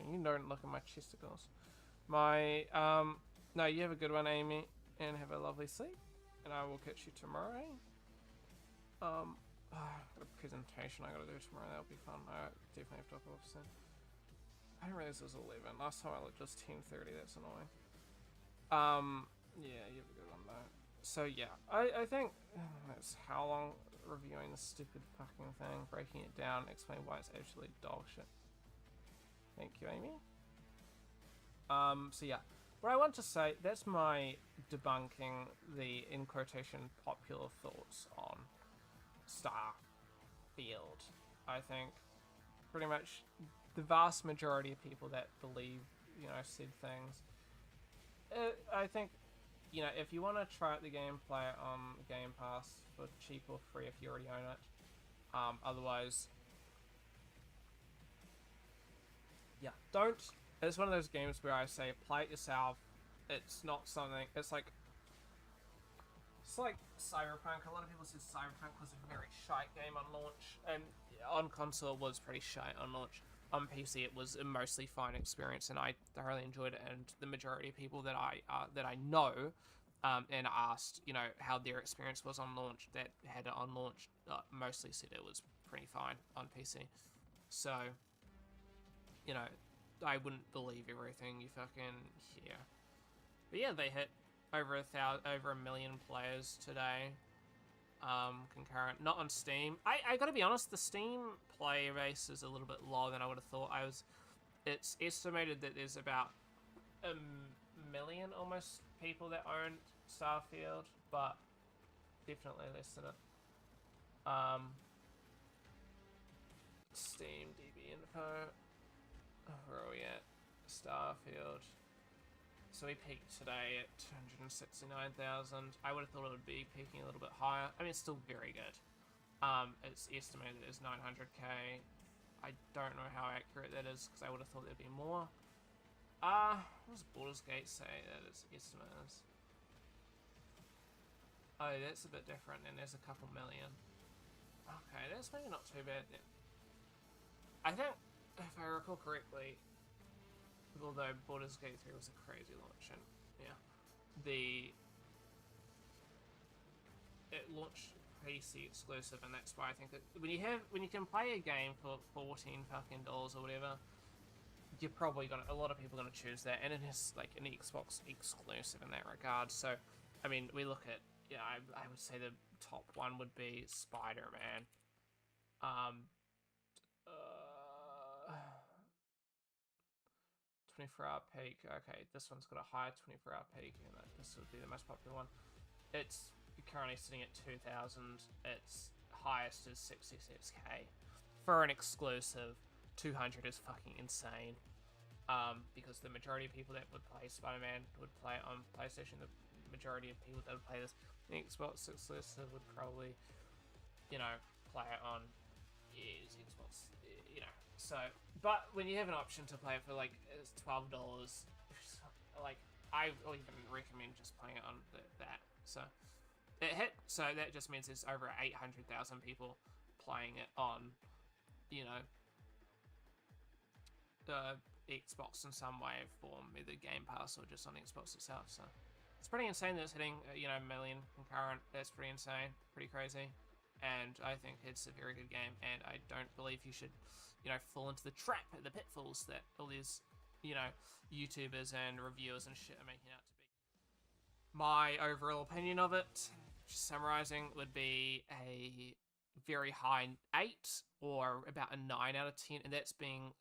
You don't look at my chesticles. No, you have a good one, Amy, and have a lovely sleep. And I will catch you tomorrow. got a presentation I gotta do tomorrow. That'll be fun. I definitely have to hop off soon. I didn't realize it was 11. Last time I looked, it was 10:30. That's annoying. Yeah, you have a good one though. So yeah, I think that's how long reviewing the stupid fucking thing, breaking it down, explain why it's actually dog shit. Thank you, Amy. So yeah, what I want to say, that's my debunking the, in quotation, popular thoughts on Starfield. I think pretty much the vast majority of people that believe, said things. I think, if you want to try out the game, play it on Game Pass for cheap or free if you already own it. Otherwise, yeah, don't. It's one of those games where I say play it yourself. It's not something. It's like Cyberpunk. A lot of people said Cyberpunk was a very shite game on launch, and on console it was pretty shite on launch. On PC it was a mostly fine experience, and I thoroughly enjoyed it. And the majority of people that I know, and asked, how their experience was on launch, that had it on launch, mostly said it was pretty fine on PC. So, I wouldn't believe everything you fucking hear. But yeah, they hit over a million players today. Concurrent, not on Steam. I gotta be honest, the Steam player base is a little bit lower than I would have thought. It's estimated that there's about a million almost people that own Starfield, but definitely less than it. Steam DB info. Where are we at? Starfield. So we peaked today at 269,000. I would have thought it would be peaking a little bit higher. I mean, it's still very good. It's estimated as 900k. I don't know how accurate that is, because I would have thought there'd be more. What does Baldur's Gate say that its estimate is? Oh, that's a bit different, and there's a couple million. Okay, that's maybe not too bad then. I think, if I recall correctly, although Baldur's Gate 3 was a crazy launch, and yeah, it launched PC exclusive, and that's why I think that when you can play a game for $14 fucking or whatever, you're probably a lot of people are gonna choose that, and it is like an Xbox exclusive in that regard. So, I mean, we look at, I would say the top one would be Spider-Man. 24-hour peak. Okay, this one's got a higher 24-hour peak, and this would be the most popular one. It's currently sitting at 2,000. Its highest is 66k. For an exclusive, 200 is fucking insane. Because the majority of people that would play Spider-Man would play it on PlayStation. The majority of people that would play this Xbox exclusive would probably, play it on Xbox, So, but when you have an option to play it for like $12, like I would even recommend just playing it on that. So it hit. So that just means there's over 800,000 people playing it on, the Xbox in some way or form, either Game Pass or just on Xbox itself. So it's pretty insane that it's hitting, a million concurrent. That's pretty insane, pretty crazy. And I think it's a very good game, and I don't believe you should, fall into the trap, the pitfalls that all these, YouTubers and reviewers and shit are making out to be. My overall opinion of it, just summarizing, would be a very high 8 or about a 9 out of 10, and that's being,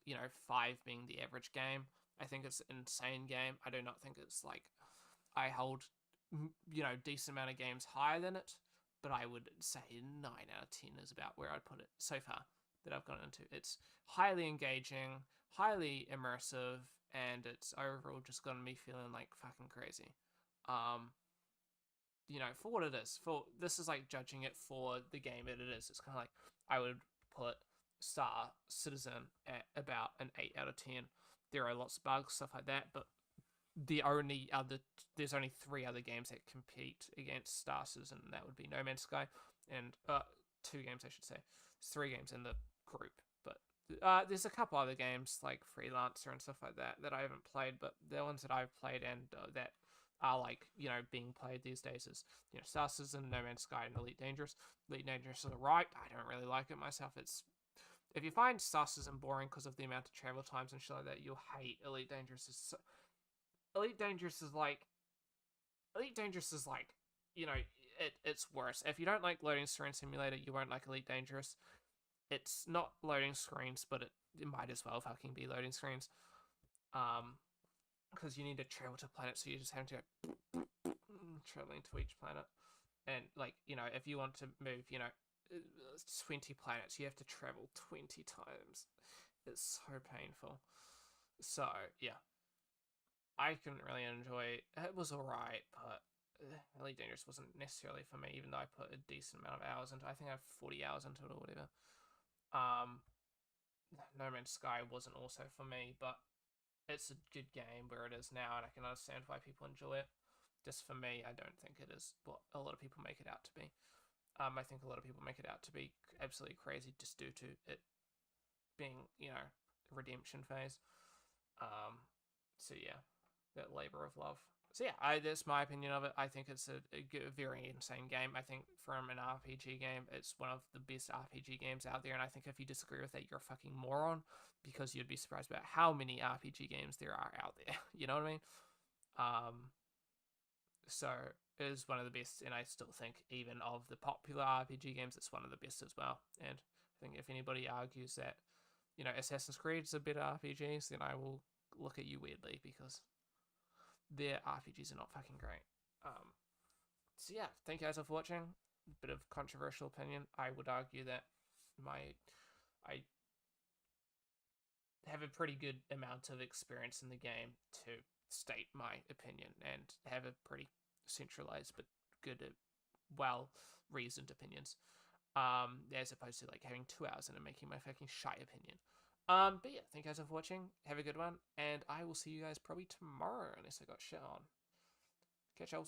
5 being the average game. I think it's an insane game. I do not think it's like, I hold, decent amount of games higher than it, but I would say 9 out of 10 is about where I'd put it so far that I've gone into. It's highly engaging, highly immersive, and it's overall just gotten me feeling like fucking crazy. For what it is. This is like judging it for the game that it is. It's kind of like I would put Star Citizen at about an 8 out of 10. There are lots of bugs, stuff like that, but there's only 3 other games that compete against Star Citizen, and that would be No Man's Sky and 2 games, I should say. There's 3 games in the group, but there's a couple other games like Freelancer and stuff like that I haven't played, but the ones that I've played and that are like, you know, being played these days is, you know, Suss's and No Man's Sky and Elite Dangerous. Elite Dangerous is alright. I don't really like it myself. It's if you find Suss's and boring because of the amount of travel times and shit like that, you'll hate Elite Dangerous. Elite Dangerous is like Elite Dangerous is like, you know, it's worse. If you don't like loading screen simulator, you won't like Elite Dangerous. It's not loading screens, but it might as well fucking be loading screens. Because you need to travel to planets, so you just have to go traveling to each planet. And like, you know, if you want to move, you know, 20 planets, you have to travel 20 times. It's so painful. So yeah, I couldn't really enjoy it. It was alright, but Elite Dangerous wasn't necessarily for me, even though I put a decent amount of hours into it. I think I have 40 hours into it or whatever. No Man's Sky wasn't also for me, but it's a good game where it is now, and I can understand why people enjoy it. Just for me, I don't think it is what a lot of people make it out to be. I think a lot of people make it out to be absolutely crazy just due to it being, you know, a redemption phase. So yeah, that labor of love. So yeah, that's my opinion of it. I think it's a very insane game. I think from an RPG game, it's one of the best RPG games out there. And I think if you disagree with that, you're a fucking moron, because you'd be surprised about how many RPG games there are out there. You know what I mean? So it is one of the best, and I still think even of the popular RPG games, it's one of the best as well. And I think if anybody argues that, you know, Assassin's Creed is a better RPGs, then I will look at you weirdly, because their RPGs are not fucking great. So yeah, thank you guys for watching. Bit of controversial opinion. I would argue that I have a pretty good amount of experience in the game to state my opinion, and have a pretty centralized but good, well reasoned opinions. As opposed to like having 2 hours in and making my fucking shy opinion. But yeah, thank you guys for watching. Have a good one, and I will see you guys probably tomorrow, unless I got shit on. Catch y'all.